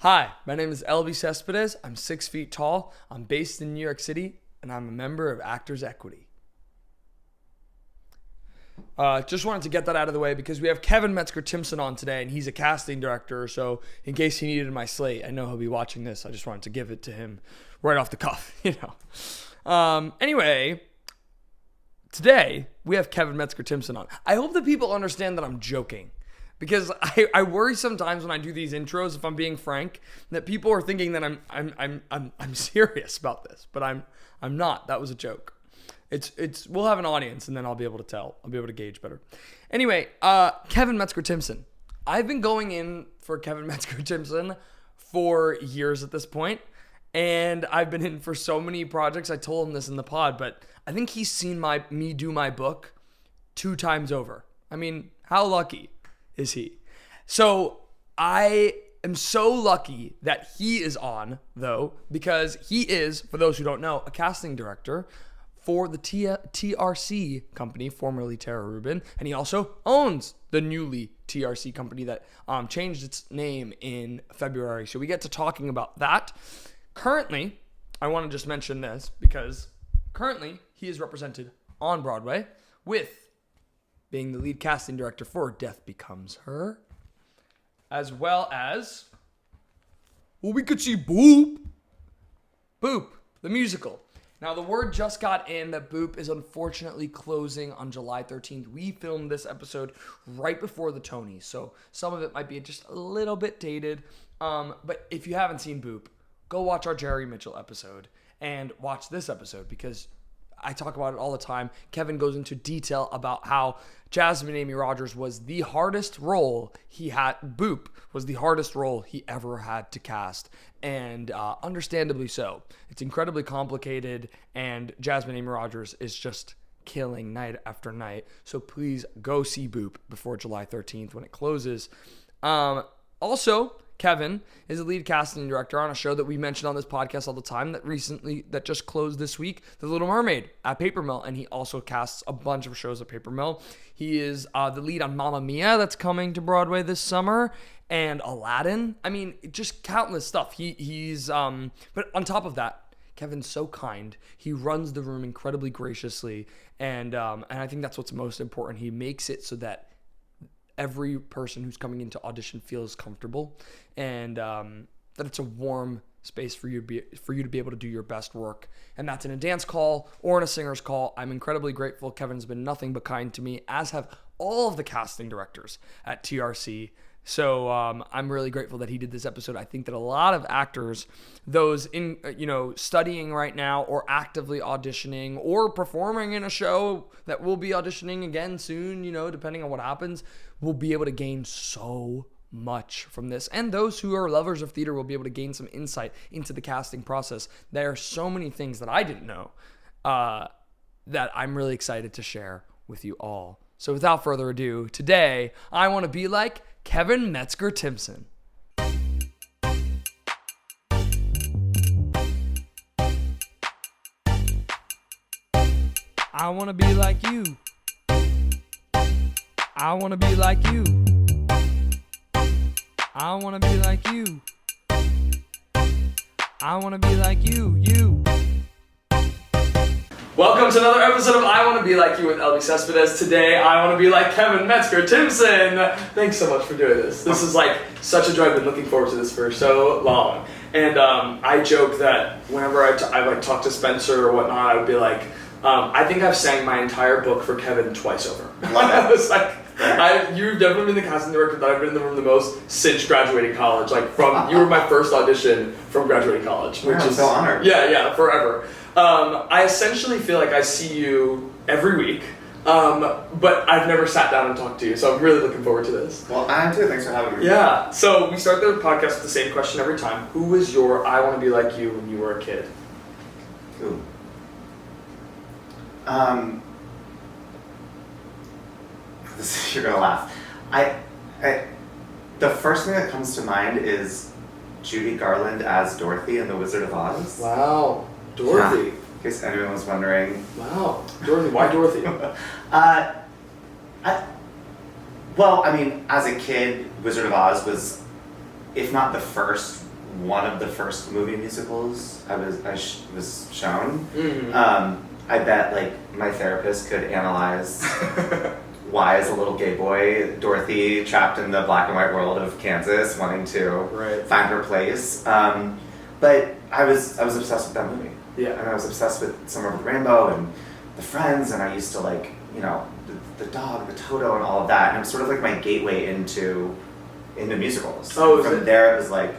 Hi, my name is Elbi Cespedes. I'm 6 feet tall. I'm based in New York City, and I'm a member of Actors Equity. Just wanted to get that out of the way because we have Kevin Metzger-Timson on today, and he's a casting director. So in case he needed my slate, I know he'll be watching this. I just wanted to give it to him right off the cuff, Anyway, today we have Kevin Metzger-Timson on. I hope that people understand that I'm joking. Because I worry sometimes when I do these intros, if I'm being frank, that people are thinking that I'm serious about this, but I'm not. That was a joke. We'll have an audience, and then I'll be able to tell. I'll be able to gauge better. Anyway, Kevin Metzger-Timson. I've been going in for Kevin Metzger-Timson for years at this point, and I've been in for so many projects. I told him this in the pod, but I think he's seen me do my book 2 times over. I mean, how lucky is he? So I am so lucky that he is on, though, because he is, for those who don't know, a casting director for the TRC Company, formerly Tara Rubin, and he also owns the newly TRC Company that changed its name in February. So we get to talking about that. Currently, I want to just mention this because currently he is represented on Broadway with being the lead casting director for Death Becomes Her, as well as, well, we could see Boop, the musical. Now, the word just got in that Boop is unfortunately closing on July 13th. We filmed this episode right before the Tonys, so some of it might be just a little bit dated. But if you haven't seen Boop, go watch our Jerry Mitchell episode and watch this episode because I talk about it all the time. Kevin goes into detail about how Jasmine Amy Rogers was the hardest role he had. Boop was the hardest role he ever had to cast, and understandably so. It's incredibly complicated, and Jasmine Amy Rogers is just killing night after night. So please go see Boop before July 13th when it closes. Also, Kevin is a lead casting director on a show that we mention on this podcast all the time that just closed this week, The Little Mermaid at Paper Mill, and he also casts a bunch of shows at Paper Mill. He is the lead on Mamma Mia that's coming to Broadway this summer, and Aladdin. I mean, just countless stuff. But on top of that, Kevin's so kind. He runs the room incredibly graciously, and I think that's what's most important. He makes it so that every person who's coming into audition feels comfortable, and that it's a warm space for you to be able to do your best work. And that's in a dance call or in a singer's call. I'm incredibly grateful. Kevin's been nothing but kind to me, as have all of the casting directors at TRC. So I'm really grateful that he did this episode. I think that a lot of actors, those in studying right now or actively auditioning or performing in a show that will be auditioning again soon, depending on what happens, will be able to gain so much from this. And those who are lovers of theater will be able to gain some insight into the casting process. There are so many things that I didn't know that I'm really excited to share with you all. So without further ado, today I want to be like Kevin Metzger-Timson. I want to be like you. I want to be like you. I want to be like you. I want to be like you. Welcome to another episode of I Want to Be Like You with Elbi Cespedes. Today, I want to be like Kevin Metzger-Timson. Thanks so much for doing this. This is such a joy. I've been looking forward to this for so long. And I joke that whenever I talk to Spencer or whatnot, I would be like, I think I've sang my entire book for Kevin twice over. I was like, you've definitely been the casting director that I've been in the room the most since graduating college. You were my first audition from graduating college, which is so honored. Yeah, forever. I essentially feel like I see you every week, but I've never sat down and talked to you, so I'm really looking forward to this. Well, I am too. Thanks for having me. Yeah. So we start the podcast with the same question every time. Who was your I Want to Be Like You when you were a kid? Who? You're gonna laugh. The first thing that comes to mind is Judy Garland as Dorothy in The Wizard of Oz. Wow, Dorothy. Yeah, in case anyone was wondering. Wow, Dorothy. Why Dorothy? Well, I mean, as a kid, Wizard of Oz was, if not the first one of the first movie musicals I was shown. Mm-hmm. I bet like my therapist could analyze why is a little gay boy, Dorothy, trapped in the black and white world of Kansas, wanting to find her place. But I was obsessed with that movie. Yeah. And I was obsessed with Somewhere Over the Rainbow and The Friends, and I used to like, you know, the dog, the Toto, and all of that. And it was sort of like my gateway into musicals. Oh, and from there, it was like,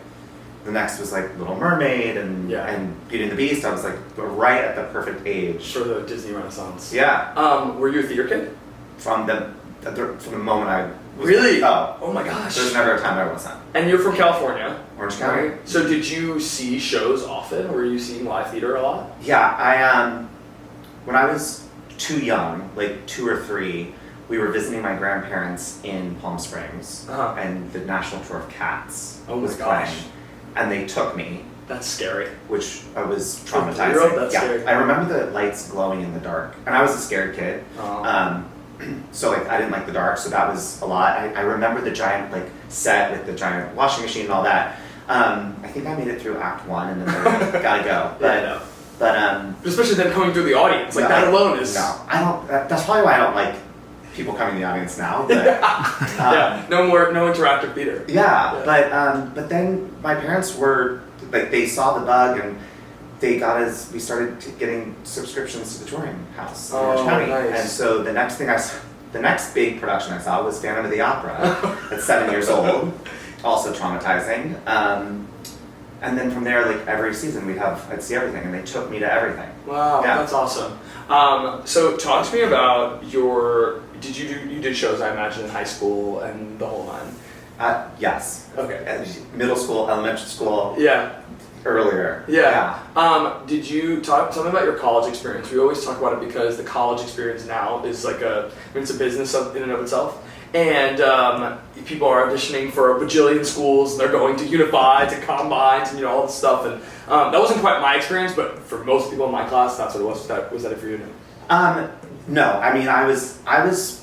the next was like Little Mermaid and Beauty and the Beast. I was like right at the perfect age for the Disney Renaissance. Yeah. Were you a theater kid? From the moment I was really? Oh. Oh my gosh. There's never a time I wasn't. And you're from California, Orange County. Right? So did you see shows often? Were you seeing live theater a lot? Yeah, I when I was too young, like 2 or 3, we were visiting my grandparents in Palm Springs, and the National Tour of Cats was playing, and they took me. That's scary. Which I was traumatizing. That's scary. I remember the lights glowing in the dark, and I was a scared kid. So like I didn't like the dark, so that was a lot. I remember the giant like set with the giant washing machine and all that. I think I made it through Act 1, and then they were like, gotta go. But especially then coming through the audience, like that alone is. No, I don't. That's probably why I don't like people coming to the audience now. But, no interactive theater. But then my parents were like, they saw the bug, and they got us. We started getting subscriptions to the touring house in Orange County, and so the next big production I saw was Phantom of the Opera at 7 years old, also traumatizing. And then from there, like every season, I'd see everything, and they took me to everything. Wow, that's awesome. So talk to me about you did shows, I imagine, in high school and the whole nine? Yes. Okay. Middle school, elementary school. Yeah. Earlier. Yeah. Did you tell me about your college experience? We always talk about it because the college experience now is like it's a business in and of itself. And people are auditioning for a bajillion schools, and they're going to Unify, to Combines, and all this stuff. And that wasn't quite my experience, but for most people in my class, that's what it was. Was that it for you? No, I mean, I was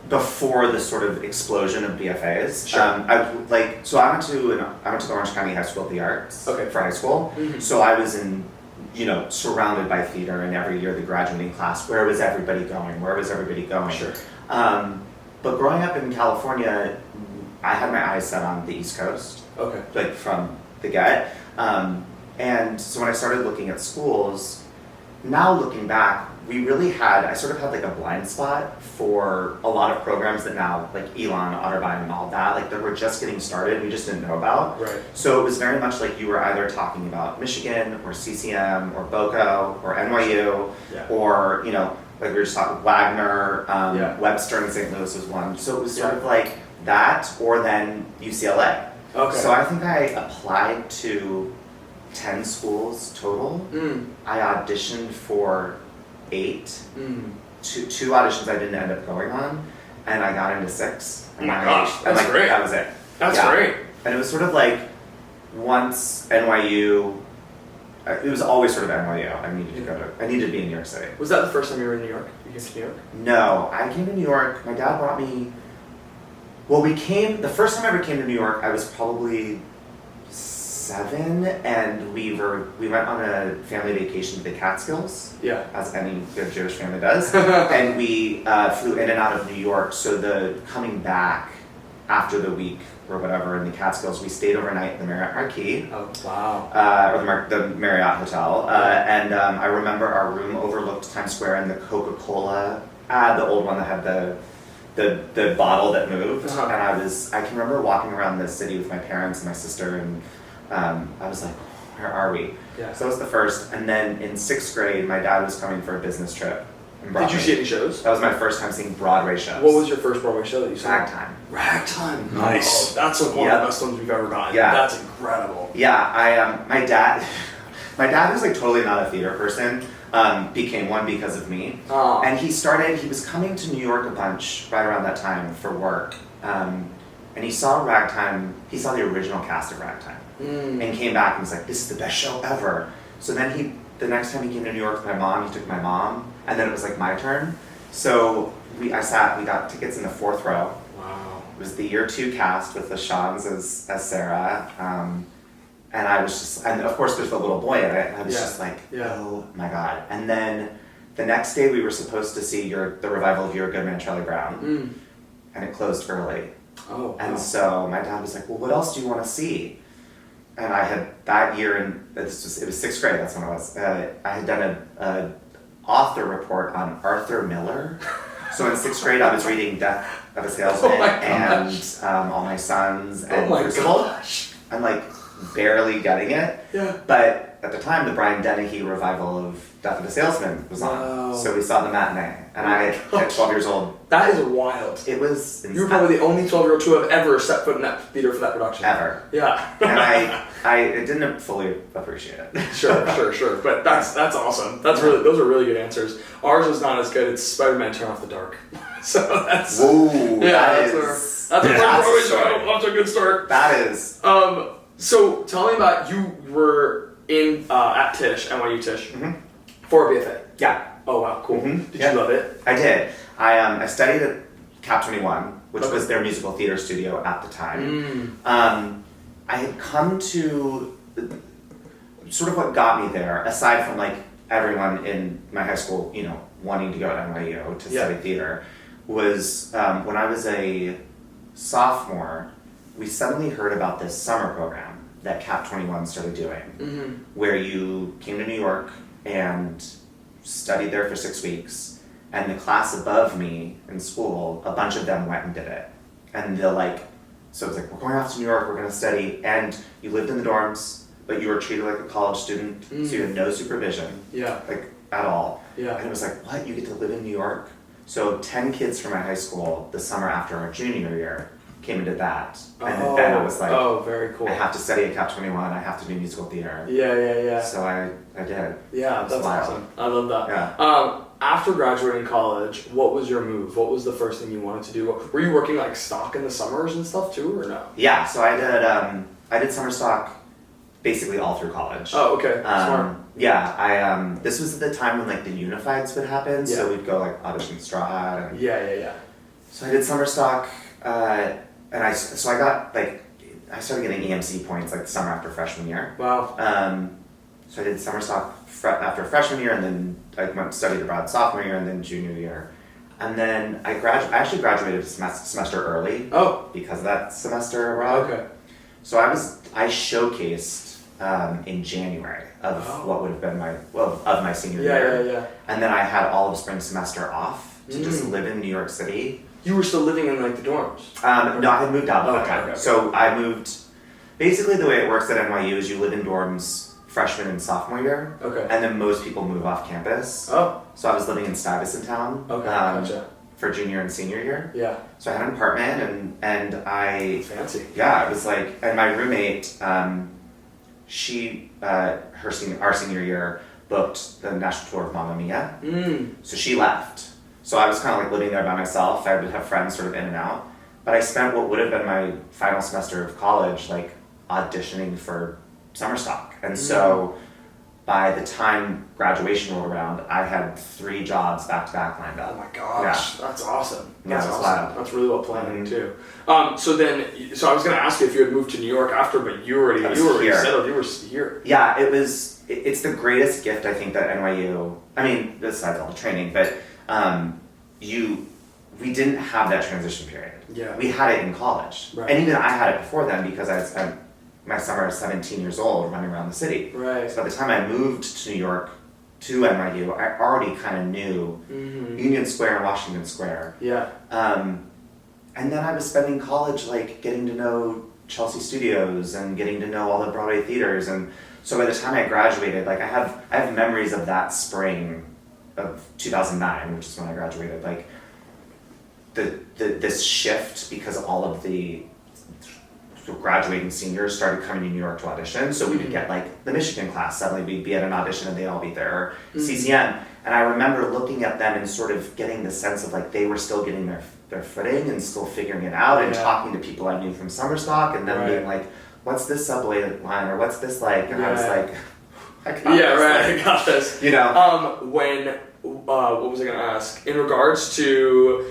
before the sort of explosion of BFAs. Sure. I went to the Orange County High School of the Arts for high school. Mm-hmm. So I was surrounded by theater, and every year the graduating class, where was everybody going? Sure. But growing up in California, I had my eyes set on the East Coast. Okay. Like from the get. And so when I started looking at schools, now looking back, I sort of had like a blind spot for a lot of programs that now, like Elon, Otterbein, and all that, like that were just getting started, we just didn't know about. Right. So it was very much like you were either talking about Michigan or CCM or BOCO or NYU or, like we were just talking Wagner, Webster in St. Louis was one. So it was sort of like that, or then UCLA. Okay. So I think I applied to 10 schools total. I auditioned for 8. Two auditions I didn't end up going on, and I got into 6. Oh my gosh, that's great. That was it. That's great. And it was sort of like, once NYU, it was always sort of NYU. I needed to be in New York City. Was that the first time you were in New York? You came to New York? No, I came to New York. My dad brought me. Well, the first time I ever came to New York, I was probably 7, and we went on a family vacation to the Catskills. Yeah. As any good Jewish family does. And we flew in and out of New York. So the coming back after the week or whatever in the Catskills, we stayed overnight in the Marriott Marquis. Oh, wow. Or the Marriott Hotel. And I remember our room overlooked Times Square, and the Coca-Cola ad, the old one that had the bottle that moved. And I can remember walking around the city with my parents and my sister, and I was like, where are we? Yeah. So that was the first. And then in 6th grade, my dad was coming for a business trip. Did you see any shows? That was my first time seeing Broadway shows. What was your first Broadway show that you saw? Ragtime. Ragtime. Nice. Oh, that's one of the best ones we've ever gotten. Yeah. That's incredible. Yeah, my dad was like totally not a theater person. Became one because of me. Oh. And he was coming to New York a bunch right around that time for work. And he saw Ragtime, he saw the original cast of Ragtime. And came back and was like, this is the best show ever. So then the next time he came to New York with my mom, he took my mom, and then it was like my turn. So we got tickets in the 4th row. Wow. It was the year 2 cast with the Shawns as Sarah. And I was just, and of course there's the little boy, and I was just like, Yeah. oh my God. And then the next day we were supposed to see the revival of You're a Good Man, Charlie Brown, and it closed early. Oh, and wow. so my dad was like, well, what else do you want to see? And I had that year, it was 6th grade, that's when I was, I had done a author report on Arthur Miller. So in 6th grade I was reading Death of a Salesman and All My Sons and Crucible. I'm like barely getting it. Yeah. But at the time the Brian Dennehy revival of Death of a Salesman was on. Wow. So we saw the matinee. And I, at 12 years old, That is wild. it was You were probably the only 12-year-old to have ever set foot in that theater for that production. ever. Yeah. And I didn't fully appreciate it. Sure. But that's awesome. Those are really good answers. Ours is not as good. It's Spider-Man Turn Off the Dark. So that's Whoa, that's a good start. That is. So tell me about, you were in at Tisch, NYU Tisch, for a BFA. Yeah. Oh wow, cool. Mm-hmm. Did you love it? I did. I studied at Cap 21, which was their musical theater studio at the time. I had come to sort of what got me there, aside from like everyone in my high school, wanting to go to NYU to study theater, was when I was a sophomore, we suddenly heard about this summer program that Cap 21 started doing, where you came to New York and studied there for 6 weeks, and the class above me in school, a bunch of them went and did it. And so it was like, we're going off to New York, we're gonna study, and you lived in the dorms, but you were treated like a college student, so you had no supervision, at all. Yeah. And it was like, what, you get to live in New York? So 10 kids from my high school, the summer after our junior year, came and did that. And then I was like, very cool. I have to study at Cap 21, I have to do musical theater. Yeah. So I did. Yeah, that's awesome. I love that. Yeah. After graduating college, what was your move? What was the first thing you wanted to do? Were you working like stock in the summers and stuff too, or no? Yeah, so I did summer stock basically all through college. Oh, okay. Smart. Yeah, this was the time when like the unifieds would happen, Yeah. so we'd go like audition Strahd. And Yeah. So I did summer stock, and I started getting EMC points like the summer after freshman year. Wow. So I did summer stock after freshman year, and then I went and studied abroad sophomore year, and then junior year. And then I actually graduated a semester early. Oh. Because of that semester abroad. Okay. So I showcased in January of what would have been of my senior year. Yeah. And then I had all of spring semester off to just live in New York City. You were still living in like the dorms? No, I had moved out by that time. Okay. So I moved. Basically, the way it works at NYU is you live in dorms freshman and sophomore year. Okay. And then most people move off campus. Oh. So I was living in Stuyvesant Town. Okay. Gotcha. For junior and senior year. Yeah. So I had an apartment and I. Fancy. Yeah, it was like, and my roommate, our senior year booked the national tour of Mamma Mia. So she left. So I was kind of like living there by myself. I would have friends sort of in and out. But I spent what would have been my final semester of college like auditioning for summer stock. And so by the time graduation rolled around, I had 3 jobs back to back lined up. Oh my gosh, that's awesome. That's awesome. wild. That's really well planned too. So I was going to ask you if you had moved to New York after, but you were already settled. You were here. Yeah, it's the greatest gift I think that NYU. I mean, besides all the training, but we didn't have that transition period. Yeah. We had it in college, Right. and even I had it before then because I had spent my summer as 17 years old running around the city. Right. So by the time I moved to New York, to NYU, I already kind of knew Union Square and Washington Square. Yeah. And then I was spending college like getting to know Chelsea Studios and getting to know all the Broadway theaters, and so by the time I graduated, like I have memories of that spring of 2009, which is when I graduated. Like this shift because all of the graduating seniors started coming to New York to audition, so we would get like the Michigan class, suddenly we'd be at an audition and they'd all be there, or CCM, and I remember looking at them and sort of getting the sense of like they were still getting their footing and still figuring it out, and talking to people I knew from summer stock and them being like, what's this subway line, or what's this like, and I was like, I got this. I got this. You know? What was I going to ask? In regards to,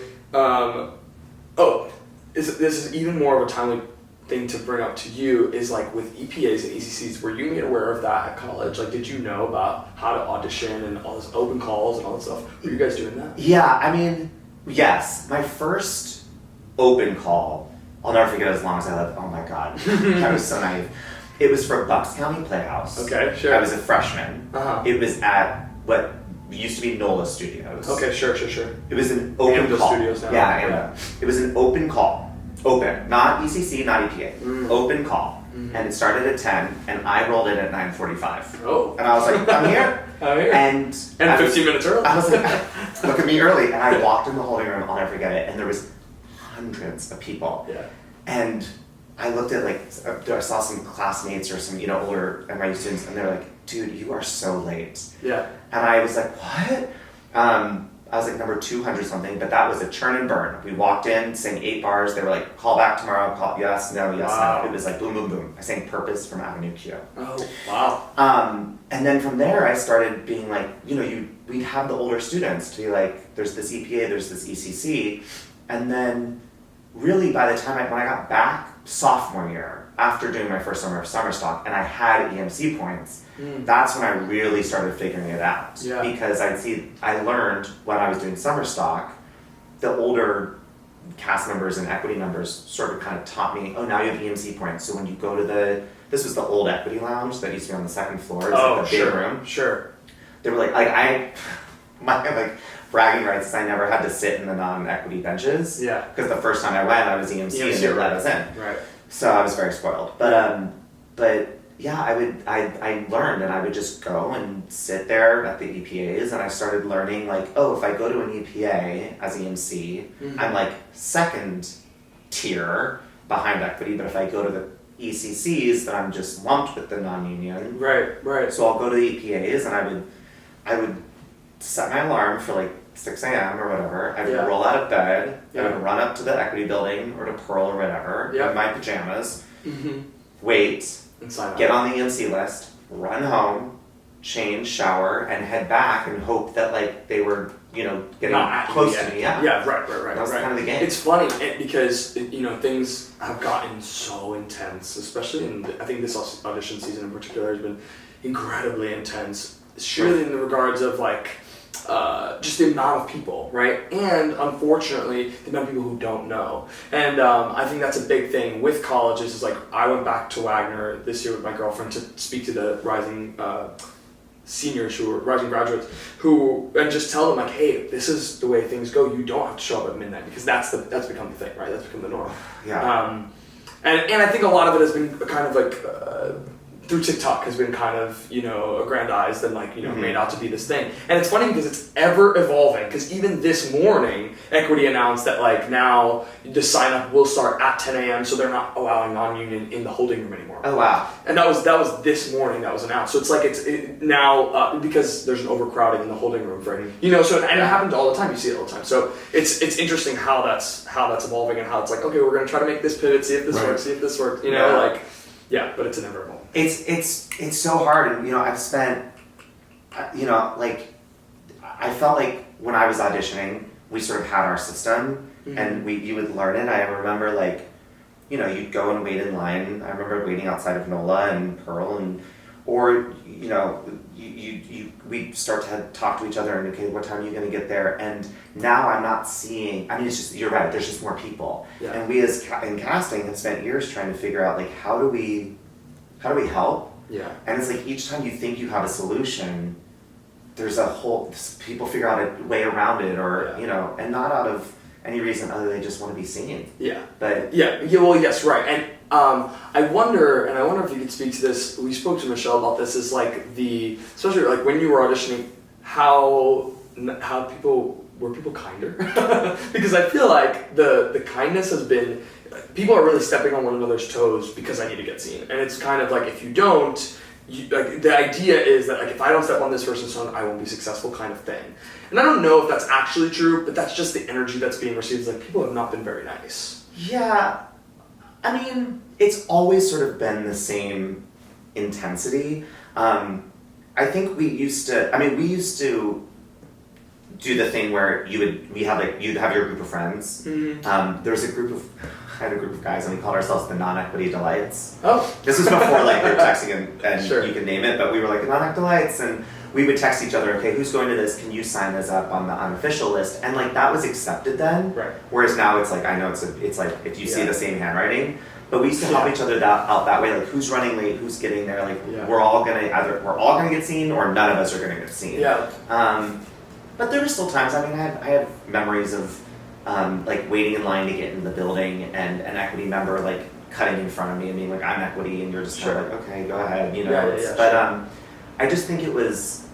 this is even more of a timely thing to bring up to you is like with EPAs and ECCs, were you made aware of that at college? Like, did you know about how to audition and all this open calls and all that stuff? Were you guys doing that? Yeah, I mean, yes. My first open call, I'll never forget as long as I live. Oh my God, I was so naive. It was for Bucks County Playhouse. Okay, sure. I was a freshman. Uh-huh. It was at what used to be NOLA Studios. Okay, sure. It was an open call. Studios now. Yeah. It was an open call. Open, not ECC, not EPA. Open call. And it started at 10, and I rolled in at 9:45. Oh. And I was like, I'm here. I'm here. And 15 minutes early. I was like, look at me early. And I walked in the holding room, I'll never forget it, and there was hundreds of people. Yeah. And I looked at I saw some classmates or some, older NYU students, and they're like, dude, you are so late. Yeah. And I was like, what? I was like number 200 something, but that was a churn and burn. We walked in, sang 8 bars. They were like, call back tomorrow, call, yes, no, yes, wow. no. It was like boom, boom, boom. I sang Purpose from Avenue Q. Oh, wow. And then from there, I started being like, we'd have the older students to be like, there's this EPA, there's this ECC. And then really by the time when I got back sophomore year, after doing my first summer of summer stock, and I had EMC points, that's when I really started figuring it out. Yeah. Because I learned when I was doing summer stock, the older cast members and equity members sort of kind of taught me, oh, now you have EMC points. So when you go to this was the old equity lounge that used to be on the second floor. It was the big room. Sure. They were my bragging rights is I never had to sit in the non-equity benches. Yeah. Because the first time I went, I was EMC and they let us in. Right. So I was very spoiled. But yeah, I learned, and I would just go and sit there at the EPAs, and I started learning if I go to an EPA as EMC, I'm like second tier behind equity, but if I go to the ECCs, then I'm just lumped with the non-union. Right. So I'll go to the EPAs, and I would set my alarm for 6 a.m. or whatever. I would roll out of bed. I would run up to the equity building or to Pearl or whatever in my pajamas, wait, and sign up. Get on the EMC list, run home, change, shower, and head back and hope that they were getting close to me. Yeah, right. That was kind of the game. It's funny because things have gotten so intense, especially I think this audition season in particular has been incredibly intense. Surely in the regards of just the amount of people, right? And unfortunately, the amount of people who don't know. And I think that's a big thing with colleges is I went back to Wagner this year with my girlfriend to speak to the rising seniors who are rising graduates and just tell them hey, this is the way things go. You don't have to show up at midnight because that's become the thing, right? That's become the norm. Yeah. And I think a lot of it has been kind of through TikTok has been kind of, aggrandized and made out to be this thing. And it's funny because it's ever evolving because even this morning, Equity announced that now the sign up will start at 10 a.m. so they're not allowing non-union in the holding room anymore. Oh, wow. And that was this morning that was announced. So it's now because there's an overcrowding in the holding room for and it happens all the time. You see it all the time. So it's interesting how that's evolving and how it's okay, we're going to try to make this pivot, see if this works, see if this works, Yeah, but it's inevitable. It's so hard, and I've spent, I felt like when I was auditioning, we sort of had our system, and you would learn it. I remember you'd go and wait in line. I remember waiting outside of NOLA and Pearl, we'd start to talk to each other and okay, what time are you going to get there? And now I'm not seeing. It's just you're right. There's just more people, and we as in casting have spent years trying to figure out how do we help? Yeah. And it's each time you think you have a solution, there's people figure out a way around it, or and not out of any reason other than they just want to be seen. Yeah. But well, yes, right. And I wonder if you could speak to this. We spoke to Michelle about this. Is especially when you were auditioning, how people were kinder because I feel like the kindness has been. People are really stepping on one another's toes because I need to get seen, and it's kind of if you don't, the idea is that if I don't step on this person's toe, I won't be successful, kind of thing. And I don't know if that's actually true, but that's just the energy that's being received. People have not been very nice. Yeah, it's always sort of been the same intensity. I think we used to do the thing where you'd have your group of friends. There was a group of had a group of guys and we called ourselves the Non-Equity Delights. Oh. This was before like group texting and Sure. you can name it, but we were like the Non-Equity Delights, and we would text each other, okay, who's going to this? Can you sign this up on the unofficial list? And like that was accepted then. Right. Whereas now it's like, I know it's like if you see the same handwriting, but we used to help each other out that way, like who's running late, who's getting there, like we're all gonna get seen or none of us are gonna get seen. Yeah. But there were still times, I mean, I have memories of like waiting in line to get in the building and an equity member like cutting in front of me and being like, I'm equity, and you're just kind of like, okay, go ahead, you know. But I just think it was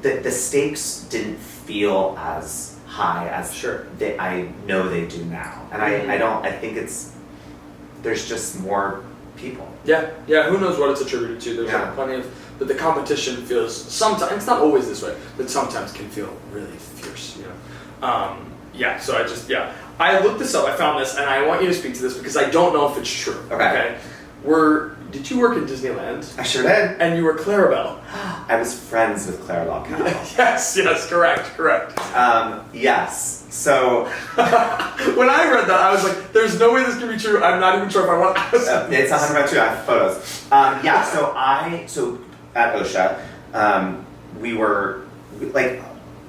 the stakes didn't feel as high as I know they do now, and I think there's just more people. Yeah, who knows what it's attributed to. There's like plenty of, but the competition feels sometimes, it's not always this way, but sometimes can feel really fierce, you know. So I looked this up, I found this, and I want you to speak to this because I don't know if it's true. Okay. Did you work in Disneyland? I sure did. And you were Clarabelle. I was friends with Clarabelle The Cow. Yes, correct. Yes. So when I read that, I was like, "There's no way this can be true." I'm not even sure if I want to ask. It's 100% true. I have photos. So at OSHA, we were like.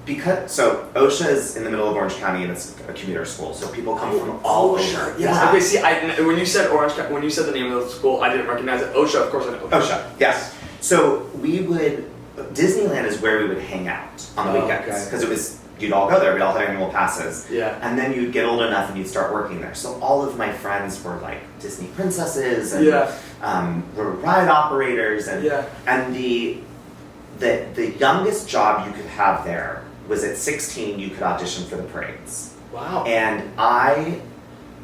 OSHA is in the middle of Orange County and it's a commuter school, so people come from all over. Yeah. Okay. See, when you said Orange County, when you said the name of the school, I didn't recognize it. OSHA, of course, I know. OSHA, yes. So Disneyland is where we would hang out on the weekends because you'd all go there. We'd all have annual passes. Yeah. And then you'd get old enough and you'd start working there. So all of my friends were like Disney princesses and were ride operators and the youngest job you could have there was at 16, you could audition for the parades. Wow. And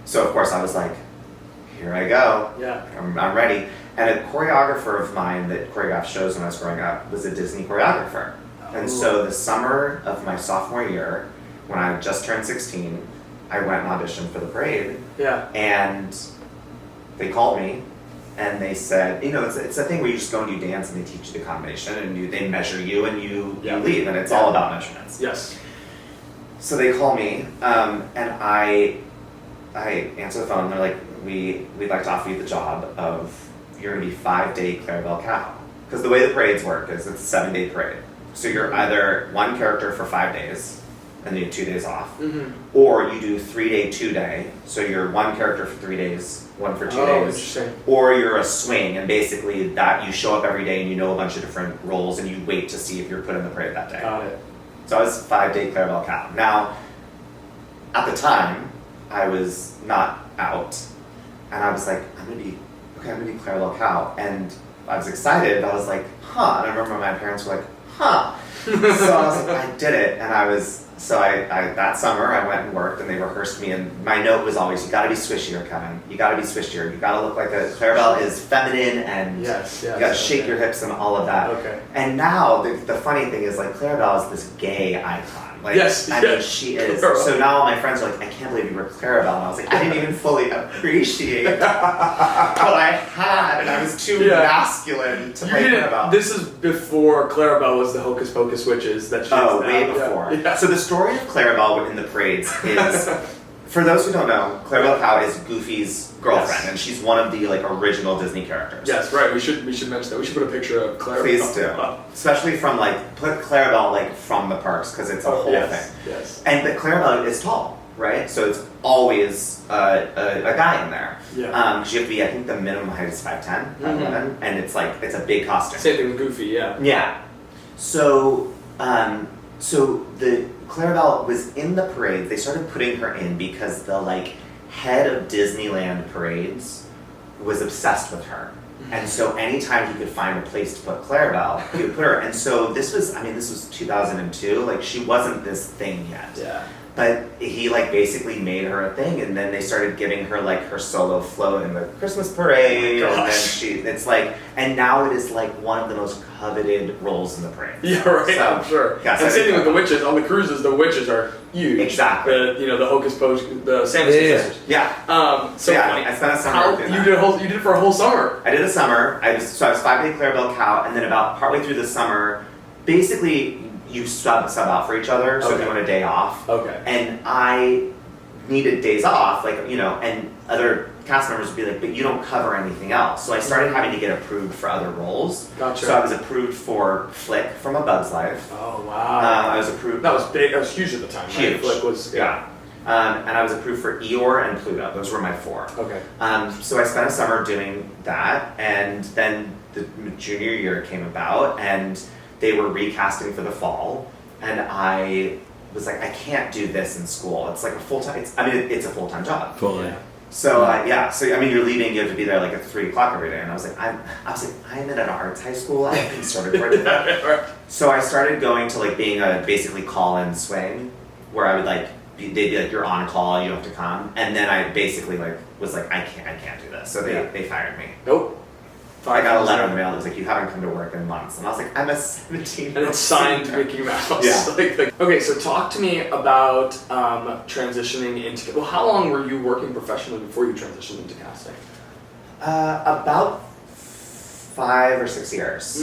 so of course I was like, here I go. Yeah. I'm ready. And a choreographer of mine that choreographed shows when I was growing up was a Disney choreographer. And so the summer of my sophomore year, when I just turned 16, I went and auditioned for the parade. Yeah. And they called me. And they said, it's a thing where you just go and you dance and they teach you the combination and they measure you and you leave and it's all about measurements. Yes. So they call me and I answer the phone and they're like, we'd like to offer you the job of, you're going to be 5-day Clarabelle Cow. Because the way the parades work is it's a 7-day parade. So you're either one character for 5 days and then you have 2 days off, or you do 3-day, 2-day. So you're one character for 3 days, one for 2 days. Interesting. Or you're a swing, and basically that you show up every day and you know a bunch of different roles and you wait to see if you're put in the parade that day. Got it. So I was 5-day Clarabelle Cow. Now, at the time, I was not out, and I was like, I'm gonna be Clarabelle Cow, and I was excited. I was like, huh, and I remember my parents were like, huh. So I was like, I did it, and I that summer I went and worked and they rehearsed me, and my note was always, you gotta be swishier, Kevin. You gotta be swishier. You gotta look like Clarabelle is feminine and you gotta shake your hips and all of that. Okay. And now the funny thing is like Clarabelle is this gay icon. Like, I mean, she is. So now all my friends are like, I can't believe you were Clarabelle. And I was like, I didn't even fully appreciate what I had, and I was too masculine to play Clarabelle. This is before Clarabelle was the Hocus Pocus witches that she was way before. Yeah. So the story of Clarabelle in the parades is, for those who don't know, Clarabelle The Cow is Goofy's girlfriend, and she's one of the original Disney characters. Yes, right. We should mention that. We should put a picture of Clarabelle. Please do. Especially from put Clarabelle from the parks because it's a whole thing. Yes. But Clarabelle is tall, right? So it's always a guy in there. Yeah. Because you have to be, I think the minimum height is 5'10", 5'11", and it's a big costume. Same thing with Goofy, yeah. Yeah. So the Clarabelle was in the parade. They started putting her in because the head of Disneyland parades was obsessed with her. And so anytime he could find a place to put Clarabelle, he would put her. And so this was 2002. She wasn't this thing yet. Yeah. But he basically made her a thing, and then they started giving her her solo float in the Christmas parade, and then and now it is one of the most coveted roles in the parade. Yeah, right. So, I'm sure. And same thing with the witches on the cruises. The witches are huge. Exactly. The Hocus Pocus, the Santa's sisters. Yeah. So funny. I spent a summer. You did it for a whole summer. I did a summer. I was 5-day Clarabelle Cow, and then about partway through the summer, basically. You sub out for each other, so if you want a day off. Okay. And I needed days off, and other cast members would be like, but you don't cover anything else. So I started having to get approved for other roles. Gotcha. So I was approved for Flick from A Bug's Life. Oh, wow. I was approved. That was big. That was huge at the time. Huge. Right? Flick was, yeah. And I was approved for Eeyore and Pluto. Those were my 4. Okay. So I spent a summer doing that, and then the junior year came about, and they were recasting for the fall, and I was like, I can't do this in school. It's like a full-time, it's a full-time job. Fully. Yeah. So so I mean, you're leaving, you have to be there like at 3 o'clock every day, and I was like, I'm in an arts high school. I have conservatory. So I started going to like being a basically call-in swing, where I would like they'd be like, you're on call, you have to come, and then I basically like was like, I can't do this. So they fired me. Nope. I got a letter in the mail that was like, you haven't come to work in months, and I was like, I'm a 17. And it's signed Mickey Mouse. Yeah. Okay, so talk to me about transitioning into. Well, how long were you working professionally before you transitioned into casting? About 5 or 6 years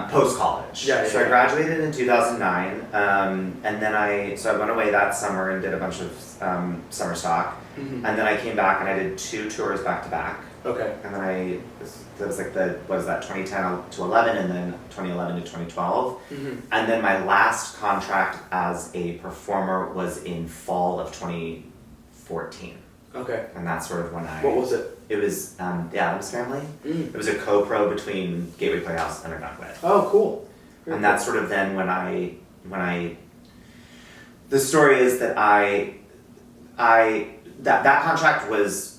post college. Yeah. So I graduated in 2009, and then I went away that summer and did a bunch of summer stock, and then I came back and I did 2 tours back to back. Okay. And then that was like 2010 to 11, and then 2011 to 2012. And then my last contract as a performer was in fall of 2014. Okay. And that's sort of when What was it? It was The Addams Family. It was a co-pro between Gateway Playhouse and Understudies. Oh, cool. Very and that's sort of then when I the story is that that contract was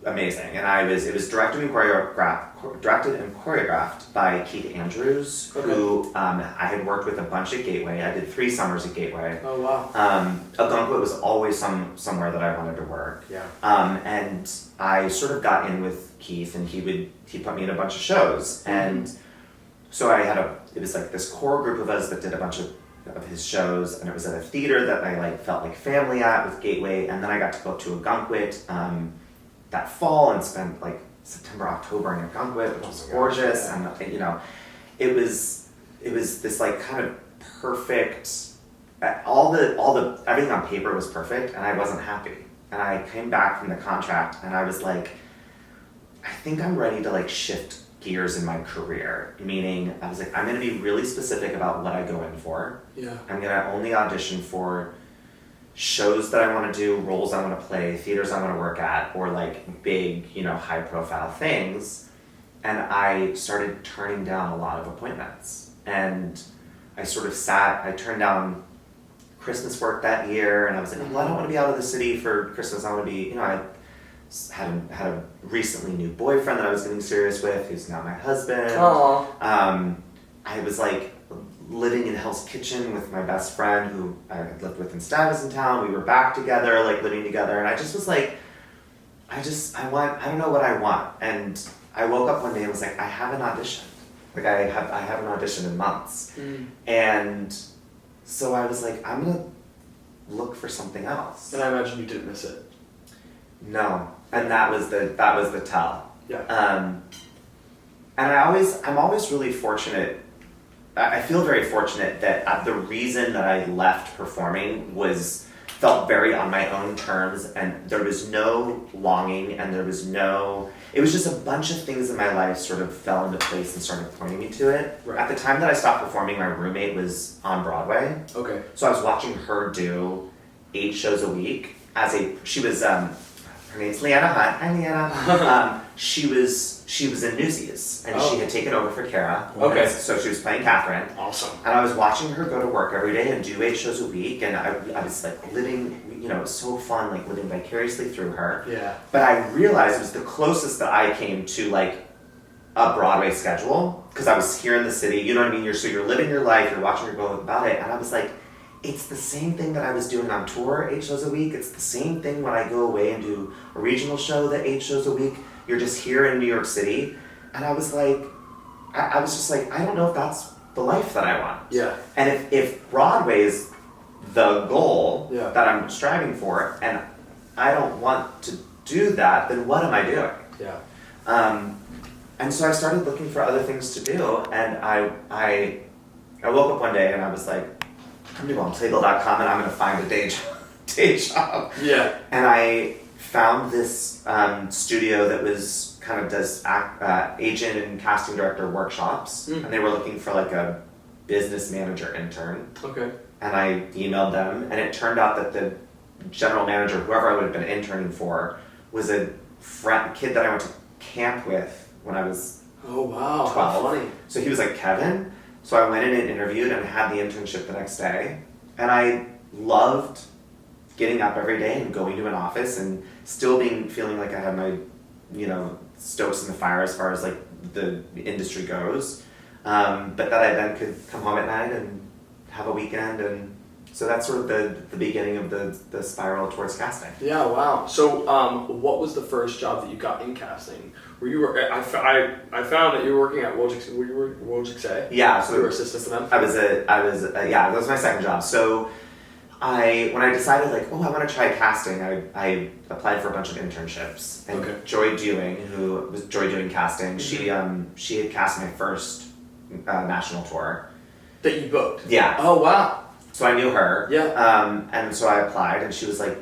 amazing, and it was directed and choreographed by Keith Andrews, who I had worked with a bunch at Gateway. I did 3 summers at Gateway. Oh wow. Algonquin was always somewhere that I wanted to work. Yeah. And I sort of got in with Keith, and he put me in a bunch of shows, and so it was like this core group of us that did a bunch of his shows, and it was at a theater that I like felt like family at with Gateway, and then I got to go up to Algonquin that fall and spend like September, October in Algonquin, which was gorgeous, and it was this like kind of perfect. All the everything on paper was perfect, and I wasn't happy. And I came back from the contract, and I was like, I think I'm ready to like shift gears in my career. Meaning, I was like, I'm going to be really specific about what I go in for. Yeah. I'm going to only audition for shows that I want to do, roles I want to play, theaters I want to work at, or like big, high profile things. And I started turning down a lot of appointments. And I sort of I turned down Christmas work that year, and I was like, well, I don't want to be out of the city for Christmas. I want to be, I had a recently new boyfriend that I was getting serious with, who's now my husband. Aww. I was like living in Hell's Kitchen with my best friend who I had lived with in Stuyvesant. We were back together, like living together, and I just was like, I don't know what I want. And I woke up one day and was like, I haven't auditioned. Like I haven't auditioned in months. And so I was like, I'm gonna look for something else. And I imagine you didn't miss it. No. And that was the tell. Yeah. And I'm always really fortunate. I feel very fortunate that the reason that I left performing felt very on my own terms, and there was no longing, and it was just a bunch of things in my life sort of fell into place and started pointing me to it. Right. At the time that I stopped performing, my roommate was on Broadway. Okay. So I was watching her do 8 shows a week she was, her name's Leanna Hunt. Hi, Leanna. She was in Newsies, and she had taken over for Kara. Okay. So she was playing Catherine. Awesome. And I was watching her go to work every day and do 8 shows a week, and I was like living, it was so fun, like living vicariously through her. Yeah. But I realized it was the closest that I came to like a Broadway schedule, because I was here in the city, you know what I mean? You're living your life, you're watching her go about it, and I was like, it's the same thing that I was doing on tour 8 shows a week. It's the same thing when I go away and do a regional show that 8 shows a week. You're just here in New York City. And I was like, I was just like, I don't know if that's the life that I want. Yeah. And if Broadway is the goal that I'm striving for, and I don't want to do that, then what am I doing? Yeah. And so I started looking for other things to do, and I woke up one day and I was like, I'm going to go on Playbill.com and I'm going to find a day job. Yeah. And I found this studio that was kind of does agent and casting director workshops, and they were looking for like a business manager intern. Okay. And I emailed them, and it turned out that the general manager, whoever I would have been interning for, was a kid that I went to camp with when I was Oh wow, 12. how funny. So he was like, Kevin. So I went in and interviewed and had the internship the next day. And I loved getting up every day and going to an office and still feeling like I had my, stokes in the fire as far as like the industry goes. But that I then could come home at night and have a weekend, and so that's sort of the beginning of the spiral towards casting. Yeah, wow. So, what was the first job that you got in casting? Were you? I found that you were working at Wojcik. Were you working at Wojcik? Yeah, so you were assistant for them. I was that was my second job. So, when I decided like, I want to try casting, I applied for a bunch of internships, and Joy Dewing casting. She had cast my first national tour. That you booked? Yeah. Oh, wow. So I knew her. Yeah. And so I applied, and she was like,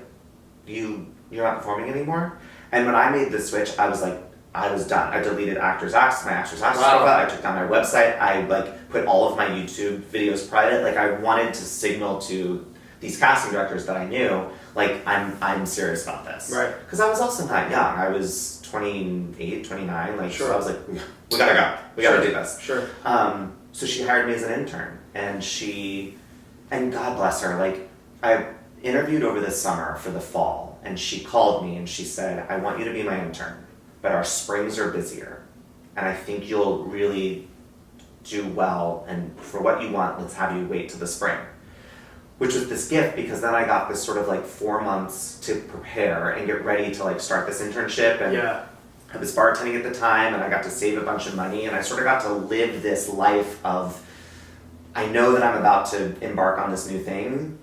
you're not performing anymore? And when I made the switch, I was like, I was done. I deleted my Actors Access profile. I took down my website. I like put all of my YouTube videos private. Like I wanted to signal to these casting directors that I knew, like I'm serious about this. Right. Because I was also not young. I was 28, 29. Like, sure. So I was like, we gotta go. We gotta do this. Sure. So she hired me as an intern, and God bless her, like, I interviewed over the summer for the fall, and she called me and she said, I want you to be my intern, but our springs are busier, and I think you'll really do well, and for what you want, let's have you wait till the spring. Which was this gift, because then I got this sort of like 4 months to prepare and get ready to like start this internship, and I was bartending at the time, and I got to save a bunch of money, and I sort of got to live this life of, I know that I'm about to embark on this new thing,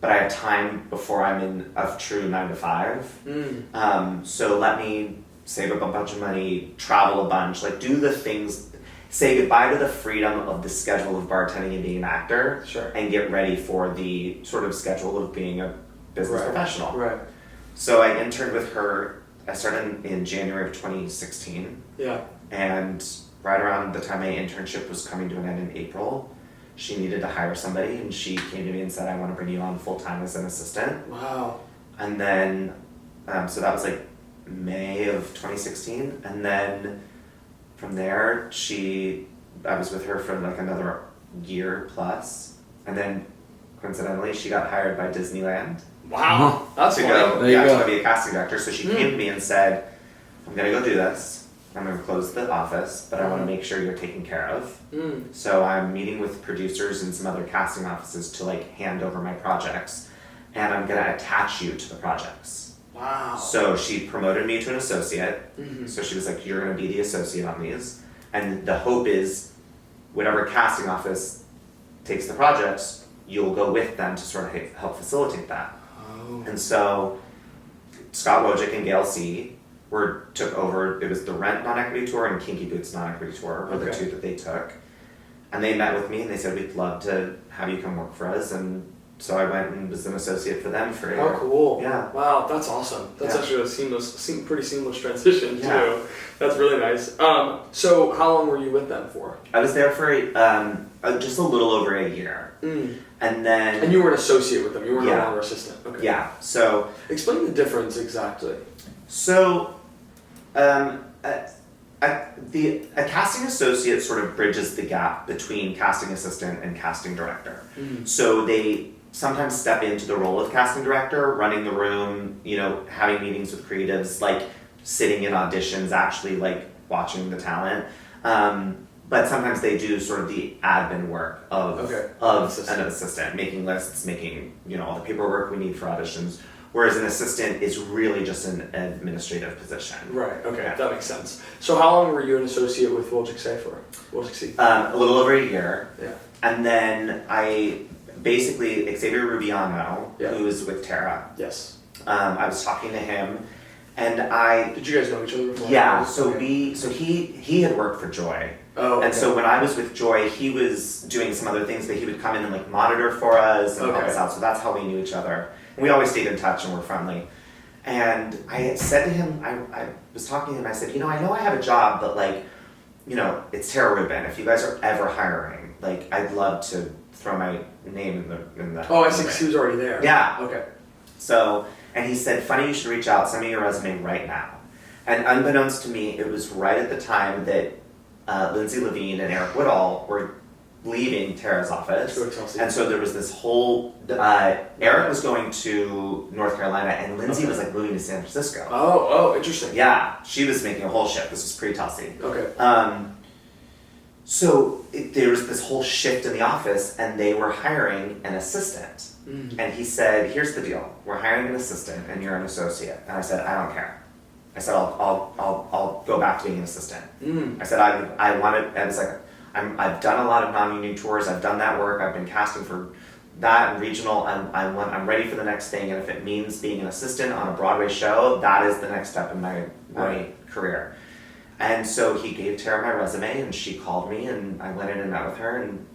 but I have time before I'm in a true 9 to 5. So let me save up a bunch of money, travel a bunch, like do the things, say goodbye to the freedom of the schedule of bartending and being an actor, and get ready for the sort of schedule of being a business professional. Right. So I interned with her. I started in January of 2016. Yeah. And right around the time my internship was coming to an end in April, she needed to hire somebody, and she came to me and said, I want to bring you on full-time as an assistant. Wow. And then, so that was like May of 2016. And then from there, I was with her for like another year plus. And then coincidentally, she got hired by Disneyland. Wow, that's to funny. go, to be a casting director. So she came to me and said, I'm going to go do this. I'm going to close the office, but I want to make sure you're taken care of. So I'm meeting with producers and some other casting offices to like hand over my projects, and I'm going to attach you to the projects. Wow. So she promoted me to an associate. So she was like, you're going to be the associate on these. And the hope is whatever casting office takes the projects, you'll go with them to sort of help facilitate that. And so Scott Wojcik and Gail C. took over. It was the Rent non-equity tour and Kinky Boots non-equity tour were the two that they took. And they met with me and they said, we'd love to have you come work for us. And so I went and was an associate for them for a year. Oh, cool. Yeah. Wow, that's awesome. That's actually a pretty seamless transition, too. That's really nice. So how long were you with them for? I was there for just a little over a year. And you were an associate with them. You were no longer assistant. Okay. Yeah. So explain the difference exactly. So, a casting associate sort of bridges the gap between casting assistant and casting director. So they sometimes step into the role of casting director, running the room, having meetings with creatives, like sitting in auditions, actually like watching the talent. But sometimes they do sort of the admin work of an assistant, making lists, making all the paperwork we need for auditions. Whereas an assistant is really just an administrative position. Right. Okay, that makes sense. So how long were you an associate with Wojcik C for? Wojcik C. A little over a year. Yeah. And then Xavier Rubiano, who is with Tara. Yes. I was talking to him, and Did you guys know each other before? Yeah. So he had worked for Joy. Oh. Okay. And so when I was with Joy, he was doing some other things, but he would come in and like monitor for us and help us out. So that's how we knew each other. And we always stayed in touch and were friendly. And I had said to him, I was talking to him, I said, you know I have a job, but like, it's Tara Rubin. If you guys are ever hiring, like, I'd love to throw my name in the Oh, I see, he was already there. Yeah. Okay. So, and he said, funny you should reach out, send me your resume right now. And unbeknownst to me, it was right at the time that Lindsay Levine and Eric Woodall were leaving Tara's office. And so there was this whole, Eric was going to North Carolina and Lindsay was like moving to San Francisco. Oh, interesting. Yeah, she was making a whole shift. This was pre-Telsey. Okay. So there was this whole shift in the office and they were hiring an assistant. And he said, here's the deal. We're hiring an assistant and you're an associate. And I said, I don't care. I said, I'll go back to being an assistant. I said, I was like, I've done a lot of non-union tours. I've done that work. I've been casting for that and regional. I'm ready for the next thing. And if it means being an assistant on a Broadway show, that is the next step in my career. And so he gave Tara my resume and she called me and I went in and met with her and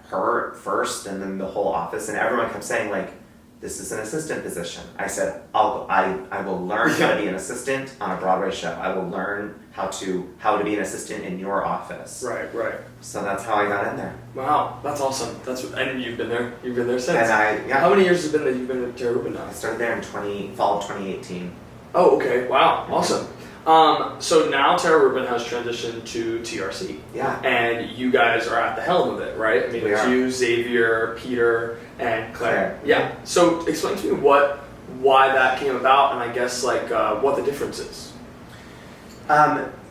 her first and then the whole office and everyone kept saying like, this is an assistant position. I said, I will learn how to be an assistant on a Broadway show. I will learn how to be an assistant in your office. Right. So that's how I got in there. Wow, that's awesome. And you've been there. You've been there since. And How many years has it been that you've been at Tara Rubin now? I started there in fall of 2018. Oh, okay. Wow, awesome. So now Tara Rubin has transitioned to TRC. Yeah. And you guys are at the helm of it, right? I mean, it's you, Xavier, Peter, and Claire. Yeah. So explain to me why that came about, and I guess like what the difference is.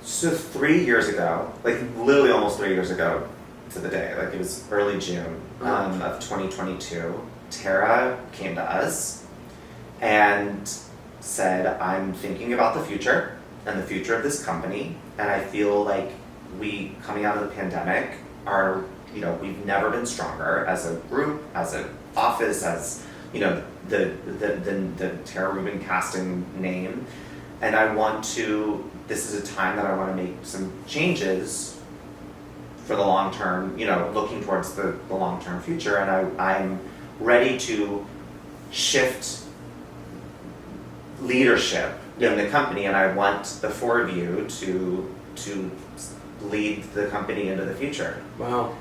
So 3 years ago, like literally almost 3 years ago to the day, like it was early June of 2022, Tara came to us and said, I'm thinking about the future and the future of this company, and I feel like we, coming out of the pandemic, are, we've never been stronger as a group, as an office, as, the Tara Rubin casting name, and this is a time that I want to make some changes for the long term, looking towards the long-term future, and I'm ready to shift leadership in the company, and I want the four of you to lead the company into the future. Wow.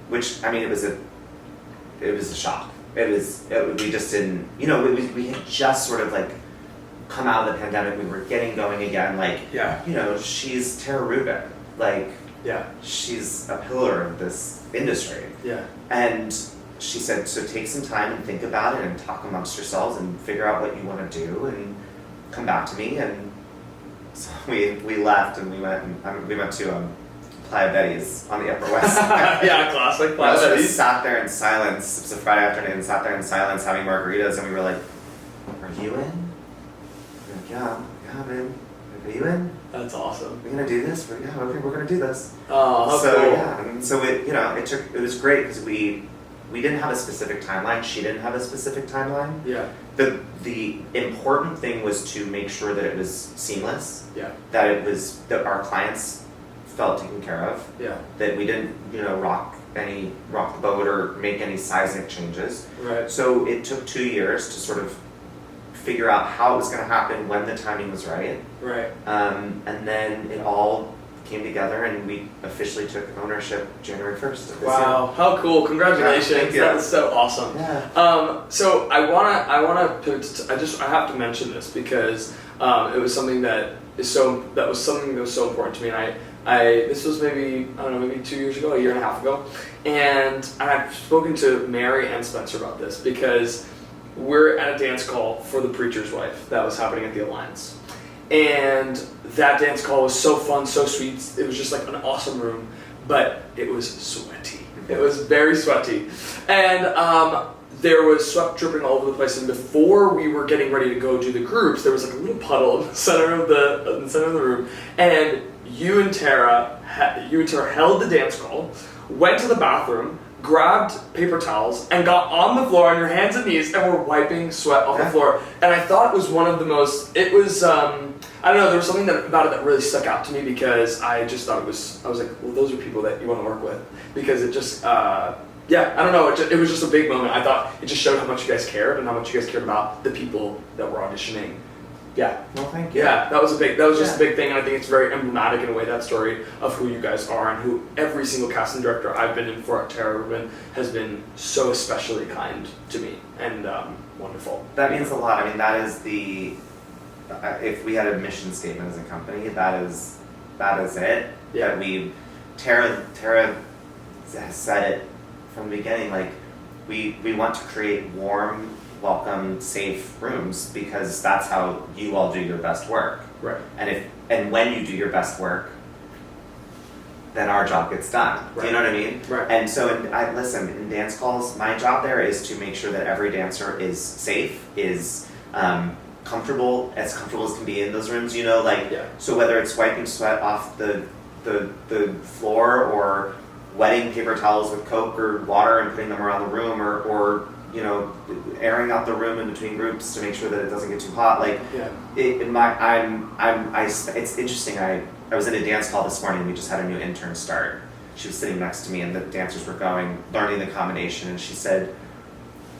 Which, I mean, it was a shock. We just didn't, we had just sort of like come out of the pandemic, we were getting going again, like, she's Tara Rubin, like, she's a pillar of this industry. Yeah. And she said, so take some time and think about it and talk amongst yourselves and figure out what you want to do and come back to me. And so we left and we went to Playa Betty's on the Upper West Side. Yeah, classic Playa Betty's. We sat there in silence. It was a Friday afternoon. Sat there in silence having margaritas, and we were like, "Are you in?" We're like, "Yeah, man. Are you in? That's awesome. We're gonna do this. Okay, we're gonna do this." Oh, how cool. Yeah, and so it was great because we didn't have a specific timeline. She didn't have a specific timeline. Yeah. The important thing was to make sure that it was seamless. Yeah. That our clients felt taken care of. Yeah. That we didn't, rock the boat or make any seismic changes. Right. So it took 2 years to sort of figure out how it was going to happen, when the timing was right. Right. And then it all came together and we officially took ownership January 1st of this year. Wow, how cool. Congratulations. Yeah, thank you. That is so awesome. Yeah. So I wanna pivot to, I have to mention this because it was something that was so important to me, and this was maybe 2 years ago, a year and a half ago, and I've spoken to Mary and Spencer about this because we're at a dance call for The Preacher's Wife that was happening at the Alliance. And that dance call was so fun, so sweet. It was just like an awesome room, but it was sweaty. It was very sweaty. And there was sweat dripping all over the place. And before we were getting ready to go do the groups, there was like a little puddle in the center of the room. And you and Tara held the dance call, went to the bathroom, grabbed paper towels and got on the floor on your hands and knees and were wiping sweat off the floor. And I thought it was one of the most, there was something about it that really stuck out to me because I just thought I was like, well, those are people that you want to work with because it just, Yeah, I don't know. It was just a big moment. I thought it just showed how much you guys cared and how much you guys cared about the people that were auditioning. Yeah. Well, thank you. Yeah, that was just a big thing, and I think it's very emblematic in a way, that story of who you guys are and who every single casting director I've been in for at Rubin has been so especially kind to me and wonderful. That means a lot. I mean, that is if we had a mission statement as a company, that is it. Yeah. That Tara has said it from the beginning, like, we want to create warm, welcome, safe rooms because that's how you all do your best work. Right. And when you do your best work, then our job gets done. Right. Do you know what I mean? Right. And so in dance calls, my job there is to make sure that every dancer is safe, is comfortable as can be in those rooms, so whether it's wiping sweat off the floor or wetting paper towels with Coke or water and putting them around the room or airing out the room in between groups to make sure that it doesn't get too hot. It's interesting. I was in a dance call this morning. We just had a new intern start. She was sitting next to me, and the dancers were learning the combination, and she said,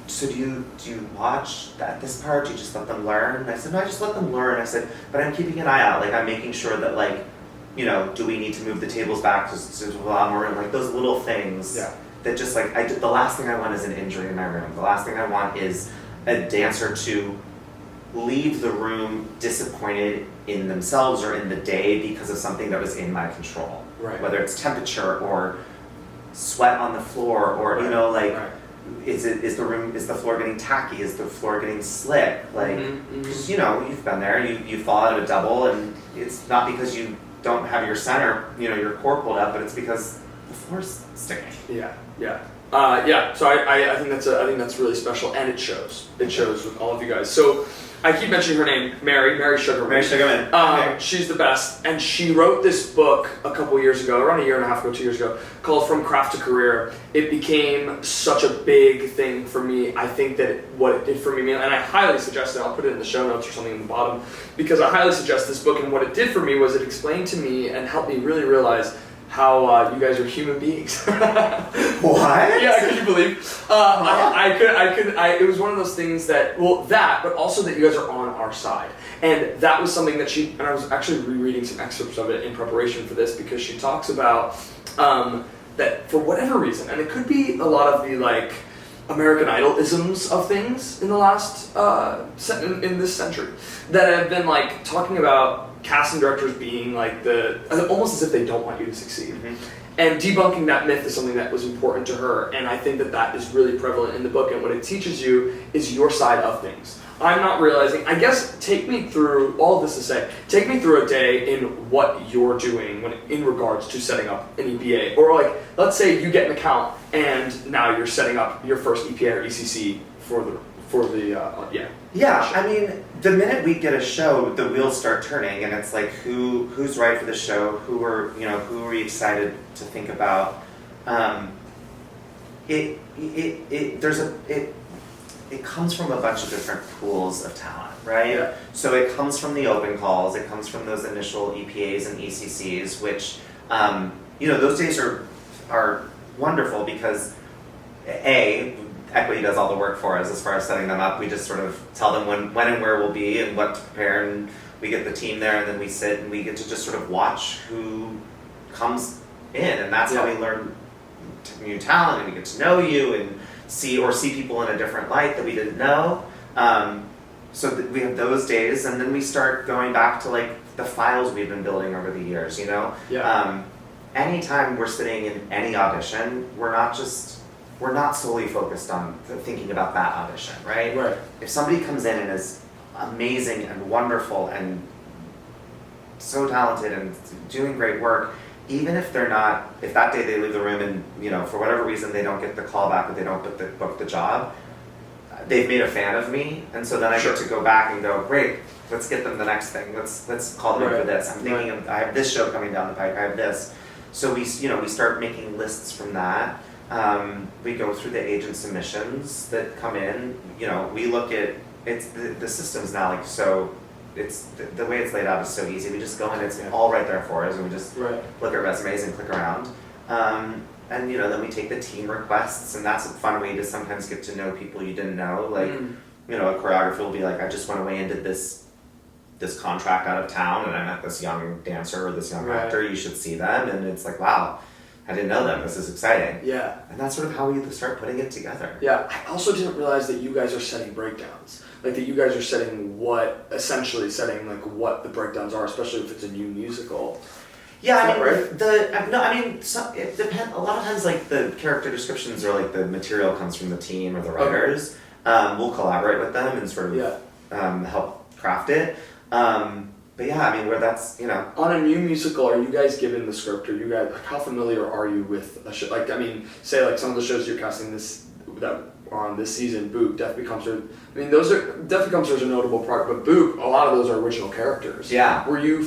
"So do you watch this part? Do you just let them learn?" And I said, "No, I just let them learn." I said, "But I'm keeping an eye out. Like, I'm making sure that, like, do we need to move the tables back to allow more room? Like, those little things." Yeah. That just, like, the last thing I want is an injury in my room. The last thing I want is a dancer to leave the room disappointed in themselves or in the day because of something that was in my control. Right. Whether it's temperature or sweat on the floor or, Right. is the floor getting tacky? Is the floor getting slick? Like, because, you've been there, you fall out of a double, and it's not because you don't have your center, your core pulled up, but it's because the floor's sticking. Yeah. So I think that's really special, and it shows. It shows with all of you guys. So I keep mentioning her name, Mary Sugarman. Mary Sugarman. She's the best, and she wrote this book a couple years ago, around a year and a half ago, 2 years ago, called From Craft to Career. It became such a big thing for me. I think that what it did for me, and I highly suggest it. I'll put it in the show notes or something in the bottom, because I highly suggest this book. And what it did for me was it explained to me and helped me really realize how you guys are human beings. What? Yeah, could you believe? It was one of those things that, but also that you guys are on our side. And that was something that and I was actually rereading some excerpts of it in preparation for this, because she talks about that for whatever reason, and it could be a lot of the, like, American Idol isms of things in the last, in this century, that have been, like, talking about casting directors being like almost as if they don't want you to succeed. Mm-hmm. And debunking that myth is something that was important to her, and I think that is really prevalent in the book, and what it teaches you is your side of things. I'm not realizing, I guess, take me through a day in what you're doing in regards to setting up an EPA, or, like, let's say you get an account and now you're setting up your first EPA or ECC for the Yeah, I mean, the minute we get a show, the wheels start turning, and it's like, who's right for the show? Who are we excited to think about? It comes from a bunch of different pools of talent, right? Yeah. So it comes from the open calls. It comes from those initial EPAs and ECCs, which those days are wonderful because Equity does all the work for us as far as setting them up. We just sort of tell them when and where we'll be and what to prepare, and we get the team there, and then we sit and we get to just sort of watch who comes in, and that's how we learn new talent, and we get to know you and see people in a different light that we didn't know. So we have those days, and then we start going back to, like, the files we've been building over the years. Anytime we're sitting in any audition, we're not solely focused on thinking about that audition, right? Right. If somebody comes in and is amazing and wonderful and so talented and doing great work, even if if that day they leave the room and, for whatever reason they don't get the call back or they don't book the job, they've made a fan of me, and so then I get to go back and go, great, let's get them the next thing. Let's call them in for this. I'm thinking I have this show coming down the pike. I have this. So we start making lists from that. We go through the agent submissions that come in. We look at the system's now, like, so it's the way it's laid out is so easy. We just go in, it's all right there for us, and we just look at resumes and click around. And then we take the team requests, and that's a fun way to sometimes get to know people you didn't know. Like, a choreographer will be like, I just went away and did this contract out of town, and I met this young dancer or this young actor. You should see them. And it's like, wow, I didn't know them. This is exciting. Yeah. And that's sort of how we start putting it together. Yeah. I also didn't realize that you guys are setting breakdowns. Like that you guys are setting what the breakdowns are, especially if it's a new musical. Yeah, it depends. A lot of times, like, the character descriptions or like the material comes from the team or the writers. Okay. We'll collaborate with them and sort of help craft it. But yeah, where that's, On a new musical, are you guys given the script? Or you guys, like, how familiar are you with a show? Like, say, like, some of the shows you're casting that are on this season, Boop, Death Becomes Her. Death Becomes Her is a notable part, but Boop, a lot of those are original characters. Yeah. Were you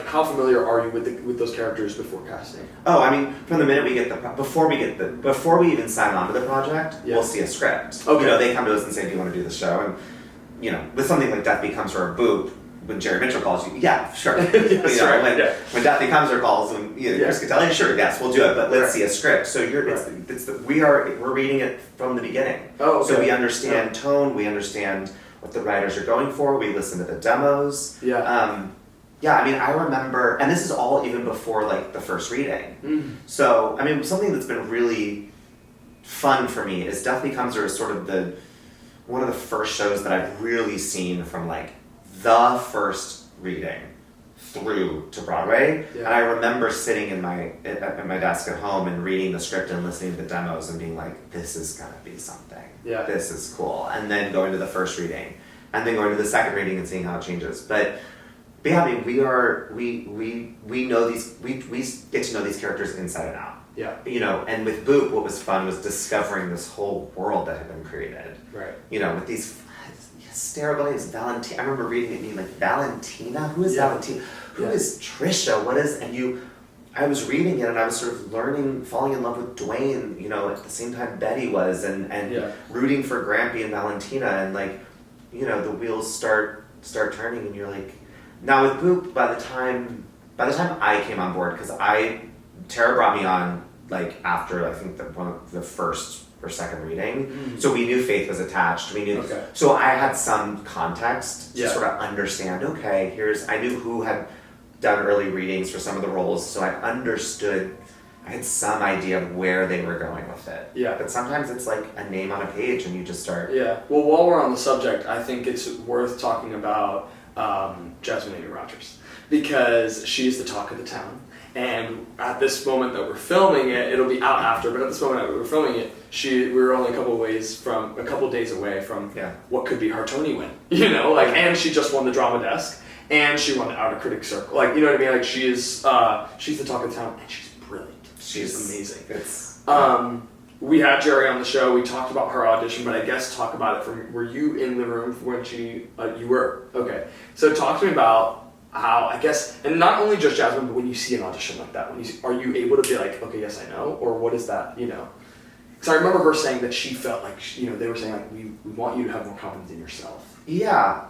how familiar are you with those characters before casting? Oh, from the minute we get before we even sign on to the project, we'll see a script. Okay. They come to us and say, do you want to do the show? And, with something like Death Becomes Her or Boop, when Jerry Mitchell calls you, yeah, sure. When Death Becomes Her calls, when Chris Cattelli, sure, yes, we'll do it, but let's see a script. So we're reading it from the beginning. Oh, okay. So we understand tone, we understand what the writers are going for, we listen to the demos. Yeah. I remember, and this is all even before like the first reading. Mm. So, something that's been really fun for me is Death Becomes Her is sort of one of the first shows that I've really seen from like the first reading through to Broadway. Yeah. And I remember sitting at my desk at home and reading the script and listening to the demos and being like, this is gonna be something. Yeah. This is cool. And then going to the first reading and then going to the second reading and seeing how it changes. But yeah, we know we get to know these characters inside and out. Yeah. And with Boop, what was fun was discovering this whole world that had been created. Right. With these hysterical names, Valentina. I remember reading it being like, Valentina? Who is Valentina? Who is Trisha? What is, I was reading it and I was sort of falling in love with Dwayne, at the same time Betty was, and rooting for Grampy and Valentina, and the wheels start turning, and you're like, now with Boop, by the time I came on board, because Tara brought me on like after I think the first or second reading, so we knew Faith was attached. We knew, so I had some context to sort of understand. Okay, I knew who had done early readings for some of the roles, so I understood. I had some idea of where they were going with it. Yeah. But sometimes it's like a name on a page, and you just start. Yeah. Well, while we're on the subject, I think it's worth talking about Jasmine Amy Rogers, because she's the talk of the town. And at this moment that we're filming it, it'll be out after, but at this moment that we're filming it, we were only a couple days away from what could be her Tony win. And she just won the Drama Desk, and she won the Outer Critics Circle. Like, you know what I mean? Like, she's the talk of the town, and she's brilliant. She's amazing. We had Jerry on the show. We talked about her audition, but I guess talk about it were you in the room when she? You were. Okay. So talk to me about how, I guess, and not only just Jasmine, but when you see an audition like that, are you able to be like, okay, yes, I know, or what is that? Because I remember her saying that she felt like, they were saying like, we want you to have more confidence in yourself. Yeah.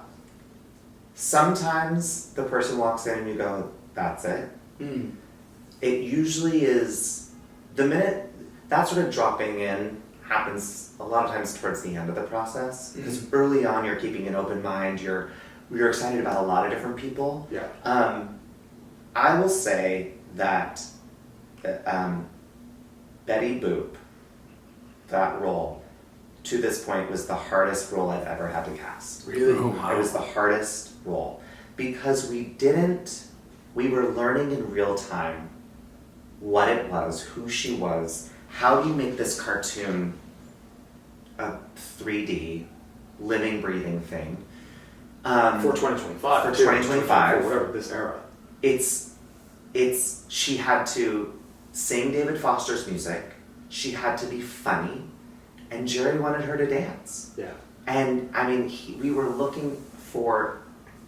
Sometimes the person walks in and you go, that's it. Mm. It usually is, the minute that sort of dropping in happens a lot of times towards the end of the process, because early on you're keeping an open mind, you're excited about a lot of different people. Yeah. I will say that Betty Boop, that role, to this point, was the hardest role I've ever had to cast. Really? Oh, wow. It was the hardest role. Because we were learning in real time what it was, who she was, how do you make this cartoon a 3D, living, breathing thing. For 2025. For 2025. For whatever, this era. She had to sing David Foster's music, she had to be funny, and Jerry wanted her to dance. Yeah. And we were looking for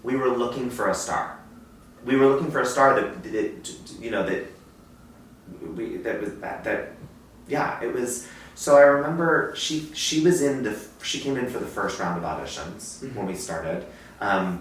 a star. We were looking for a star it was. So I remember she came in for the first round of auditions when we started. And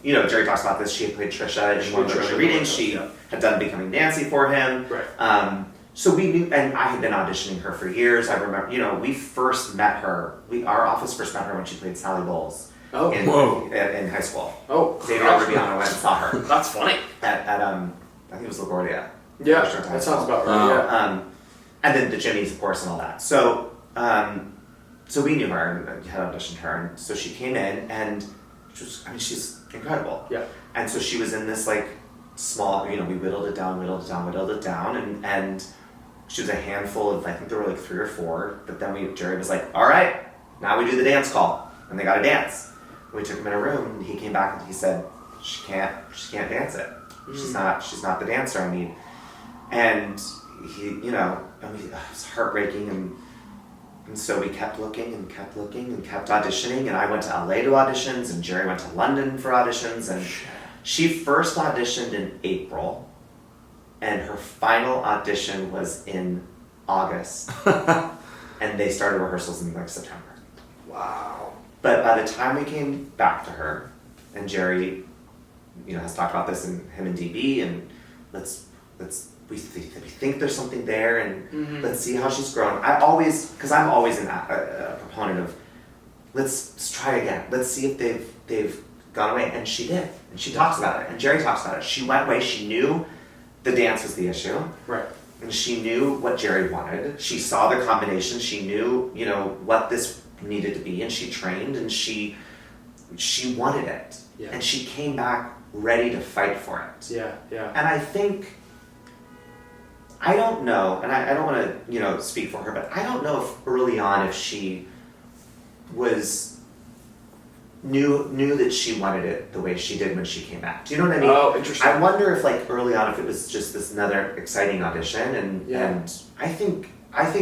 Jerry talks about this. She had played Trisha in one of the early readings. She had done Becoming Nancy for him. Right. So we knew, and I had been auditioning her for years. I remember, we first met her. Our office first met her when she played Sally Bowles in high school. Oh, Xavier Rubiano went and saw her. That's funny. At I think it was LaGuardia. Yeah, that sounds about right. Yeah. And then the Jimmys, of course, and all that. So, so we knew her and had auditioned her, and so she came in, and she's incredible. Yeah. And so she was in this like small, we whittled it down, and she was a handful of, I think there were like 3 or 4, but then Jerry was like, all right, now we do the dance call, and they got to dance. And we took him in a room, and he came back and he said, she can't dance it. Mm. She's not the dancer I need. And he, it was heartbreaking, and so we kept looking and kept auditioning, and I went to LA to auditions, and Jerry went to London for auditions, and she first auditioned in April, and her final audition was in August, and they started rehearsals in like September. Wow. But by the time we came back to her, and Jerry, has talked about this, and him and DB, and we think there's something there, and let's see how she's grown. I'm always a proponent of let's try again. Let's see if they've gone away, and she did, and she talks about it, and Jerry talks about it. She went away. She knew the dance was the issue, right? And she knew what Jerry wanted. She saw the combination. She knew what this needed to be, and she trained, and she wanted it, and she came back ready to fight for it. Yeah. And I think, I don't know, and I don't want to, speak for her, but I don't know if early on if she knew that she wanted it the way she did when she came back. Do you know what I mean? Oh, interesting. I wonder if early on if it was just this another exciting audition, and I think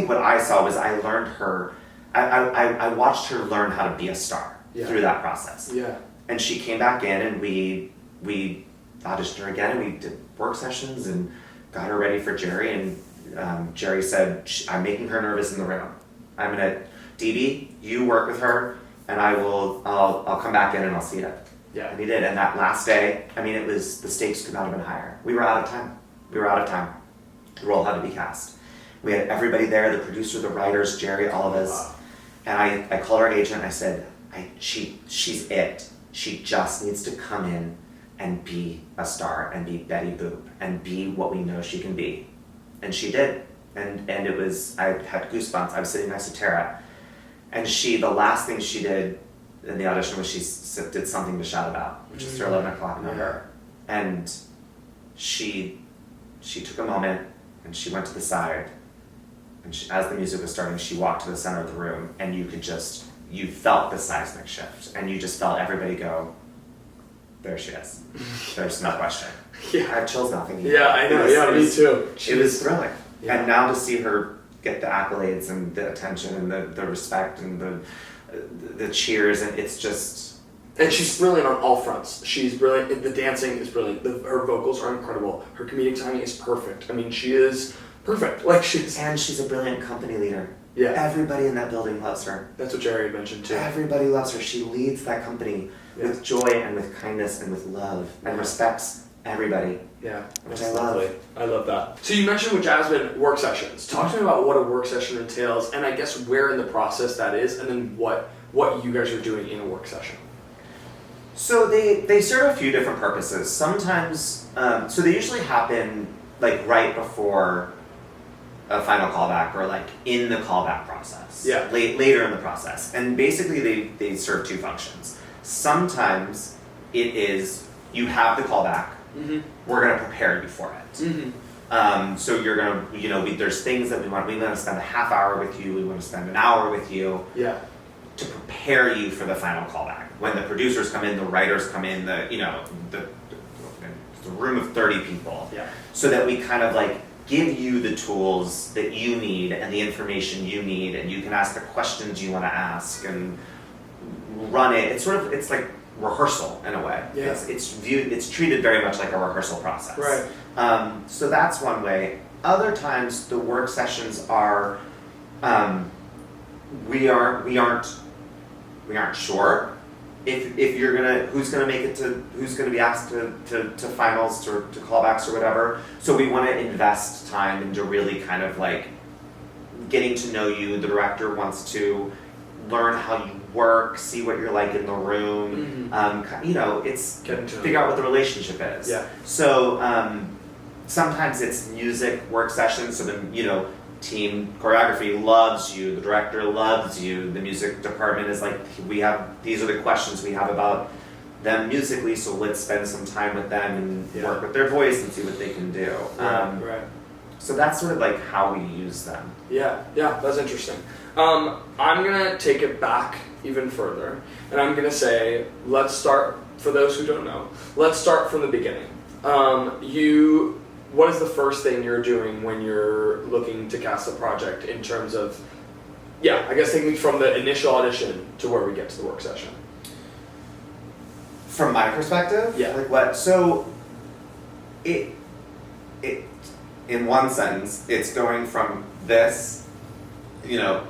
what I saw was I learned her, I watched her learn how to be a star through that process. Yeah. And she came back in, and we auditioned her again, and we did work sessions and got her ready for Jerry, and Jerry said, I'm making her nervous in the room. I'm gonna, DB, you work with her, and I'll come back in and I'll see it. Yeah. And he did, and that last day, the stakes could not have been higher. We were out of time. The role had to be cast. We had everybody there, the producer, the writers, Jerry, all of us. Wow. And I called our agent, and I said, she's it. She just needs to come in and be a star, and be Betty Boop, and be what we know she can be. And she did. And it was, I had goosebumps. I was sitting next to Tara, and the last thing she did in the audition was she did Something to Shout About, which is her 11 o'clock number. And she took a moment, and she went to the side, and as the music was starting, she walked to the center of the room, and you felt the seismic shift, and you just felt everybody go, there she is. There's no question. I have chills now thinking. Yeah, I know. Me too. It was thrilling. Yeah. And now to see her get the accolades and the attention and the respect and the cheers, and it's just... And she's brilliant on all fronts. She's brilliant. The dancing is brilliant. Her vocals are incredible. Her comedic timing is perfect. She is perfect. And she's a brilliant company leader. Yeah. Everybody in that building loves her. That's what Jerry had mentioned too. Everybody loves her. She leads that company with joy and with kindness and with love and respects everybody. Yeah. Which I love. I love that. So you mentioned with Jasmine work sessions. Talk to me about what a work session entails, and I guess where in the process that is, and then what you guys are doing in a work session. So they serve a few different purposes. Sometimes, so they usually happen right before a final callback, or in the callback process. Yeah. Later in the process. And basically they serve 2 functions. Sometimes it is, you have the callback, we're going to prepare you for it. So you're going to, there's things that we want to spend a half hour with you, we want to spend an hour with you. Yeah. To prepare you for the final callback. When the producers come in, the writers come in, the room of 30 people. Yeah. So that we kind of give you the tools that you need and the information you need, and you can ask the questions you want to ask and run it. It's like rehearsal in a way. Yeah. It's treated very much like a rehearsal process. Right. So that's one way. Other times the work sessions are, we aren't sure if you're gonna, who's gonna be asked to finals, to callbacks or whatever. So we want to invest time into really kind of like getting to know you. The director wants to learn how you work, see what you're like in the room. It's figure out what the relationship is. Yeah. So sometimes it's music work sessions. So then team choreography loves you, the director loves you, the music department is like, these are the questions we have about them musically, so let's spend some time with them and work with their voice and see what they can do. Right. So that's sort of like how we use them. Yeah, that's interesting. I'm gonna take it back even further, and I'm gonna say, let's start, for those who don't know, let's start from the beginning. What is the first thing you're doing when you're looking to cast a project in terms of, I guess take me from the initial audition to where we get to the work session. From my perspective? Yeah. Like what? So, it in one sentence, it's going from this,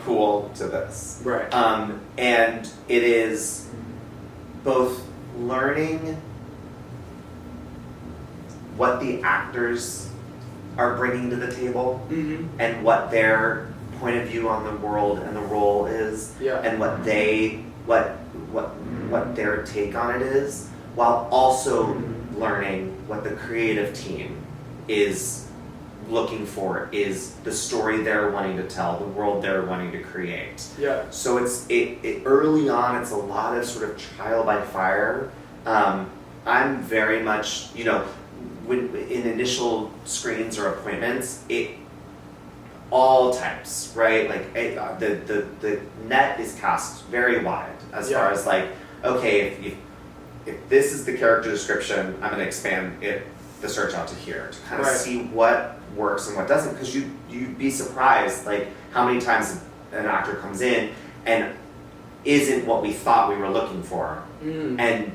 pool to this. Right. And it is both learning what the actors are bringing to the table and what their point of view on the world and the role is, and what their take on it is, while also learning what the creative team is looking for, is the story they're wanting to tell, the world they're wanting to create. Yeah. So it's early on, it's a lot of sort of trial by fire. I'm very much, when in initial screens or appointments, all types, right? Like the net is cast very wide as far as like, okay, if this is the character description, I'm gonna expand the search out to here to kind of see what works and what doesn't, because you'd be surprised like how many times an actor comes in and isn't what we thought we were looking for, and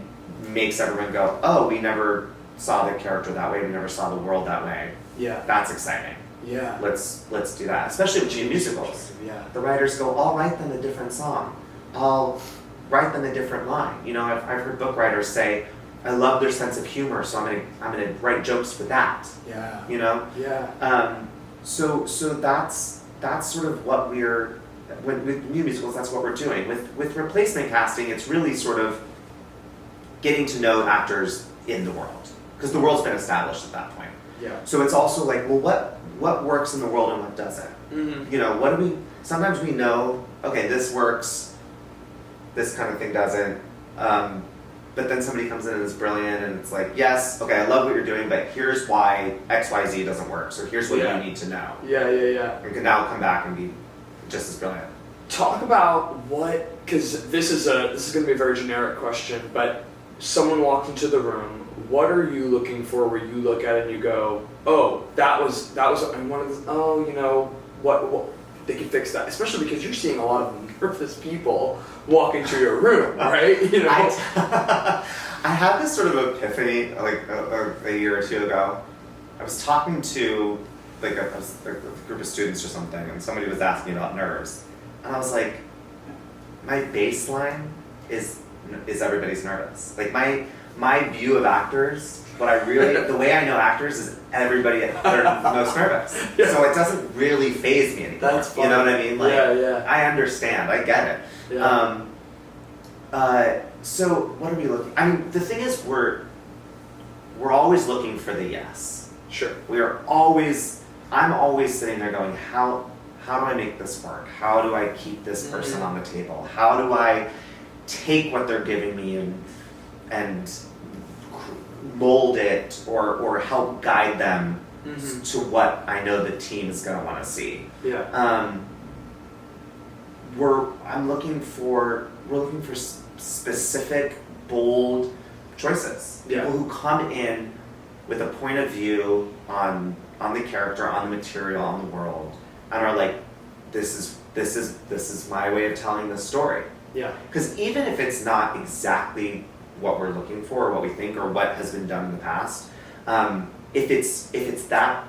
makes everyone go, oh, we never saw the character that way, we never saw the world that way. Yeah. That's exciting. Yeah. Let's do that. Especially with musicals. Yeah. The writers go, I'll write them a different song. I'll write them a different line. I've heard book writers say, I love their sense of humor, so I'm gonna write jokes for that. Yeah. Yeah. So that's sort of what we're with new musicals, that's what we're doing. With replacement casting, it's really sort of getting to know actors in the world, because the world's been established at that point. Yeah. So it's also like, well, what works in the world and what doesn't? What do we? Sometimes we know, okay, this works, this kind of thing doesn't. But then somebody comes in and is brilliant, and it's like, yes, okay, I love what you're doing, but here's why X, Y, Z doesn't work. So here's what you need to know. Yeah. And can now come back and be just as brilliant. Talk about what, because this is going to be a very generic question, but someone walked into the room. What are you looking for where you look at it and you go, oh, that was, and one of the, oh, what, they can fix that. Especially because you're seeing a lot of nervous people walk into your room, right? I had this sort of epiphany like a year or two ago. I was talking to like a group of students or something, and somebody was asking me about nerves. And I was like, my baseline is everybody's nervous. Like my view of actors, the way I know actors is everybody they're most nervous. Yeah. So it doesn't really faze me anymore. That's funny. You know what I mean? Like, I understand. I get it. Yeah. So what are we looking? I mean, the thing is, we're always looking for the yes. Sure. I'm always sitting there going, how do I make this work? How do I keep this person on the table? How do I take what they're giving me and mold it or help guide them to what I know the team is going to want to see. Yeah. We're looking for specific, bold choices. People who come in with a point of view on the character, on the material, on the world, and are like, this is my way of telling this story. Yeah. Because even if it's not exactly what we're looking for, or what we think, or what has been done in the past, if it's that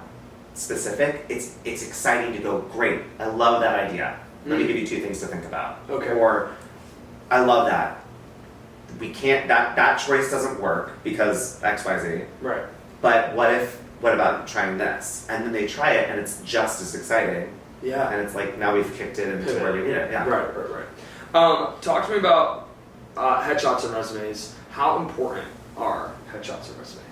specific, it's exciting to go, great, I love that idea. Let me give you 2 things to think about. Okay. Or, I love that. we can't, that choice doesn't work because XYZ. Right. But what about trying this? And then they try it and it's just as exciting. Yeah. And it's like, now we've kicked it into where we need it. Yeah. Right. Talk to me about headshots and resumes. How important are headshots and resumes?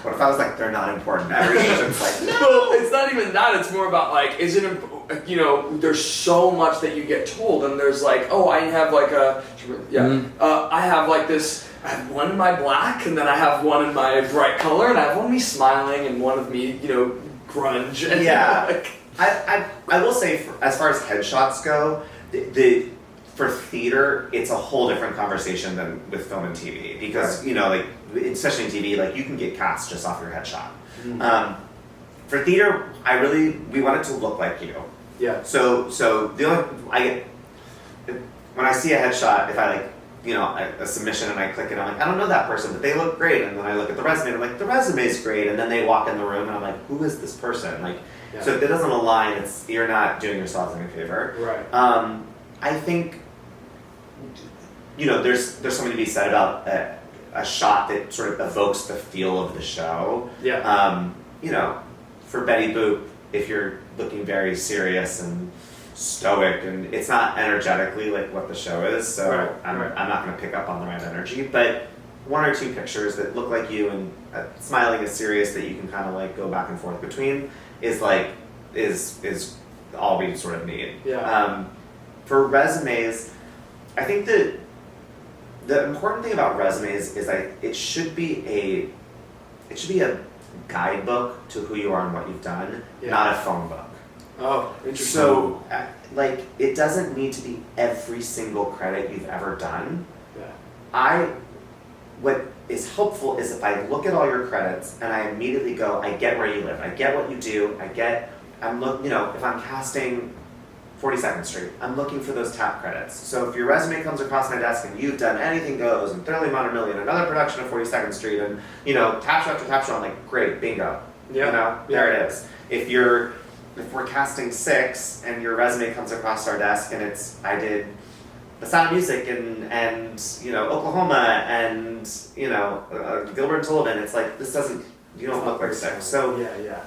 What if I was like, they're not important? Every agent's like, no. Well, it's not even that. It's more about like, is it, there's so much that you get told, and there's like, oh, I have like I have like this, I have one in my black, and then I have one in my bright color, and I have one of me smiling, and one of me, grunge. And, Yeah. I will say, as far as headshots go, for theater, it's a whole different conversation than with film and TV because like especially in TV, like you can get cast just off your headshot. Mm-hmm. For theater, we want it to look like you. Yeah. So the only when I see a headshot, if I like a submission and I click it, I'm like, I don't know that person, but they look great. And then I look at the resume, and I'm like, the resume's great. And then they walk in the room, and I'm like, who is this person? Like, so if it doesn't align, you're not doing yourselves any favor. Right. I think. There's something to be said about a shot that sort of evokes the feel of the show. Yeah. For Betty Boop, if you're looking very serious and stoic, and it's not energetically like what the show is, so I'm not going to pick up on the right energy. But one or two pictures that look like you and smiling is serious that you can kind of like go back and forth between is all we sort of need. Yeah. For resumes, I think that the important thing about resumes is it should be a guidebook to who you are and what you've done, not a phone book. Oh, interesting. So, it doesn't need to be every single credit you've ever done. Yeah. What is helpful is if I look at all your credits and I immediately go, I get where you live, I get what you do, if I'm casting 42nd Street, I'm looking for those tap credits. So if your resume comes across my desk and you've done Anything Goes and Thoroughly Modern Millie, another production of 42nd Street, and tap show after tap show, I'm like, great, bingo. Yeah. There it is. If we're casting 6 and your resume comes across our desk and I did The Sound of Music and Oklahoma and Gilbert and Sullivan, it's like you don't look like 6. So yeah.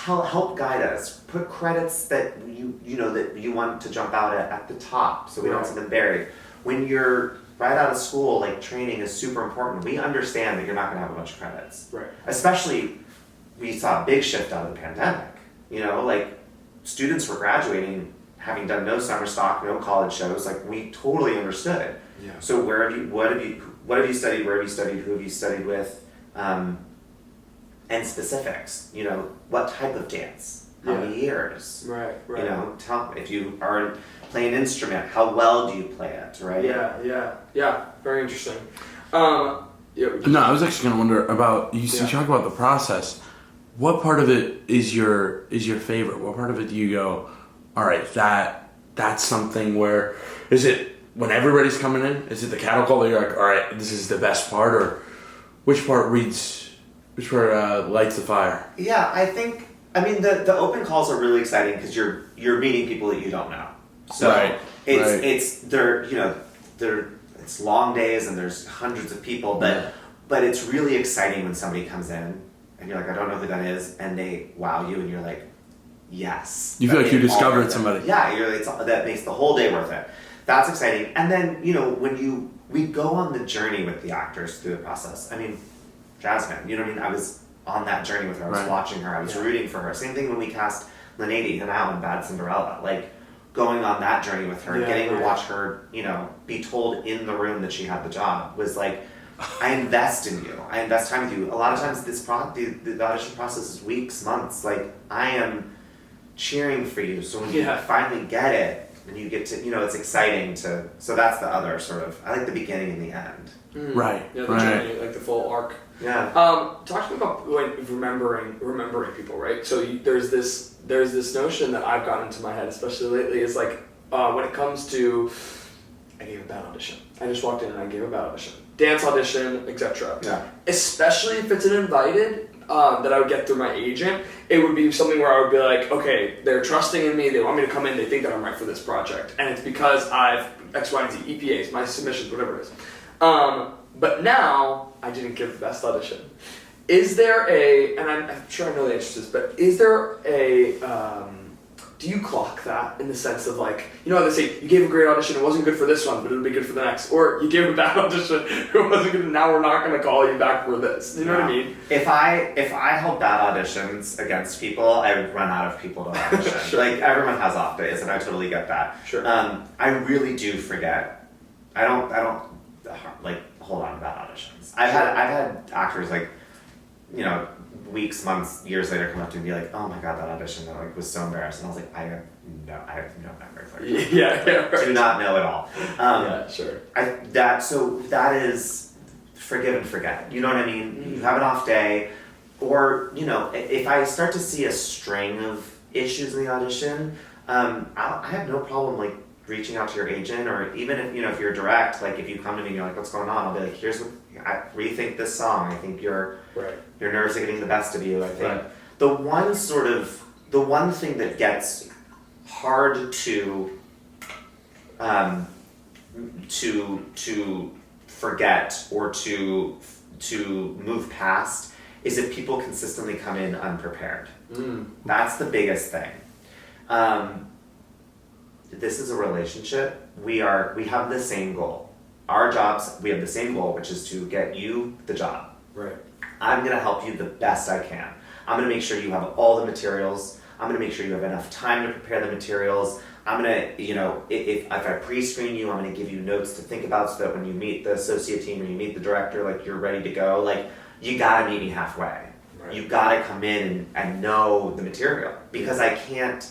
help guide us. Put credits that that you want to jump out at the top, so we don't see them buried. When you're right out of school, like training is super important. We understand that you're not going to have a bunch of credits, right? Especially, we saw a big shift out of the pandemic. Like students were graduating, having done no summer stock, no college shows. Like we totally understood. Yeah. So what have you studied? Where have you studied? Who have you studied with? And specifics, what type of dance, how many years, right. Tell if you are playing an instrument, how well do you play it, right? Yeah, very interesting. No, I was actually going to wonder about you talk about the process. What part of it is your favorite? What part of it do you go, all right, that's something where, is it when everybody's coming in? Is it the cattle call that you're like, all right, this is the best part, or which part lights the fire? Yeah, the open calls are really exciting because you're meeting people that you don't know. So it's long days and there's hundreds of people, but it's really exciting when somebody comes in and you're like, I don't know who that is, and they wow you and you're like, yes. You feel like you discovered somebody. Yeah, that makes the whole day worth it. That's exciting. And then we go on the journey with the actors through the process. Jasmine, I was on that journey with her. I was watching her. I was rooting for her. Same thing when we cast Lynette now in Bad Cinderella. Like, going on that journey with her, getting to watch her, be told in the room that she had the job was like, I invest in you. I invest time with you. A lot of times the audition process is weeks, months. Like, I am cheering for you. So when you finally get it, and you get to, it's exciting to, so that's the other sort of, I like the beginning and the end. Right. Yeah, the journey, like the full arc. Yeah. Talk to me about remembering people, right? So there's this notion that I've gotten into my head, especially lately, is like when it comes to, I gave a bad audition. I just walked in and I gave a bad audition. Dance audition, etc. Yeah. Especially if it's an invited, that I would get through my agent, it would be something where I would be like, okay, they're trusting in me, they want me to come in, they think that I'm right for this project, and it's because I've X, Y, and Z, EPAs, my submissions, whatever it is. But now, I didn't give the best audition. Is there and I'm sure I know the answer to this, but is there do you clock that in the sense of like, you know how they say, you gave a great audition, it wasn't good for this one, but it'll be good for the next, or you gave a bad audition, it wasn't good, now we're not going to call you back for this, you know what I mean? If I held bad auditions against people, I would run out of people to audition. Sure. Like, everyone has off days, and I totally get that. Sure. I really do forget. I don't like hold on to bad auditions. I've had actors like, you know, weeks, months, years later come up to me and be like, oh my god, that audition, that like was so embarrassing. I was like, I have no memory for you. Yeah, right. Do not know at all. Yeah, sure. That is forgive and forget. You know what I mean? Mm-hmm. You have an off day, or, you know, if I start to see a string of issues in the audition, I have no problem like reaching out to your agent, or even if, you know, if you're direct, like if you come to me and you're like, what's going on? I'll be like, here's what, I rethink this song. I think your nerves are getting the best of you. I think the one thing that gets hard to forget or to move past is if people consistently come in unprepared. That's the biggest thing. This is a relationship. We have the same goal. Our jobs, we have the same goal, which is to get you the job. Right. I'm going to help you the best I can. I'm going to make sure you have all the materials. I'm going to make sure you have enough time to prepare the materials. I'm going to, you know, if I pre-screen you, I'm going to give you notes to think about so that when you meet the associate team or you meet the director, like you're ready to go. Like, you got to meet me halfway. Right. You got to come in and know the material, because I can't.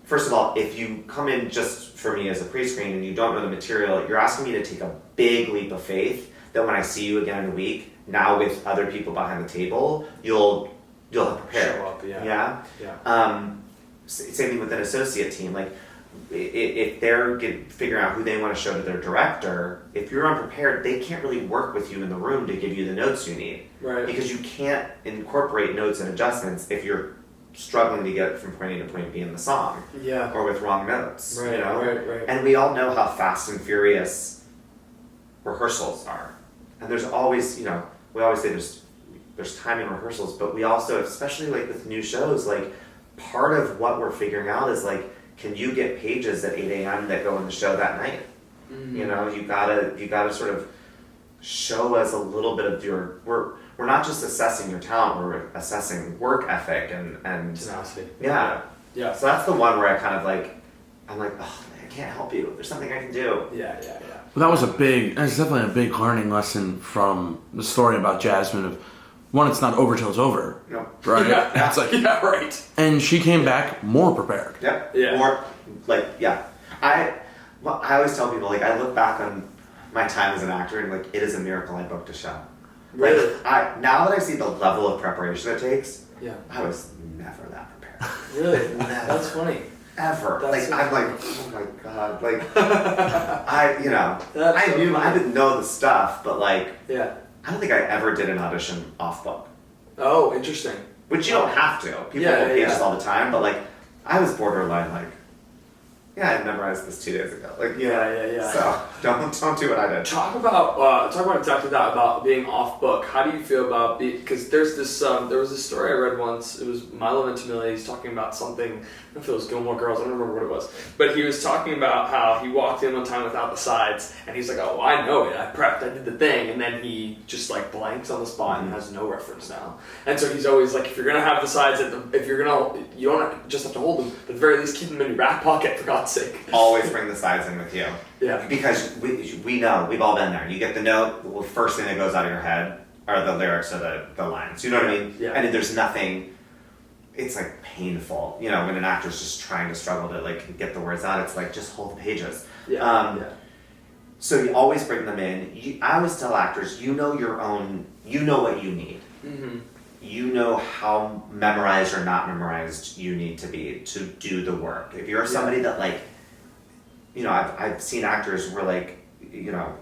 First of all, if you come in just for me as a pre-screen and you don't know the material, you're asking me to take a big leap of faith that when I see you again in a week, now with other people behind the table, you'll have prepared. Show up, Yeah. Same thing with an associate team. Like, if they're figuring out who they want to show to their director, if you're unprepared, they can't really work with you in the room to give you the notes you need. Right. Because you can't incorporate notes and adjustments if you're struggling to get from point A to point B in the song. Yeah. Or with wrong notes. Right, you know? right. And we all know how fast and furious rehearsals are. And there's always, you know, we always say there's time in rehearsals, but we also, especially like with new shows, like part of what we're figuring out is like, can you get pages at 8 a.m. that go in the show that night? Mm-hmm. You know, you gotta sort of show us a little bit of we're not just assessing your talent, we're assessing work ethic and tenacity. Yeah. So that's the one where I'm like, oh, I can't help you. There's something I can do. Yeah. Well, that's definitely a big learning lesson from the story about Jasmine of, one, it's not over till it's over. No. Right? Yeah. It's like, yeah, right. And she came back more prepared. Yep. Yeah. More, like, yeah. I always tell people, like, I look back on my time as an actor and, like, it is a miracle I booked a show. Really? Like, now that I see the level of preparation it takes, yeah, I was never that prepared. Really? That's funny. Ever. That's like, so I'm funny. like, oh my god. Like, I funny. didn't know the stuff, but, like, yeah, I don't think I ever did an audition off book. Oh, interesting. Which you don't have to. People will pages all the time, but, like, I was borderline, like, yeah, I memorized this 2 days ago. Like, yeah. So don't do what I did. Talk about exactly that, about being off book. How do you feel about because there's this there was this story I read once. It was Milo Ventimiglia. He's talking about something. I don't know if it was Gilmore Girls. I don't remember what it was. But he was talking about how he walked in one time without the sides, and he's like, "Oh, I know it. I prepped. I did the thing." And then he just like blanks on the spot and has no reference now. And so he's always like, if you're gonna have the sides, you don't just have to hold them, but at the very least keep them in your back pocket, for God's sake. Always bring the sides in with you. Yeah. Because we know, we've all been there. You get the note, the first thing that goes out of your head are the lyrics or the lines. You know what I mean? Yeah. And there's nothing, it's like painful. You know, when an actor's just trying to struggle to like get the words out, it's like, just hold the pages. Yeah. So you always bring them in. I always tell actors, you know what you need. Mm-hmm. You know how memorized or not memorized you need to be to do the work. If you're somebody that like, you know, I've seen actors where like, you know,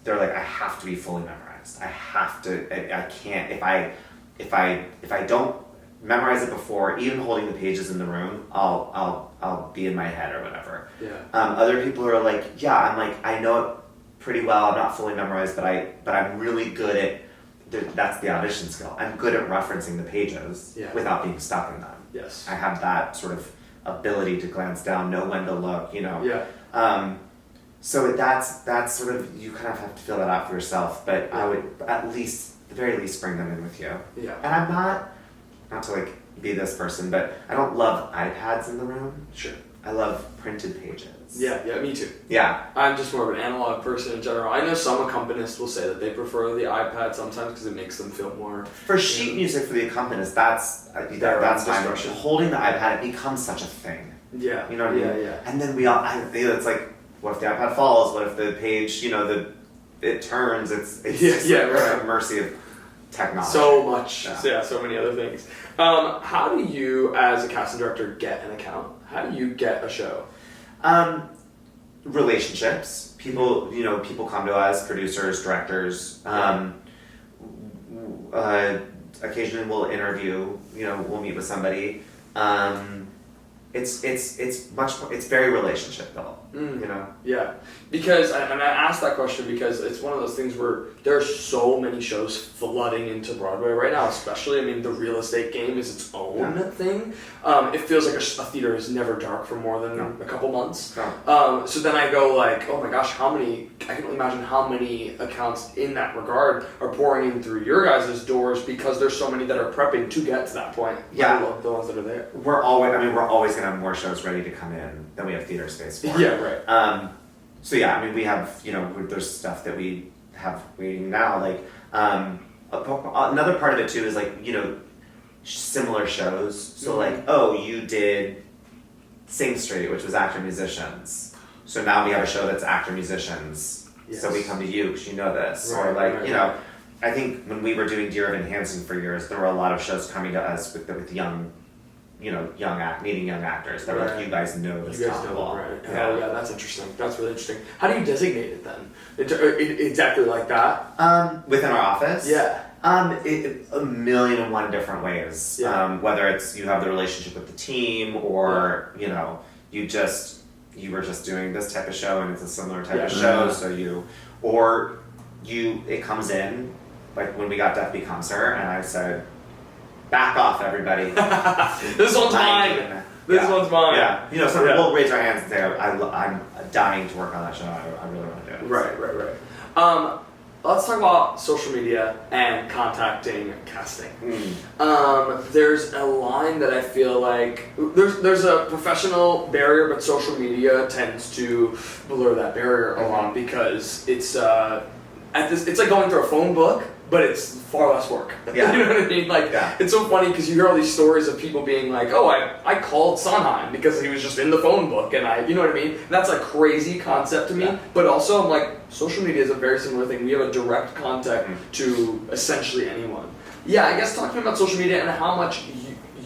they're like, I have to be fully memorized. I have to, I can't, if I if I don't memorize it before, even holding the pages in the room, I'll be in my head or whatever. Yeah. Other people are like, yeah, I'm like, I know it pretty well. I'm not fully memorized, but I'm really good at. That's the audition skill. I'm good at referencing the pages without being stuck in them. Yes. I have that sort of ability to glance down, know when to look. Yeah. So that's sort of, you kind of have to feel that out for yourself. But I would the very least, bring them in with you. Yeah. And I'm not to like be this person, but I don't love iPads in the room. Sure. I love printed pages. Yeah, me too. Yeah. I'm just more of an analog person in general. I know some accompanists will say that they prefer the iPad sometimes because it makes them feel more... For sheet music, for the accompanist, that's fine. Holding the iPad, it becomes such a thing. Yeah. You know what I mean? Yeah. And then it's like, what if the iPad falls? What if the page, it turns? It's right. a mercy of technology. So much. Yeah, so many other things. How do you, as a casting director, get an account? How do you get a show? Relationships. People come to us, producers, directors. Occasionally we'll interview, we'll meet with somebody. It's much more, it's very relationship built, Yeah, because, and I asked that question because it's one of those things where there's so many shows flooding into Broadway right now, especially, the real estate game is its own thing. It feels like a theater is never dark for more than a couple months. So then I go like, oh my gosh, I can only imagine how many accounts in that regard are pouring in through your guys' doors because there's so many that are prepping to get to that point. Yeah. I love the ones that are there. We're always going to have more shows ready to come in than we have theater space for. Yeah, right. So yeah, we have, there's stuff that we have waiting now. Like, another part of it too is like, similar shows. So like, you did Sing Street, which was actor musicians. So now we have a show that's actor musicians. Yes. So we come to you because you know this. Right, or like, I think when we were doing Dear Evan Hansen for years, there were a lot of shows coming to us with young, meeting young actors. They're like, you guys know this talent well. Right. Yeah. Oh yeah, that's interesting. That's really interesting. How do you designate it then? Exactly like that? Within our office? Yeah. A million and one different ways. Yeah. Whether it's you have the relationship with the team or, you were just doing this type of show and it's a similar type of show, so it comes in, like when we got Deaf Becomes Her, and I said, back off, everybody. This one's mine. This one's mine. Yeah. Some people raise their hands and say, I'm dying to work on that show. I really want to do it. Right. Let's talk about social media and contacting casting. There's a line that I feel like there's a professional barrier, but social media tends to blur that barrier a lot because it's it's like going through a phone book, but it's far less work. Yeah. You know what I mean? It's so funny because you hear all these stories of people being like, oh, I called Sondheim because he was just in the phone book, and you know what I mean? And that's a crazy concept to me, but also I'm like, social media is a very similar thing. We have a direct contact to essentially anyone. Yeah, I guess talk to me about social media and how much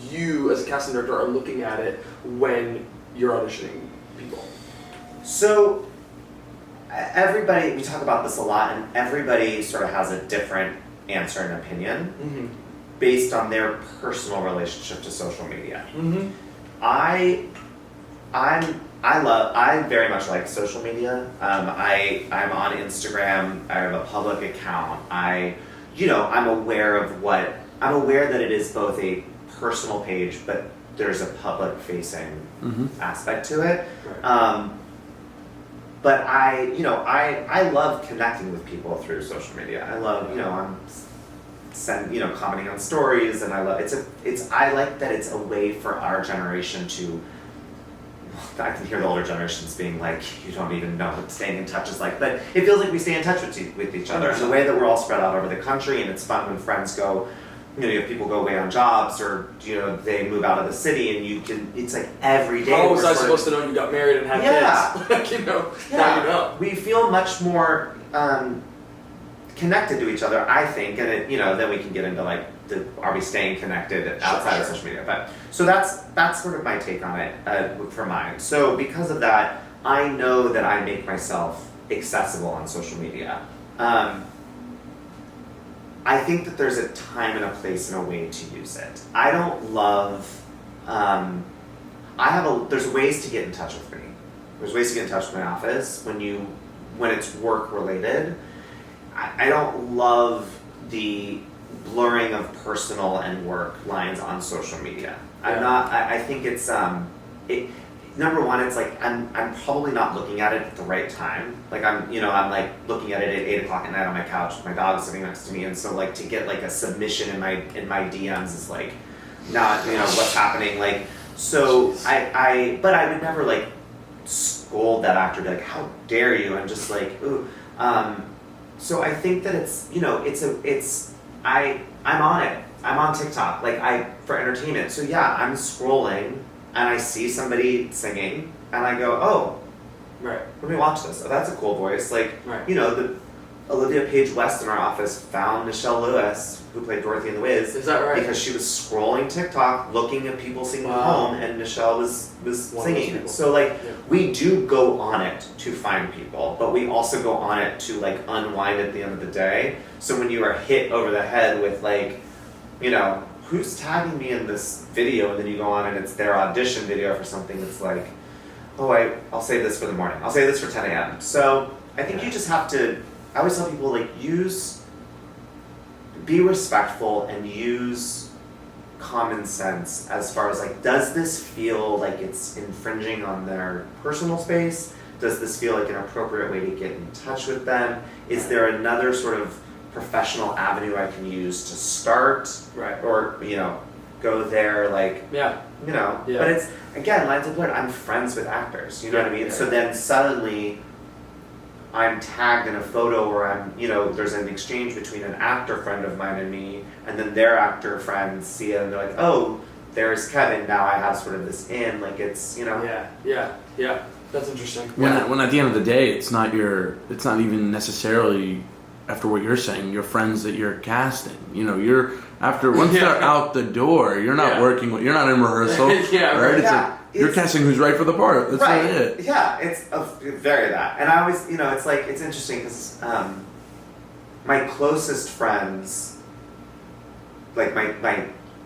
you as a casting director are looking at it when you're auditioning people. So, we talk about this a lot, and everybody sort of has a different answer and opinion based on their personal relationship to social media. I very much like social media. I'm on Instagram. I have a public account. I'm aware that it is both a personal page, but there's a public facing aspect to it. Right. But I love connecting with people through social media. I love, commenting on stories, and I like that it's a way for our generation to. I can hear the older generations being like, you don't even know what staying in touch is like, but it feels like we stay in touch with each other. The way that we're all spread out over the country, and it's fun when friends go. You have people go away on jobs, or they move out of the city, and it's like every day. How was I supposed to know you got married and had kids? Now you know. We feel much more connected to each other, I think, and then we can get into like, are we staying connected outside of social media? But so that's sort of my take on it for mine. So because of that, I know that I make myself accessible on social media. I think that there's a time and a place and a way to use it. I don't love. There's ways to get in touch with me. There's ways to get in touch with my office when it's work related. I don't love the blurring of personal and work lines on social media. I think it's number one, it's like I'm probably not looking at it at the right time. Like I'm like looking at it at 8 o'clock at night on my couch. My dog's sitting next to me, and so like to get like a submission in my DMs is like not what's happening. Like so but I would never like scold that actor, be like, how dare you? I'm just like, ooh. So I think that it's I'm on it. I'm on TikTok, for entertainment. So yeah, I'm scrolling and I see somebody singing and I go, oh, right. Let me watch this. Oh, that's a cool voice. Like, right. The Olivia Page West in our office found Michelle Lewis, who played Dorothy in The Wiz. Is that right? Because she was scrolling TikTok, looking at people singing at home, and Michelle was singing. So we do go on it to find people, but we also go on it to unwind at the end of the day. So when you are hit over the head with who's tagging me in this video, and then you go on and it's their audition video for something that's like, oh, I'll save this for the morning. I'll save this for 10 a.m. So I think you just have to. I always tell people be respectful and use common sense as far as does this feel like it's infringing on their personal space? Does this feel like an appropriate way to get in touch with them? Is there another sort of professional avenue I can use to start? Right. Or, go there Yeah. But it's, again, lines of blurred. I'm friends with actors, you know what I mean? Yeah. So then suddenly I'm tagged in a photo where there's an exchange between an actor friend of mine and me, and then their actor friends see it and they're like, oh, there's Kevin, now I have sort of this in, it's, Yeah. That's interesting. When at the end of the day, it's not even necessarily, after what you're saying, your friends that you're casting. Once they're out the door, you're not you're not in rehearsal. Right? You're casting who's right for the part. That's right. really it. Yeah, it's very that. And I always, it's interesting because my closest friends, my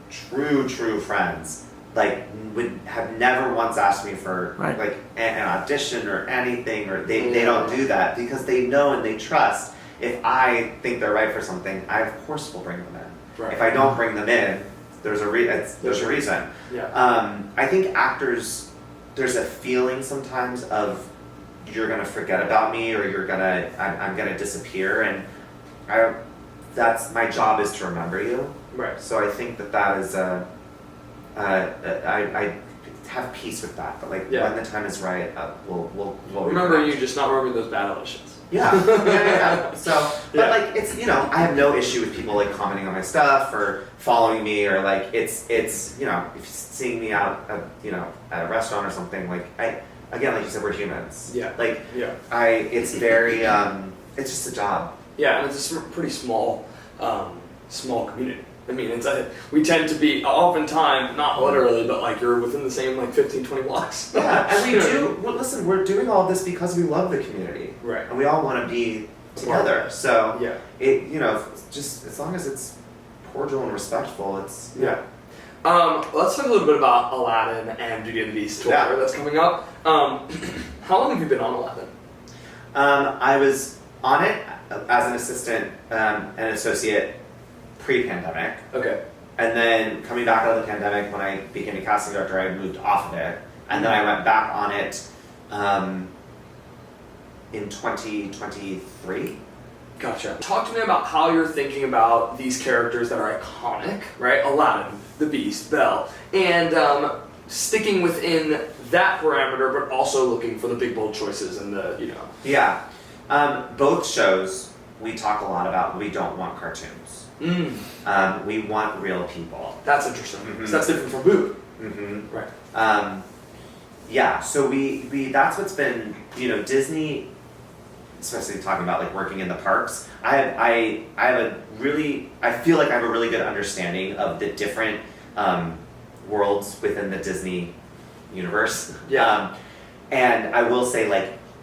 true friends, would have never once asked me for an audition or anything, or they don't do that because they know and they trust. If I think they're right for something, I of course will bring them in. Right. If I don't bring them in, there's a reason. Yeah. I think actors, there's a feeling sometimes of you're gonna forget about me, or I'm gonna disappear, and that's my job is to remember you. Right. So I think that is I have peace with that. But when the time is right, we'll remember you, just not remember those bad auditions. Yeah. So, but it's I have no issue with people commenting on my stuff or following me, or it's if you're seeing me out at a restaurant or something, again, like you said, we're humans. Yeah. It's very it's just a job. Yeah, and it's a pretty small community. I mean, we tend to be, oftentimes, not literally, but you're within the same 15, 20 blocks. Yeah, and we do, listen, we're doing all this because we love the community. Right. And we all want to be together. So, yeah. It, just as long as it's cordial and respectful, it's, yeah. Let's talk a little bit about Aladdin and Beauty and the Beast tour that's coming up. How long have you been on Aladdin? I was on it as an assistant and associate pre-pandemic. Okay. And then coming back out of the pandemic, when I became a casting director, I moved off of it. And then I went back on it in 2023. Gotcha. Talk to me about how you're thinking about these characters that are iconic, right? Aladdin, the Beast, Belle, and sticking within that parameter, but also looking for the big, bold choices and the, Yeah. Both shows, we talk a lot about we don't want cartoons. We want real people. That's interesting. Mm-hmm. So that's different from Boop. Mm-hmm. Right. Yeah, so we that's what's been, Disney, especially talking about working in the parks, I feel like I have a really good understanding of the different worlds within the Disney universe. Yeah. And I will say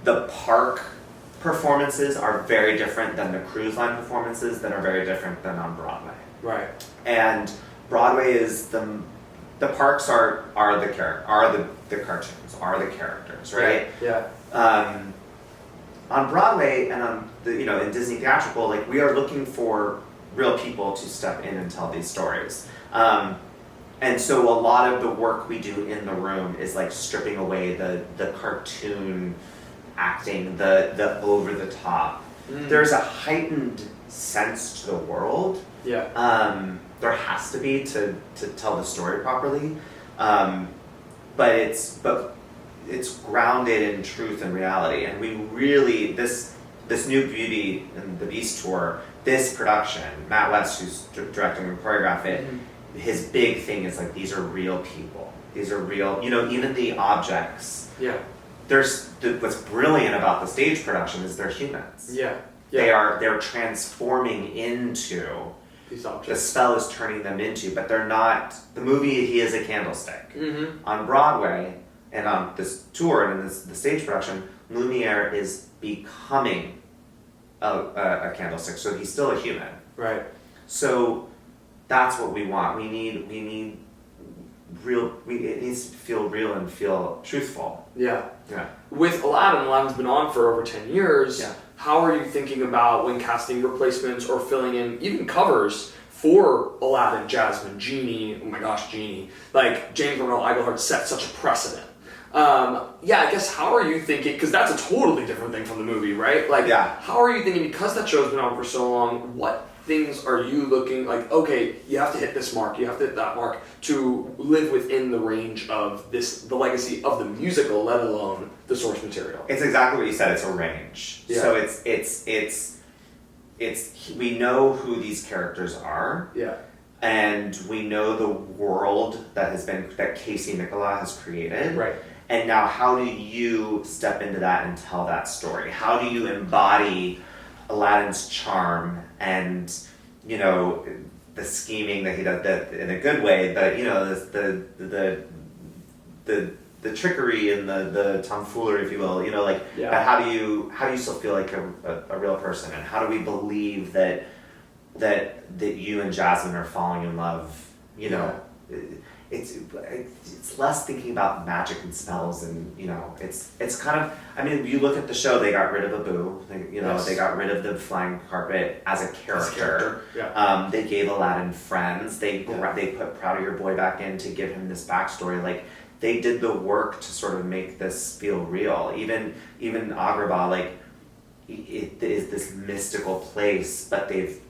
the park performances are very different than the cruise line performances that are very different than on Broadway. Right. And Broadway is the parks are the cartoons, are the characters, right? Yeah. On Broadway and on in Disney Theatrical, like we are looking for real people to step in and tell these stories. And so a lot of the work we do in the room is like stripping away the cartoon acting, the over the top. There's a heightened sense to the world. Yeah. There has to be to tell the story properly. But it's grounded in truth and reality. And we really this new Beauty and the Beast tour, this production, Matt West, who's directing and choreographed it, his big thing is like these are real people. These are real. Even the objects. Yeah. What's brilliant about the stage production is they're humans. Yeah. They're transforming into these objects. the spell is turning them into, but they're not. The movie, he is a candlestick. On Broadway and on this tour and in the stage production, Lumiere is becoming a candlestick, so he's still a human. Right. So that's what we want. We need real. It needs to feel real and feel truthful. Yeah. Yeah. With Aladdin's been on for over 10 years. Yeah. How are you thinking about when casting replacements or filling in even covers for Aladdin, Jasmine, Genie? Oh my gosh, Genie! Like James Monroe Iglehart set such a precedent. I guess how are you thinking? Because that's a totally different thing from the movie, right? Like, how are you thinking? Because that show's been on for so long, what things are you looking like? Okay, you have to hit this mark, you have to hit that mark to live within the range of the legacy of the musical, let alone the source material. It's exactly what you said. It's a range. Yeah. So it's we know who these characters are. Yeah. And we know the world that Casey Nicola has created. Right. And now how do you step into that and tell that story? How do you embody Aladdin's charm and, the scheming that he does in a good way, but the trickery and the tomfoolery, if you will, but how do you still feel like a real person, and how do we believe that you and Jasmine are falling in love? It's less thinking about magic and spells, and it's kind of, you look at the show, they got rid of Abu, they got rid of the flying carpet as a character. Yeah. They gave Aladdin friends. They put Proud of Your Boy back in to give him this backstory. Like, they did the work to sort of make this feel real. Even Agrabah, like, it is this mystical place, but it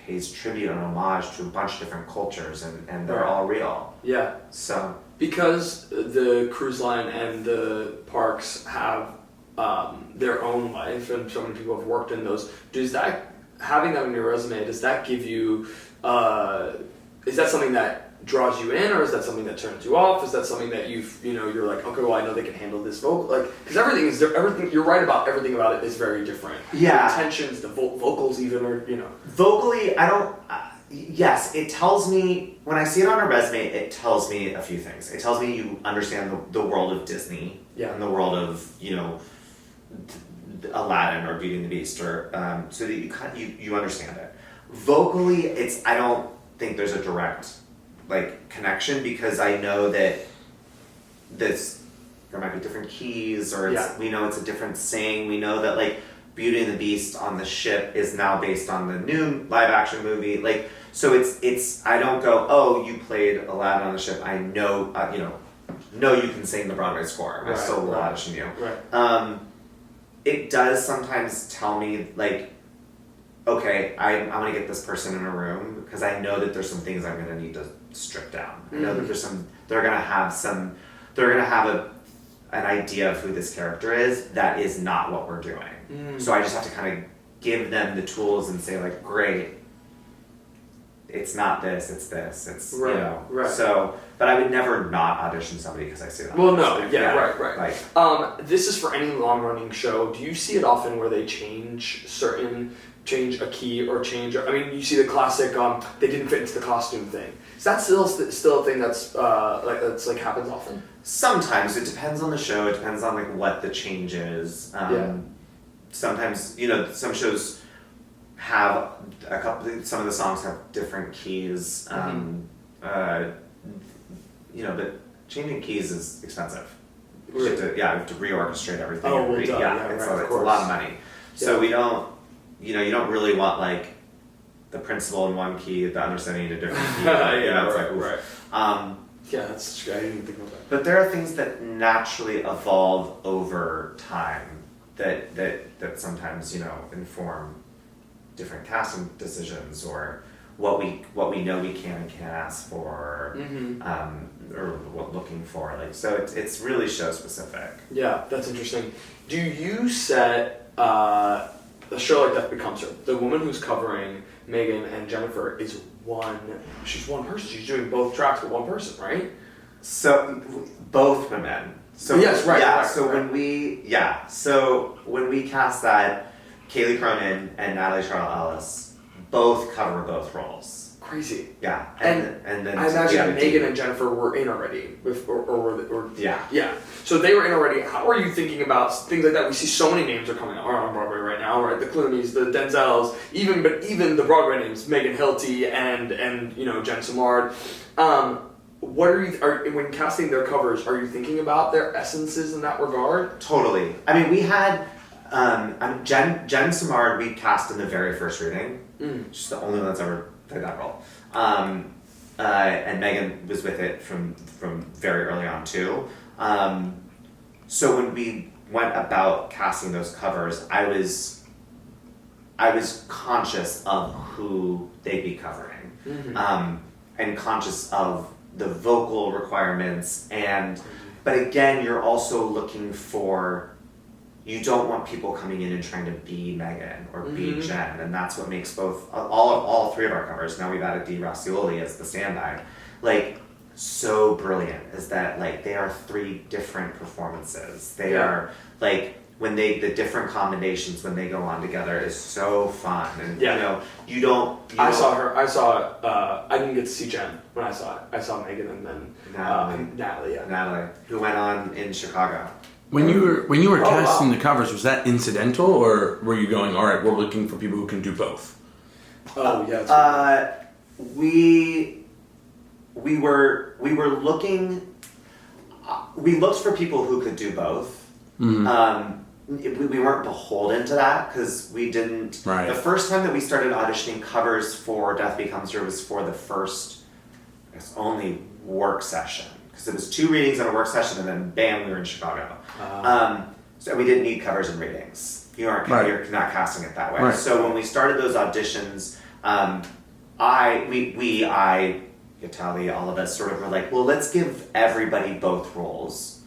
pays tribute and homage to a bunch of different cultures, and they're all real. Yeah. So because the cruise line and the parks have their own life, and so many people have worked in those, having that on your resume, does that give you is that something that draws you in, or is that something that turns you off? Is that something that you're like, okay, well, I know they can handle this vocal, like, because everything you're right about, everything about it is very different. Yeah. The tensions, the vocals even, or vocally, I don't. Yes, it tells me when I see it on a resume. It tells me a few things. It tells me you understand the world of Disney, and the world of Aladdin or Beauty and the Beast, or so that you understand it. Vocally, I don't think there's a direct connection, because I know that there might be different keys, or we know it's a different sing. We know that Beauty and the Beast on the ship is now based on the new live action movie. So it's I don't go, oh, you played Aladdin on the ship, I know you can sing the Broadway score. I still will audition you. Right. It does sometimes tell me okay, I'm gonna get this person in a room because I know that there's some things I'm gonna need to strip down. I know that they're gonna have an idea of who this character is that is not what we're doing. So I just have to kind of give them the tools and say great, it's not this, it's this, it's right. So, but I would never not audition somebody because I see that. Well, no, right. This is for any long-running show. Do you see it often where they change a key or change? I mean, you see the classic they didn't fit into the costume thing. Is that still a thing that's happens often? Sometimes it depends on the show. It depends on what the change is. sometimes, you know, some shows have some of the songs have different keys, you know, but changing keys is expensive. You have to reorchestrate everything. Oh, well done. It's a lot of money. So we don't, you know, you don't really want like the principal in one key, the understudy in a different key. Right. Yeah, that's true. I didn't even think about that. But there are things that naturally evolve over time that sometimes, you know, inform different casting decisions or what we know we can and can't ask for, or what looking for. Like, so it's really show specific. Yeah, that's interesting. Do you set a show like Death Becomes Her? The woman who's covering Megan and Jennifer is she's one person. She's doing both tracks with one person, right? So both women. So yes, right. Yeah. Right, so right. when we cast that, Kaylee Cronin and Natalie Charlotte Ellis both cover both roles. Crazy. Yeah. And then I imagine Megan and Jennifer were in already, or yeah. Yeah. So they were in already. How are you thinking about things like that? We see so many names are coming out on Broadway right now, right? The Clooneys, the Denzels, even the Broadway names, Megan Hilty and you know, Jen Simard. What when casting their covers, are you thinking about their essences in that regard? Totally. I mean, we had Jen Simard we cast in the very first reading. She's the only one that's ever played that role. And Megan was with it from very early on too. So when we went about casting those covers, I was conscious of who they'd be covering, and conscious of the vocal requirements, but again, you're also looking for. You don't want people coming in and trying to be Megan or be Jen, and that's what makes both all three of our covers. Now we've added Dee Racioli as the standby, like so brilliant. Is that like they are three different performances? They are like the different combinations when they go on together is so fun, and you don't. I saw her. I didn't get to see Jen when I saw it. I saw Megan and then Natalie. Natalie, who went on in Chicago. When you were casting the covers, was that incidental, or were you going, all right, we're looking for people who can do both? Oh yeah. We were looking. We looked for people who could do both. We weren't beholden to that because we didn't. Right. The first time that we started auditioning covers for Death Becomes Her was for the first, I guess, only work session. Because it was 2 readings and a work session, and then bam, we were in Chicago. So we didn't need covers and readings. You're not casting it that way. Right. So when we started those auditions, Italia, all of us sort of were like, well, let's give everybody both roles,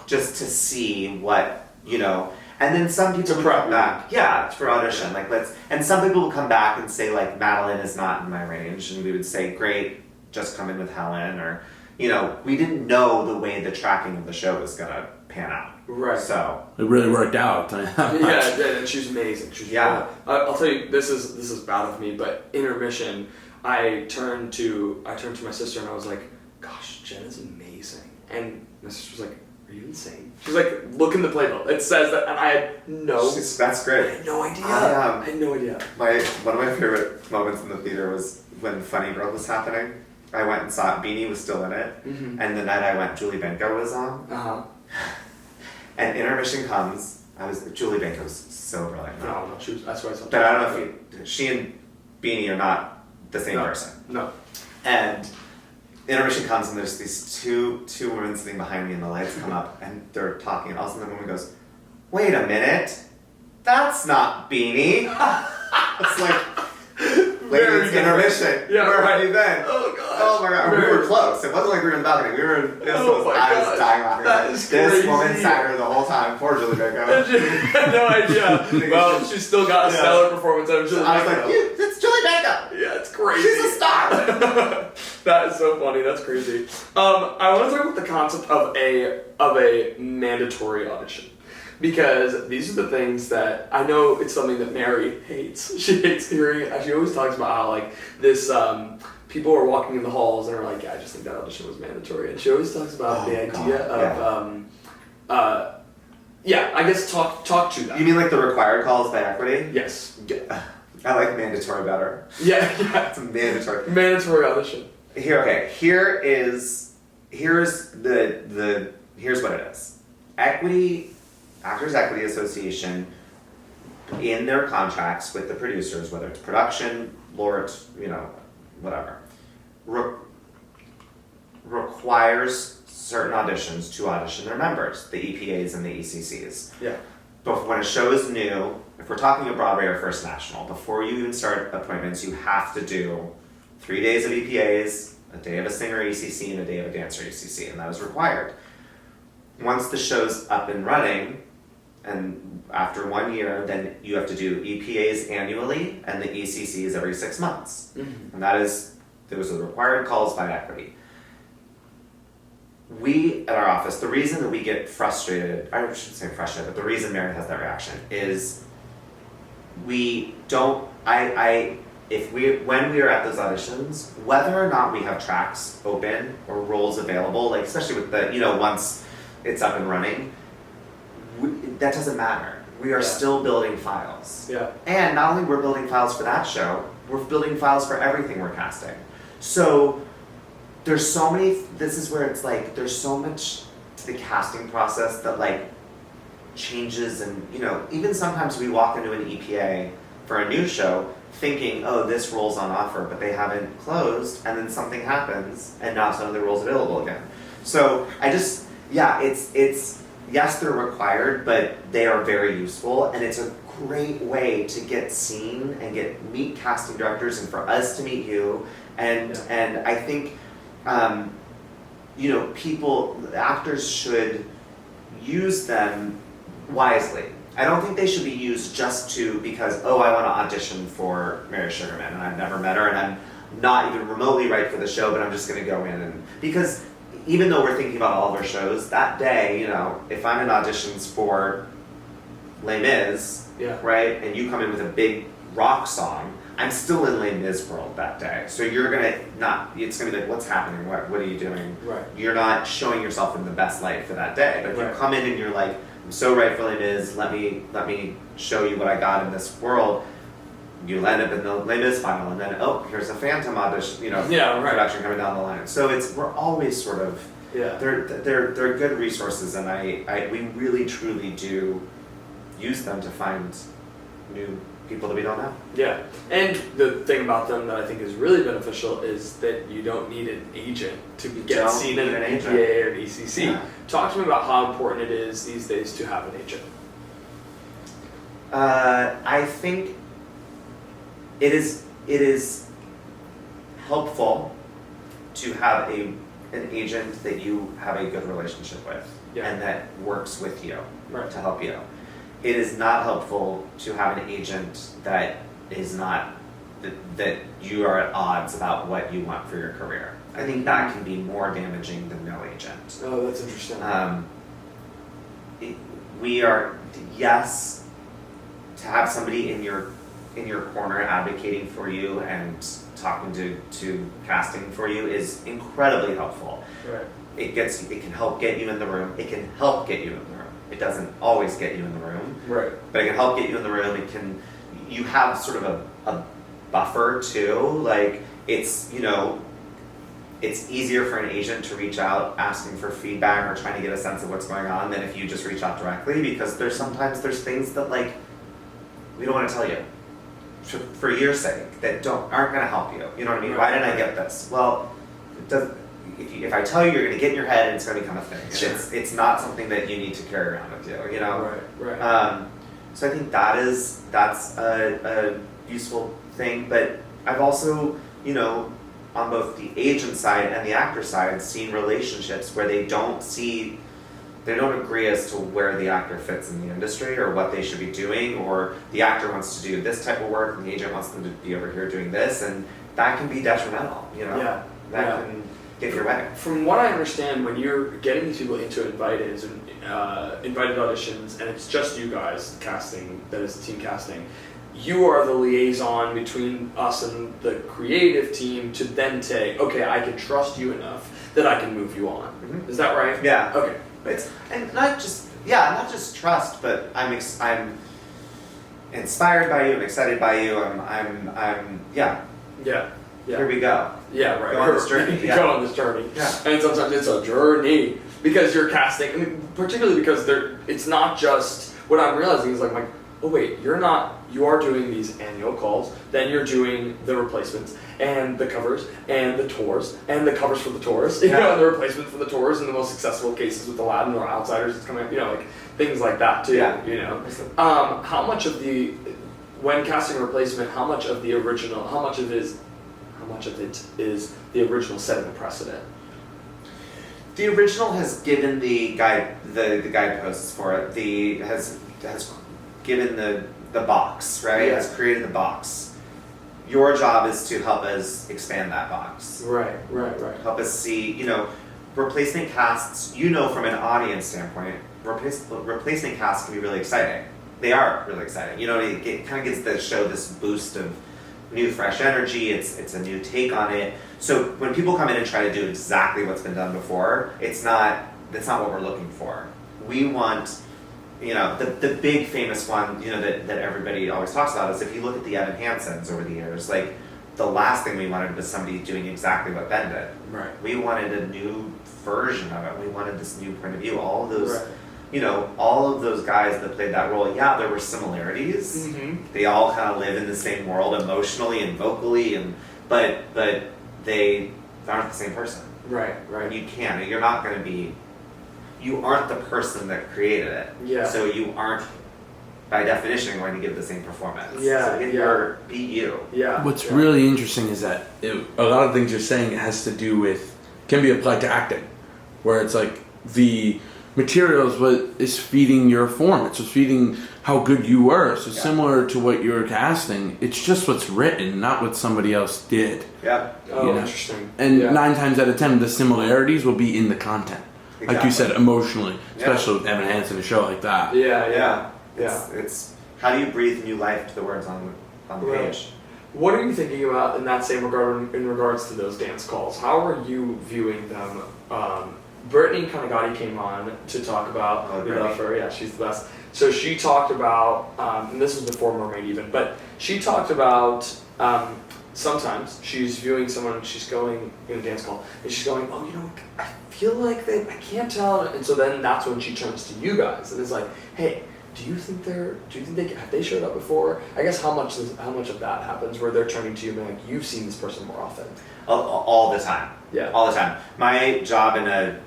just to see what, you know. And then some people would come back, for audition. And some people would come back and say like, Madeline is not in my range, and we would say, great, just come in with Helen, or. You know, we didn't know the way the tracking of the show was gonna pan out. Right. So it really worked out. And she was amazing. I'll tell you, this is bad of me, but intermission, I turned to my sister and I was like, "Gosh, Jen is amazing." And my sister was like, "Are you insane?" She's like, "Look in the playbill. It says that." And I had That's great. I had no idea. I had no idea. One of my favorite moments in the theater was when Funny Girl was happening. I went and saw it. Beanie was still in it. And the night I went, Julie Benko was on. And intermission comes. Julie Benko was so brilliant. No, that's why I saw. But I don't know if she and Beanie are not the same person. No. And intermission comes, and there's these two women sitting behind me, and the lights come up, and they're talking, and all of a sudden the woman goes, "Wait a minute, that's not Beanie." It's like. It's intermission. Yeah, Where have you been? Oh god. Oh my god. We were close. It wasn't like we were in the balcony. We were in. I was dying laughing. That is this crazy. woman sat here the whole time. Poor Julie Benko. I had no idea. Well, she still got a stellar performance out of Julie Benko. I was like, it's Julie Benko. Yeah, it's crazy. She's a star. That is so funny. That's crazy. I want to talk about the concept of a mandatory audition. Because these are the things that I know it's something that Mary hates. She hates hearing it. She always talks about how like this people are walking in the halls and are like, yeah, I just think that audition was mandatory. And she always talks about the idea of Yeah, I guess talk to that. You mean like the required calls by equity? Yes. Yeah. I like mandatory better. Yeah. It's mandatory. Mandatory audition. Here's what it is. Actors Equity Association, in their contracts with the producers, whether it's production, LORT, whatever, requires certain auditions to audition their members, the EPAs and the ECCs. Yeah. But when a show is new, if we're talking a Broadway or First National, before you even start appointments, you have to do 3 days of EPAs, a day of a singer ECC, and a day of a dancer ECC, and that is required. Once the show's up and running, and after 1 year, then you have to do EPAs annually and the ECCs every 6 months. Mm-hmm. And those are the required calls by equity. We, at our office, the reason that we get frustrated, I shouldn't say frustrated, but the reason Meredith has that reaction is we don't, when we are at those auditions, whether or not we have tracks open or roles available, like especially with the, once it's up and running, that doesn't matter. We are still building files. Yeah. And not only we're building files for that show, we're building files for everything we're casting. So there's so many, this is where it's like, there's so much to the casting process that like changes, and even sometimes we walk into an EPA for a new show thinking, oh, this role's on offer, but they haven't closed, and then something happens and now some of the roles available again. So it's yes, they're required, but they are very useful, and it's a great way to get seen and meet casting directors, and for us to meet you, and I think actors should use them wisely. I don't think they should be used just because I want to audition for Mary Sugarman, and I've never met her, and I'm not even remotely right for the show, but I'm just going to go in because even though we're thinking about all of our shows, that day, if I'm in auditions for Les Mis, right, and you come in with a big rock song, I'm still in Les Mis world that day. So you're it's gonna be like, what's happening? What are you doing? Right. You're not showing yourself in the best light for that day. But if you come in and you're like, I'm so right for Les Mis, let me show you what I got in this world, you land up in the Les Mis final, and then here's a Phantom audition, production coming down the line. So we're always sort of they're good resources, and we really truly do use them to find new people that we don't know. Yeah, and the thing about them that I think is really beneficial is that you don't need an agent to get seen in an EPA or an ECC. Yeah. Talk to me about how important it is these days to have an agent. I think it is helpful to have an agent that you have a good relationship with and that works with you to help you. It is not helpful to have an agent that is not that you are at odds about what you want for your career. I think that can be more damaging than no agent. Oh, that's interesting. We are to have somebody in your corner advocating for you and talking to casting for you is incredibly helpful. Right. It can help get you in the room. It can help get you in the room. It doesn't always get you in the room. Right. But it can help get you in the room. You have sort of a buffer too. Like it's easier for an agent to reach out asking for feedback or trying to get a sense of what's going on than if you just reach out directly, because there's things that like we don't want to tell you for your sake that aren't going to help you. You know what I mean? Right. Why didn't I get this? Well, it doesn't. If I tell you, you're going to get in your head and it's going to become a thing. Sure. It's not something that you need to carry around with you. Right. So I think that's a useful thing. But I've also, on both the agent side and the actor side, seen relationships where they don't agree as to where the actor fits in the industry or what they should be doing, or the actor wants to do this type of work and the agent wants them to be over here doing this, and that can be detrimental. That can get your way. From what I understand, when you're getting these people into invited auditions, and it's just you guys casting, that is team casting, you are the liaison between us and the creative team to then say, okay, I can trust you enough that I can move you on. Mm-hmm. Is that right? Yeah. Okay. And not just not just trust, but I'm inspired by you. I'm excited by you. Yeah. Here we go. Yeah, right. Go on this journey. Yeah. Go on this journey. Yeah. And sometimes it's a journey because you're casting, I mean, particularly because it's not just, what I'm realizing is like, oh wait, you are doing these annual calls, then you're doing the replacements and the covers and the tours and the covers for the tours, you know, and the replacements for the tours and the most successful cases with Aladdin or Outsiders that's coming up, you know, like things like that too, you know. How much of when casting a replacement, how much of it is the original setting the precedent? The original has given the guideposts for it. Has given the box, right? Yeah. Has created the box. Your job is to help us expand that box. Right. Help us see, replacement casts. From an audience standpoint, replacement casts can be really exciting. They are really exciting. It kind of gives the show this boost of new, fresh energy. It's a new take on it. So when people come in and try to do exactly what's been done before, that's not what we're looking for. We want, the big famous one, that everybody always talks about is if you look at the Evan Hansons over the years, like the last thing we wanted was somebody doing exactly what Ben did. Right. We wanted a new version of it. We wanted this new point of view. All of those. Right. All of those guys that played that role, there were similarities. Mm-hmm. They all kind of live in the same world emotionally and vocally, but they aren't the same person. Right. You can't. You're not going to be. You aren't the person that created it. Yeah. So you aren't, by definition, going to give the same performance. Yeah. So be you. Yeah. What's really interesting is that a lot of things you're saying has to do with, can be applied to acting, where it's like the material is what is feeding your form. It's what's feeding how good you were. So similar to what you're casting, it's just what's written, not what somebody else did. Yeah. Oh, interesting. And 9 times out of 10, the similarities will be in the content. Exactly. Like you said, emotionally, especially with Evan Hansen, a show like that. Yeah. It's how do you breathe new life to the words on the page? What are you thinking about in that same regard in regards to those dance calls? How are you viewing them? Brittany Kanagati came on to talk about, we love her, she's the best. So she talked about, and this was before Mermaid even, but she talked about sometimes she's viewing someone, she's going in a dance call, and she's going, I feel like I can't tell, and so then that's when she turns to you guys, and is like, hey, do you think have they showed up before? I guess how much of that happens where they're turning to you and being like, you've seen this person more often? All the time. Yeah. All the time. My job in a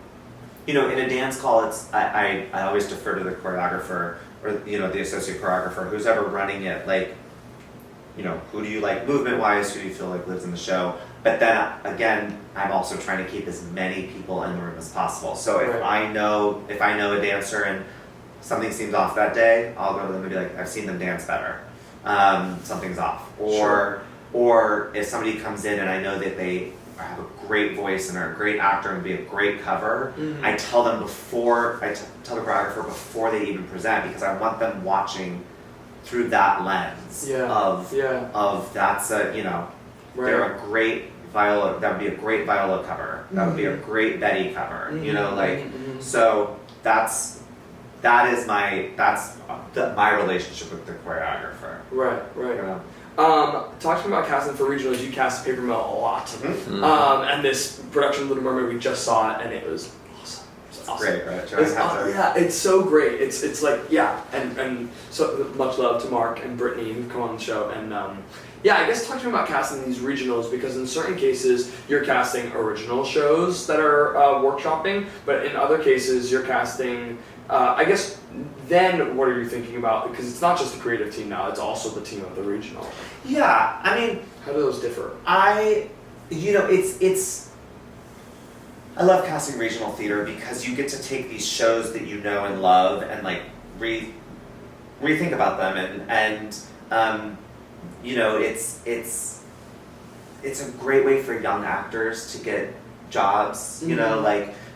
dance call, it's I always defer to the choreographer or the associate choreographer, who's ever running it. Like, who do you like movement wise? Who do you feel like lives in the show? But then again, I'm also trying to keep as many people in the room as possible. So if I know a dancer and something seems off that day, I'll go to them and be like, I've seen them dance better. Something's off. Or if somebody comes in and I know that they have a great voice and are a great actor and be a great cover, I tell them tell the choreographer before they even present, because I want them watching through that lens of that's they're a great viola, that would be a great viola cover, that would be a great Betty cover, so that's my relationship with the choreographer. Right. Talk to me about casting for regionals. You cast Paper Mill a lot. And this production of Little Mermaid, we just saw it, and it was awesome. It's awesome. Great, right? It's so great. It's like, and so much love to Mark and Brittany who've come on the show. And I guess talk to me about casting these regionals, because in certain cases you're casting original shows that are workshopping, but in other cases you're casting, I guess, then what are you thinking about? Because it's not just the creative team now, it's also the team of the regional. Yeah, I mean, how do those differ? I love casting regional theater because you get to take these shows that you know and love and like rethink about them and it's a great way for young actors to get jobs,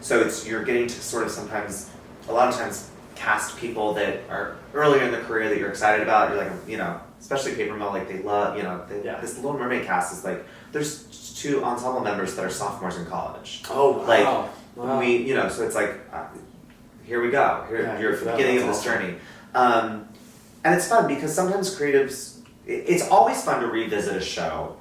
so you're getting to sort of sometimes, a lot of times, cast people that are earlier in the career that you're excited about. You're like, especially Paper Mill, like they love, this Little Mermaid cast is like, there's 2 ensemble members that are sophomores in college. Oh, wow. Like, we, so it's like, here we go. You're at the beginning of this journey. And it's fun because sometimes creatives, it's always fun to revisit a show,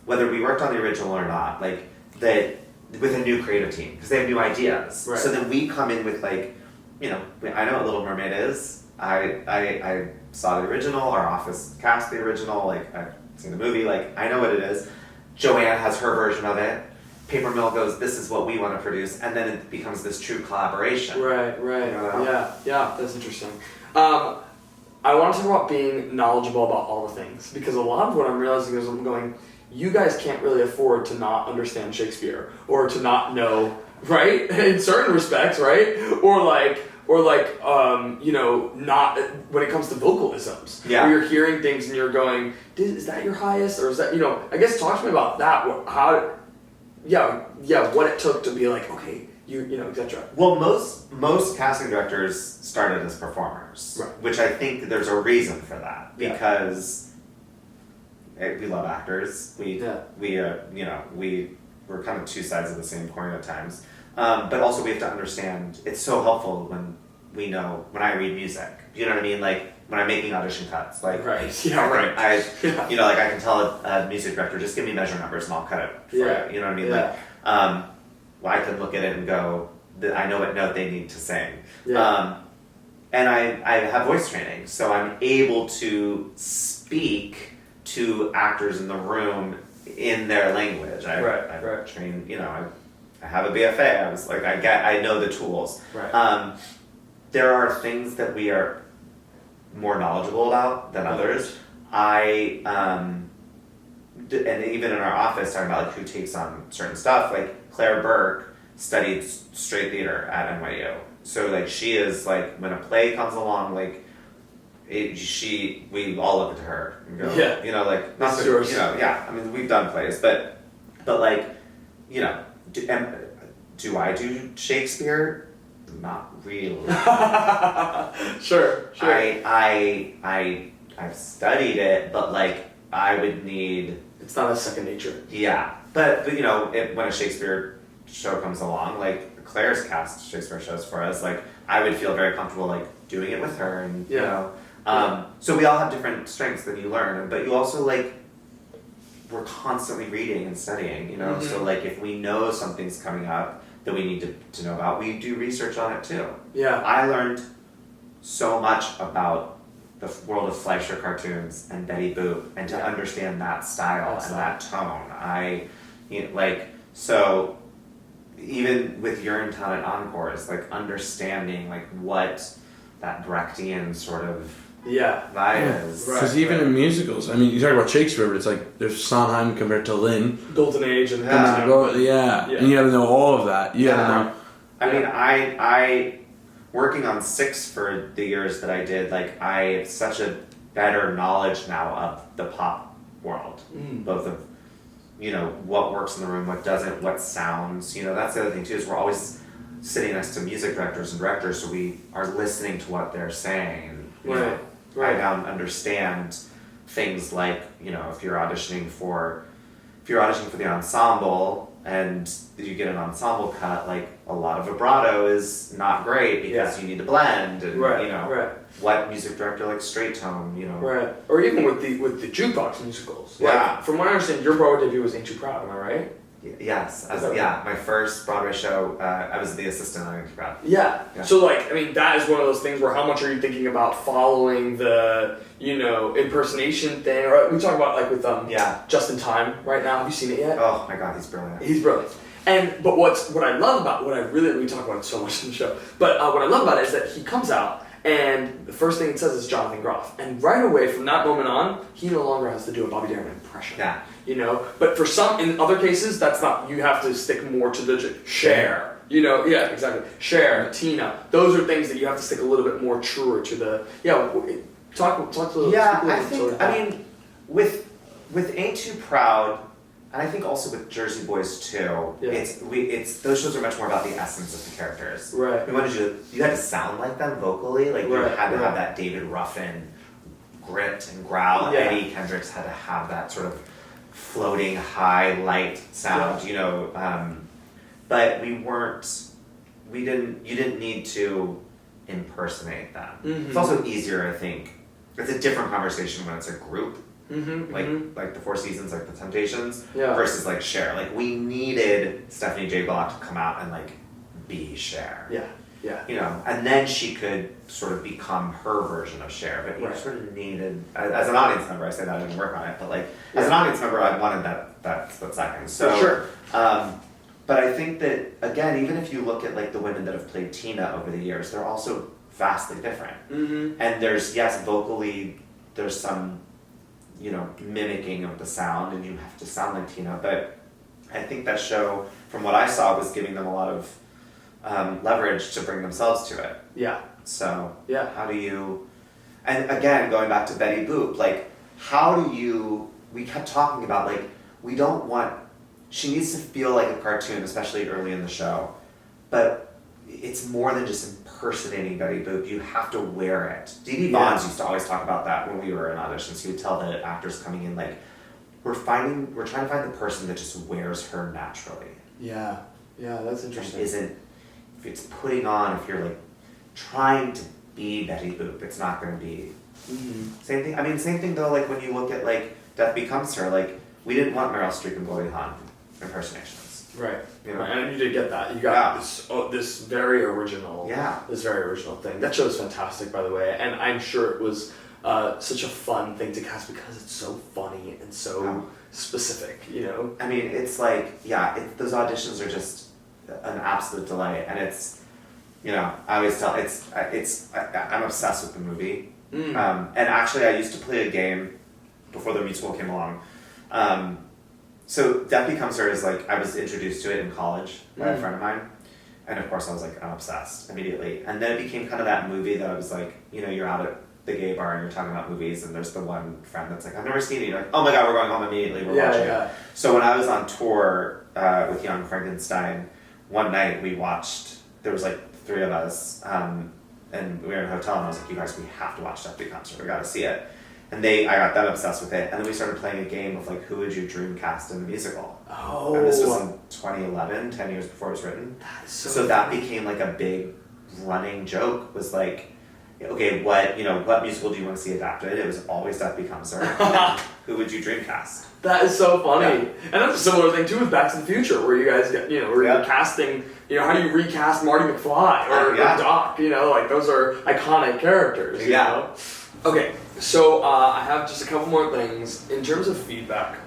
whether we worked on the original or not, like that with a new creative team, because they have new ideas. Right. So then we come in with like, you know, I know what Little Mermaid is. I saw the original, our office cast the original, like I've seen the movie, like I know what it is. Joanne has her version of it. Paper Mill goes, this is what we want to produce, and then it becomes this true collaboration. Right. You know? Yeah, that's interesting. I want to talk about being knowledgeable about all the things, because a lot of what I'm realizing is I'm going, you guys can't really afford to not understand Shakespeare or to not know, right? In certain respects, right? Or you know, not when it comes to vocalisms. Yeah. Where you're hearing things and you're going, is that your highest, or is that, you know? I guess talk to me about that. What it took to be like, okay, you know, etc. Well, most casting directors started as performers, right. Which I think there's a reason for that, because we love actors. We're kind of two sides of the same coin at times. But also we have to understand, it's so helpful when I read music. You know what I mean? Like when I'm making audition cuts, like right. Yeah, right. You know, like I can tell a music director, just give me measure numbers and I'll cut it for you. You know what I mean? Yeah. Like, I can look at it and go, I know what note they need to sing. Yeah. And I have voice training, so I'm able to speak to actors in the room in their language. I train, you know, I have a BFA. I was like, I know the tools. Right. There are things that we are more knowledgeable about than others. And even in our office, talking about like who takes on certain stuff, like Claire Burke studied straight theater at NYU. So like she is like, when a play comes along, like we all look at her and go, you know, like not that, you know, I mean we've done plays, but like, you know, do I do Shakespeare? Not really. Sure. I've studied it, but like I would need. It's not a second nature. Yeah, but you know, when a Shakespeare show comes along, like Claire's cast Shakespeare shows for us, like I would feel very comfortable like doing it with her, and you know, so we all have different strengths that you learn, but you also like. We're constantly reading and studying, you know. Mm-hmm. So like if we know something's coming up that we need to know about, we do research on it too. Yeah. I learned so much about the world of Fleischer cartoons and Betty Boop, and to understand that style and that tone. So even with Urinetown and Encores, like understanding like what that Brechtian sort of vibe is. Because even in musicals, I mean, you talk about Shakespeare, but it's like there's Sondheim compared to Lynn. Golden Age and and you got to know all of that. You got to know. I mean, I working on 6 for the years that I did, like I have such a better knowledge now of the pop world, both of, you know, what works in the room, what doesn't, what sounds. You know, that's the other thing too, is we're always sitting next to music directors and directors, so we are listening to what they're saying. And, I now understand things like, you know, if you're auditioning for the ensemble and you get an ensemble cut, like a lot of vibrato is not great because you need to blend, and you know what music director likes straight tone, you know. Or even with the Jukebox musicals. Like, from what I understand, your Broadway debut was Ain't You Proud, am I right? Yes. My first Broadway show, I was the assistant on Ain't You Proud. Yeah. So, like, I mean, that is one of those things where how much are you thinking about following the, you know, impersonation thing? Or we talk about, like, with Just in Time right now. Have you seen it yet? Oh, my God, he's brilliant. He's brilliant. But what I love about, we talk about it so much in the show, but what I love about it is that he comes out, and the first thing it says is Jonathan Groff. And right away, from that moment on, he no longer has to do a Bobby Darin impression. Yeah. You know? But for some, in other cases, that's not, you have to stick more to the Cher. You know? Yeah, exactly. Cher, Tina. Those are things that you have to stick a little bit more truer to the, talk to I mean, with Ain't Too Proud, and I think also with Jersey Boys too, it's those shows are much more about the essence of the characters. Right. You had to sound like them vocally, like you had to have that David Ruffin grit and growl. Eddie Kendricks had to have that sort of floating high light sound, you know. But you didn't need to impersonate them. Mm-hmm. It's also easier, I think. It's a different conversation when it's a group. Mm-hmm. Like the Four Seasons, like the Temptations, Yeah. versus like Cher. Like we needed Stephanie J. Block to come out and like be Cher. Yeah. Yeah. You know, and then she could sort of become her version of Cher. But you Right. sort of needed, as an audience member, I say that I didn't work on it, but like as an audience member, I wanted that split second. So, For sure. But I think that again, even if you look at like the women that have played Tina over the years, they're also vastly different. Mm-hmm. And there's vocally, there's some, you know, mimicking of the sound, and you have to sound like Tina. But I think that show, from what I saw, was giving them a lot of leverage to bring themselves to it. Yeah. So Yeah. how do you, and again, going back to Betty Boop, like, how do you, we kept talking about, like, we don't want, she needs to feel like a cartoon, especially early in the show, but it's more than just impersonating Betty Boop. You have to wear it. Dee Dee Bonds used to always talk about that when we were in auditions. He would tell the actors coming in, like, we're trying to find the person that just wears her naturally. Yeah. Yeah, that's And interesting. isn't, if it's putting on, if you're like trying to be Betty Boop, it's not going to be. Same thing. I mean, same thing though. Like when you look at like Death Becomes Her, like we didn't want Meryl Streep and Goldie Hawn impersonations. Right. You know? Right. And you did get that. You got this very original. Yeah. This very original thing. That show's fantastic, by the way, and I'm sure it was such a fun thing to cast because it's so funny and so specific. You know. I mean, it's like those auditions are just an absolute delight, and it's, you know, I always tell I'm obsessed with the movie. And actually, I used to play a game before the musical came along. So Death Becomes Her is like, I was introduced to it in college by a friend of mine. And of course I was like, I'm obsessed immediately. And then it became kind of that movie that I was like, you know, you're out at the gay bar and you're talking about movies and there's the one friend that's like, I've never seen it. You're like, oh my God, we're going home immediately, we're watching it. So when I was on tour with Young Frankenstein, one night we watched, there was like 3 of us, and we were in a hotel and I was like, you guys, we have to watch Death Becomes Her, we gotta see it. And I got that obsessed with it. And then we started playing a game of like, who would you dream cast in the musical? Oh. And this was in 2011, 10 years before it was written. That is So that became like a big running joke, was like, okay, what musical do you want to see adapted? It was always Death Becomes Her. Who would you dream cast? That is so funny. Yeah. And that's a similar thing too with Back to the Future, where you guys get, you know, where you're casting, you know, how do you recast Marty McFly or Doc? You know, like those are iconic characters. You know? Okay, so I have just a couple more things. In terms of feedback,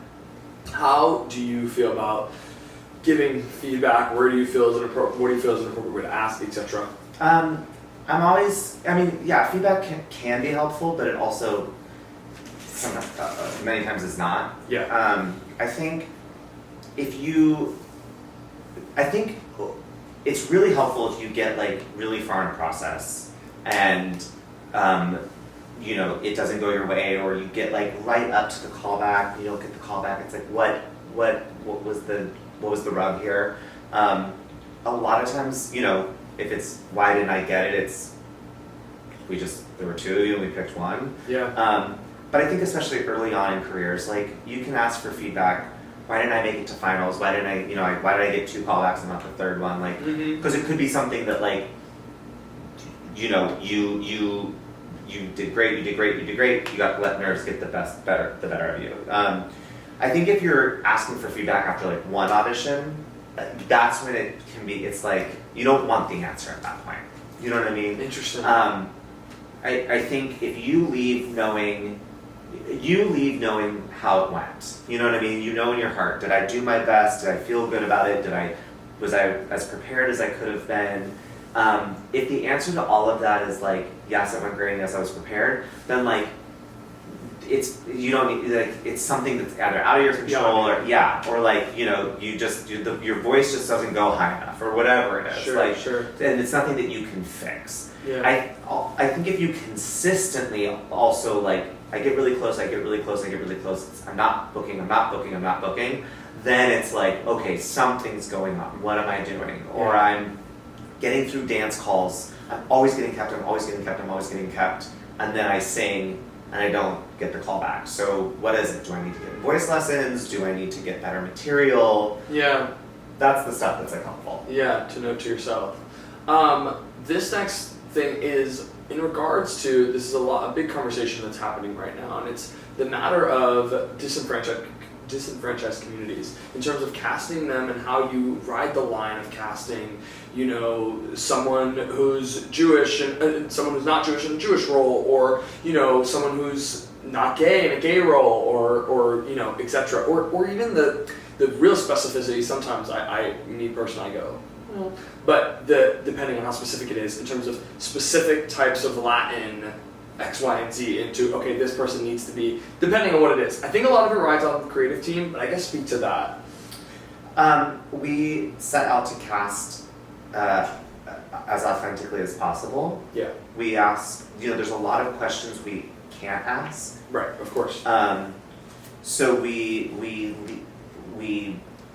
how do you feel about giving feedback? Where do you feel is an appropriate? What do you feel is an appropriate way to ask, etc.? I'm always, feedback can be helpful, but it also many times is not. Yeah. I think it's really helpful if you get like really far in a process and you know, it doesn't go your way, or you get like right up to the callback, you don't get the callback. It's like what was the rub here? A lot of times, you know, if it's why didn't I get it, it's there were 2 of you and we picked one. Yeah. But I think especially early on in careers, like you can ask for feedback. Why didn't I make it to finals? Why did I get 2 callbacks and not the 3rd one? Like, because it could be something that like, you know, you did great. You got to let nerves get the better of you. I think if you're asking for feedback after like one audition, that's when it can be. It's like you don't want the answer at that point. You know what I mean? Interesting. I think if you leave knowing how it went. You know what I mean? You know in your heart, did I do my best? Did I feel good about it? Was I as prepared as I could have been? If the answer to all of that is like, yes, I went great, and yes, I was prepared, then like, it's something that's either out of your control or like, you know, your voice just doesn't go high enough or whatever it is. Sure. And it's nothing that you can fix. Yeah. I think if you consistently also like, I get really close, I'm not booking, then it's like, okay, something's going on, what am I doing? Or I'm getting through dance calls, I'm always getting kept, and then I sing and I don't get the call back. So what is it? Do I need to get voice lessons? Do I need to get better material? Yeah. That's the stuff that's like helpful. Yeah, to note to yourself. This next thing is in regards to, this is a big conversation that's happening right now, and it's the matter of disenfranchised communities in terms of casting them and how you ride the line of casting, someone who's Jewish and someone who's not Jewish in a Jewish role, or someone who's not gay in a gay role, or etc. Or even the real specificity. Sometimes me personally, I go, well, but depending on how specific it is in terms of specific types of Latin X, Y, and Z into, okay, this person needs to be, depending on what it is. I think a lot of it rides on the creative team, but I guess speak to that. We set out to cast as authentically as possible. Yeah. We ask, there's a lot of questions we can't ask. Right, of course. So we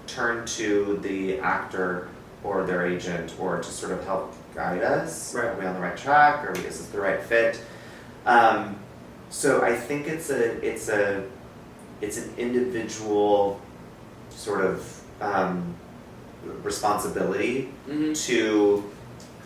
turn to the actor or their agent or to sort of help guide us. Right. Are we on the right track? Is this the right fit? So I think it's an individual sort of responsibility to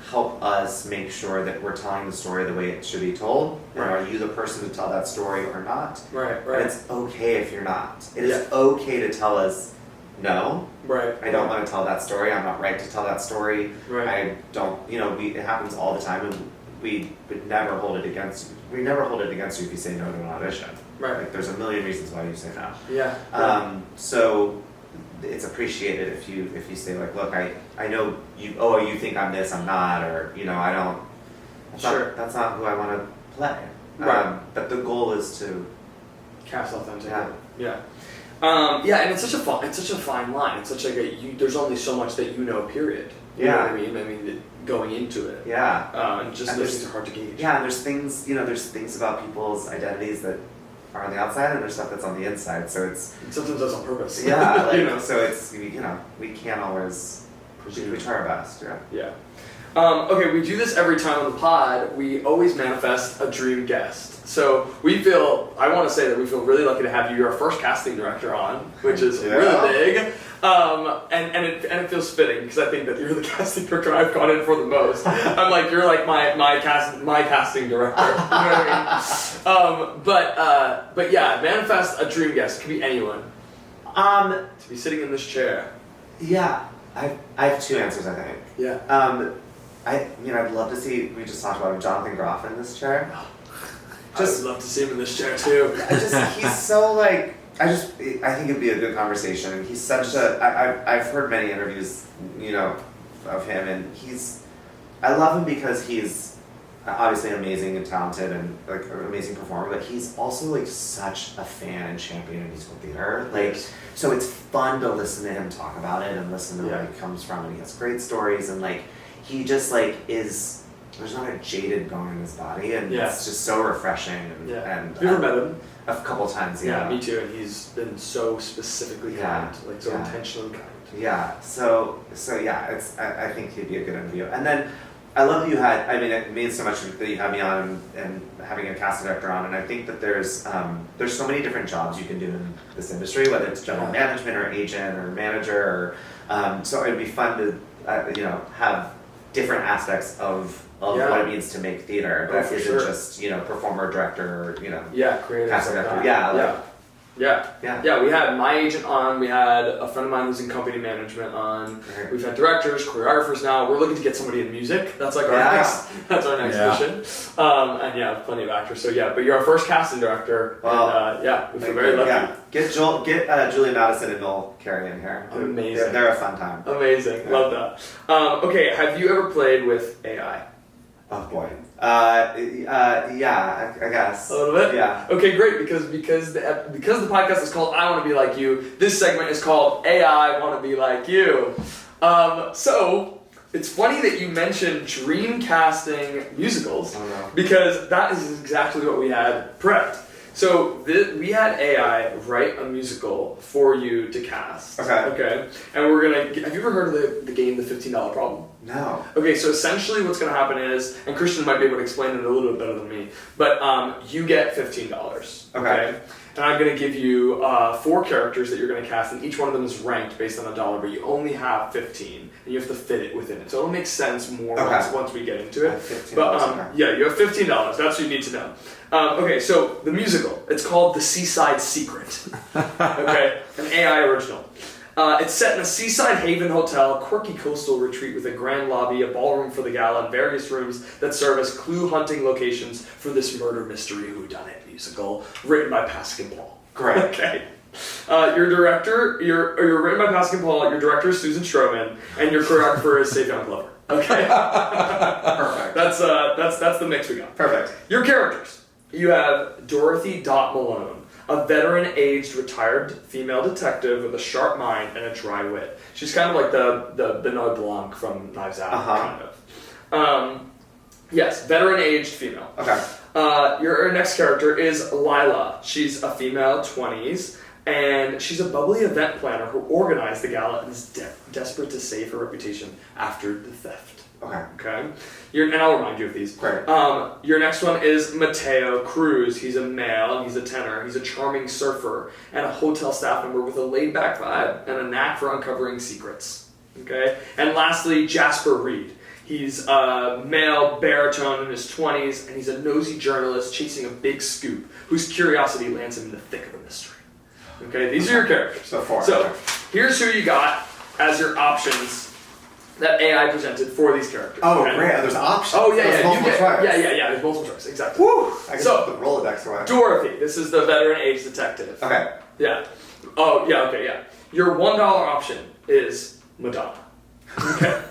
help us make sure that we're telling the story the way it should be told. Right. And are you the person to tell that story or not? Right. And it's okay if you're not. It is okay to tell us, no, right. I don't want to tell that story. I'm not right to tell that story. Right. I don't, it happens all the time, and we would never hold it against you. We never hold it against you if you say no to an audition. Right. Like, there's a million reasons why you say no. Yeah. So it's appreciated if you say, like, look, I know you think I'm this, I'm not, or I don't. That's not who I want to play. Right. But the goal is to cast authentically. Yeah. And it's such a fine line. It's such there's only so much that period. You know what I mean? I mean, going into it. Yeah. And those things are hard to gauge. Yeah, and there's things about people's identities that are on the outside, and there's stuff that's on the inside. So it's sometimes that's on purpose. Yeah, so it's we can't always presume. We try our best. Yeah. Yeah. Okay, we do this every time on the pod. We always manifest a dream guest. So I want to say that we feel really lucky to have you. You're our first casting director on, which is really big. And it feels fitting because I think that you're the casting director I've gone in for the most. I'm like, you're like my casting director. You know what I mean? But yeah, manifest a dream guest. It could be anyone. To be sitting in this chair. Yeah, I have two answers. I think. Yeah. I'd love to see. We just talked about Jonathan Groff in this chair. I would love to see him in this chair too. He's so like. I think it'd be a good conversation, and he's such I've heard many interviews, of him, and I love him because he's obviously amazing and talented and like an amazing performer, but he's also like such a fan and champion of musical theater. Like, so it's fun to listen to him talk about it and listen to where he comes from, and he has great stories, and like he just like there's not a jaded bone in his body, and it's just so refreshing. And have you ever met him? A couple times, yeah. Me too, and he's been so specifically kind, like so intentionally kind. Yeah, so yeah, I think he'd be a good interview. And then I love that it means so much that you have me on and having a casting director on, and I think that there's so many different jobs you can do in this industry, whether it's general management or agent or manager, or so it'd be fun to have different aspects of what it means to make theater. That isn't just performer, director, or creative casting director. We had my agent on. We had a friend of mine who's in company management on. Right. We've had directors, choreographers now. We're looking to get somebody in music. That's like our next mission. And plenty of actors. So but you're our first casting director. Well, and, we feel very lucky. Yeah. Get Julia Madison and Noel Carey in here. Amazing. They're a fun time. Amazing. Love that. Okay, have you ever played with AI? Oh boy. Yeah, I guess. A little bit? Yeah. Okay, great, because the podcast is called I Want to Be Like You, this segment is called AI Want to Be Like You. So, it's funny that you mentioned dream casting musicals, because that is exactly what we had prepped. So we had AI write a musical for you to cast. Okay. And we're gonna. Have you ever heard of the game, The $15 Problem? No. Okay, so essentially what's going to happen is, and Christian might be able to explain it a little bit better than me, but you get $15. Okay. And I'm going to give you 4 characters that you're going to cast, and each one of them is ranked based on $1, but you only have 15, and you have to fit it within it. So it'll make sense more once we get into it. But yeah, you have $15. That's what you need to know. Okay, so the musical, it's called The Seaside Secret. Okay, an AI original. It's set in a seaside haven hotel, quirky coastal retreat with a grand lobby, a ballroom for the gala, and various rooms that serve as clue-hunting locations for this murder mystery whodunit musical, written by Pascal Paul. Great. Okay. You're written by Pascal Paul. Your director is Susan Stroman, and your choreographer is Savion Glover. Okay. Perfect. That's the mix we got. Perfect. Your characters. You have Dorothy Dot Malone, a veteran-aged retired female detective with a sharp mind and a dry wit. She's kind of like the Benoit Blanc from Knives Out, kind of. Yes, veteran-aged female. Okay. Your next character is Lila. She's a female, 20s, and she's a bubbly event planner who organized the gala and is desperate to save her reputation after the theft. Okay. And I'll remind you of these. Great. Your next one is Mateo Cruz. He's a male, he's a tenor, he's a charming surfer, and a hotel staff member with a laid-back vibe and a knack for uncovering secrets. Okay? And lastly, Jasper Reed. He's a male baritone in his 20s, and he's a nosy journalist chasing a big scoop whose curiosity lands him in the thick of a mystery. Okay, these are your characters. So, here's who you got as your options that AI presented for these characters. Oh, okay? Great. There's options. Oh, yeah, there's multiple choice. Yeah, there's multiple choice, exactly. Woo! I guess the Rolodex away. Dorothy, this is the veteran-aged detective. Okay. Yeah. Oh, yeah, okay, yeah. Your $1 option is Madonna. Okay.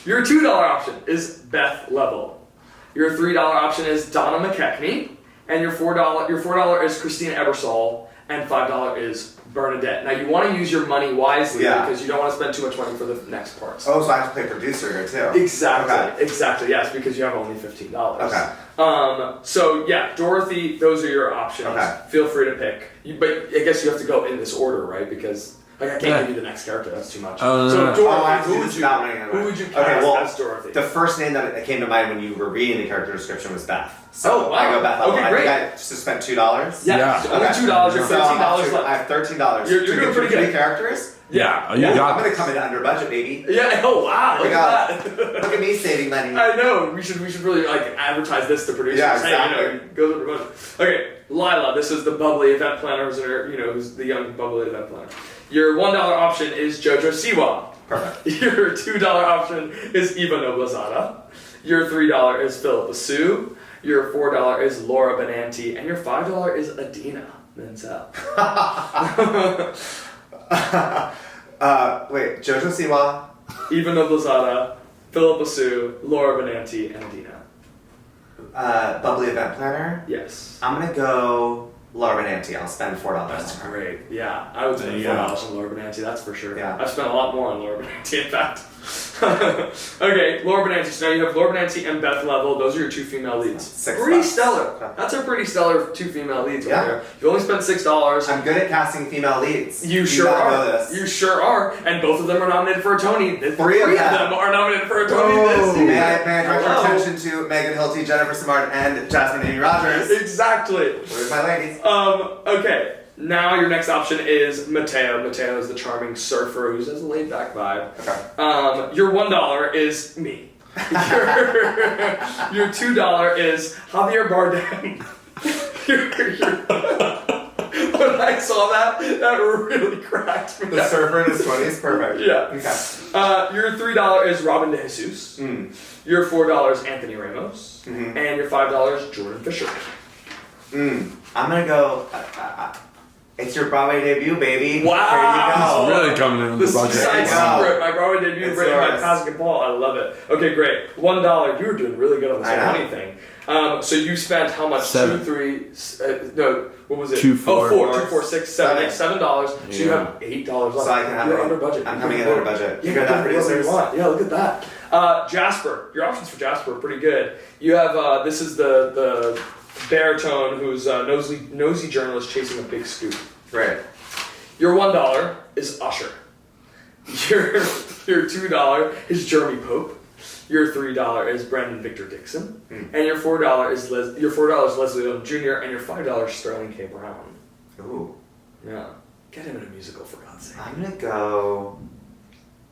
Your $2 option is Beth Level. Your $3 option is Donna McKechnie. And your $4 is Christina Ebersol. And $5 is Bernadette. Now, you want to use your money wisely because you don't want to spend too much money for the next parts. Oh, so I have to play producer here, too. Exactly, yes, because you have only $15. Okay. So, yeah, Dorothy, those are your options. Okay. Feel free to pick. But I guess you have to go in this order, right? Because I can't give you the next character. That's too much. Dorothy, who would you cast as Dorothy? The first name that came to mind when you were reading the character description was Beth. So I go Beth. Okay, great. I think I just spent $2. Yeah. Only $2. You have $13 left. I have $13. You're doing pretty good. Characters? Yeah. I'm going to come in under budget, baby. Yeah. Oh wow. Look at that. Look at me saving money. I know. We should really advertise this to producers. Yeah, exactly. Hey, goes under budget. Okay, Lila. This is the bubbly event planner. Who's the young bubbly event planner. Your $1 option is Jojo Siwa. Perfect. Your $2 option is Eva Noblezada. Your $3 is Philippa Sue. Your $4 is Laura Benanti. And your $5 is Adina Menzel. Wait, Jojo Siwa, Eva Noblezada, Philippa Sue, Laura Benanti, and Adina. bubbly event planner. Yes. I'm going to go Laura Benanti. I'll spend $4. That's great. Yeah, I would spend $4 on Laura Benanti, that's for sure. Yeah. I've spent a lot more on Laura Benanti, in fact. Okay, Laura Benanti. So now you have Laura Benanti and Beth Level. Those are your two female leads. Pretty stellar. That's a pretty stellar two female leads right there. You only spent $6. I'm good at casting female leads. You sure are. You sure are. And both of them are nominated for a Tony. Three of them are nominated for a Tony this year. May I direct your attention to Megan Hilty, Jennifer Simard, and Jasmine Amy Rogers? Exactly. Where's my ladies? Okay. Now your next option is Mateo. Mateo is the charming surfer who has a laid-back vibe. Okay. Your $1 is me. Your $2 is Javier Bardem. When I saw that really cracked me. The surfer in his 20s? Perfect. Yeah. Okay. Your $3 is Robin De Jesus. Your $4 is Anthony Ramos. And your $5 is Jordan Fisher. I'm going to go... it's your Broadway debut, baby. Wow. It's really coming in the the budget. Seaside Secret, my Broadway debut, It's written by yours. Pascal Paul. I love it. Okay, great. $1. You were doing really good on this money thing. So you spent how much? Seven. What was it? Two, four. $2, 4, 6, 7. $7. So you have $8 left. So I can have You're under budget. I'm coming in under budget. You got that, producers? Yeah, look at that. Jasper. Your options for Jasper are pretty good. You have, this is the baritone who's a nosy journalist chasing a big scoop. Right. Your $1 is Usher. Your $2 is Jeremy Pope. Your $3 is Brandon Victor Dixon, and your $4 is Leslie Odom Jr. and your $5 is Sterling K. Brown. Ooh. Yeah, get him in a musical for God's sake. I'm gonna go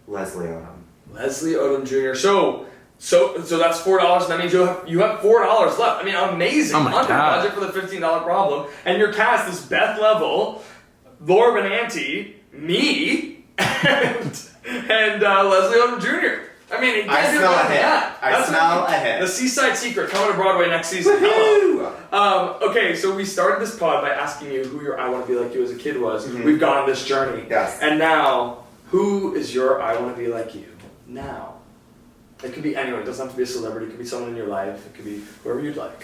Leslie Odom. Leslie Odom Jr. So that's $4. And that means you have $4 left. I mean, amazing. Oh my Under God. budget for the $15 problem, and your cast is Beth Level, Laura Benanti, me, and Leslie Odom Jr. I mean, it I can't smell be a better than hit. that. I That's smell what- a hit. The Seaside Secret coming to Broadway next season. Hello. Okay, so we started this pod by asking you who your I Want to Be Like You as a kid was. Mm-hmm. We've gone on this journey. Yes. And now, who is your I Want to Be Like You now? It could be anyone. It doesn't have to be a celebrity. It could be someone in your life. It could be whoever you'd like.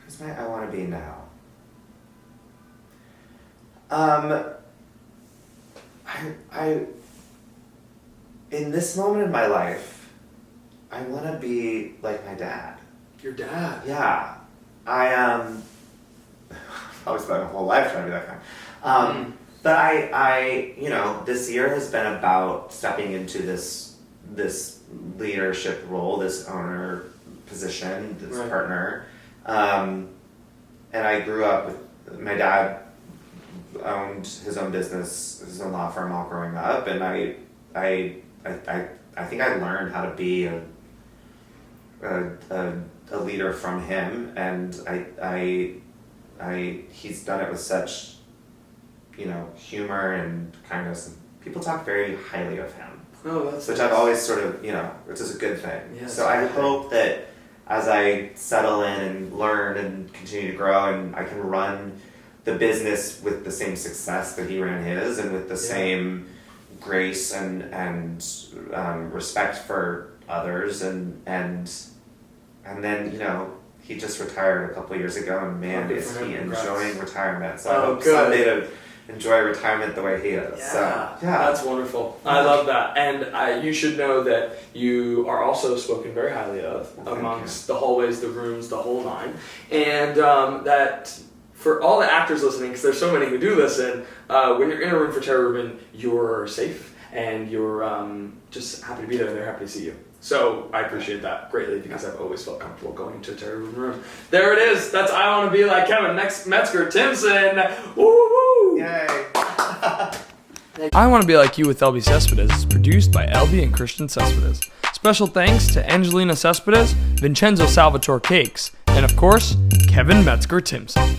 Who's my I want to be now? I in this moment in my life, I want to be like my dad. Your dad. Yeah, I probably spent my whole life trying to be that guy. But I, this year has been about stepping into this leadership role, this owner position, this Right. partner. And I grew up with my dad owned his own business, his own law firm all growing up, and I think I learned how to be a leader from him, and he's done it with such humor and kindness. People talk very highly of him, That's which I've always sort of which is a good thing. Yeah, so I hope that as I settle in and learn and continue to grow, and I can run the business with the same success that he ran his, and with the same grace and respect for others, and then he just retired a couple of years ago, and man, Good is for him. he Congrats. enjoying retirement. So I hope good. someday to enjoy retirement the way he is. Yeah, So yeah, that's wonderful. I love that, and you should know that you are also spoken very highly of Well, amongst the hallways, the rooms, the whole nine, and that for all the actors listening, because there's so many who do listen, when you're in a room for Tara Rubin, you're safe and you're just happy to be there, and they're happy to see you. So I appreciate that greatly, because I've always felt comfortable going into a Tara Rubin room. There it is. That's I Want to Be Like Kevin. Next, Metzger-Timson. Woo woo! yay. I Want to Be Like You with Elbi Cespedes is produced by Elbi and Christian Cespedes. Special thanks to Angelina Cespedes, Vincenzo Salvatore Cakes, and of course, Kevin Metzger-Timson.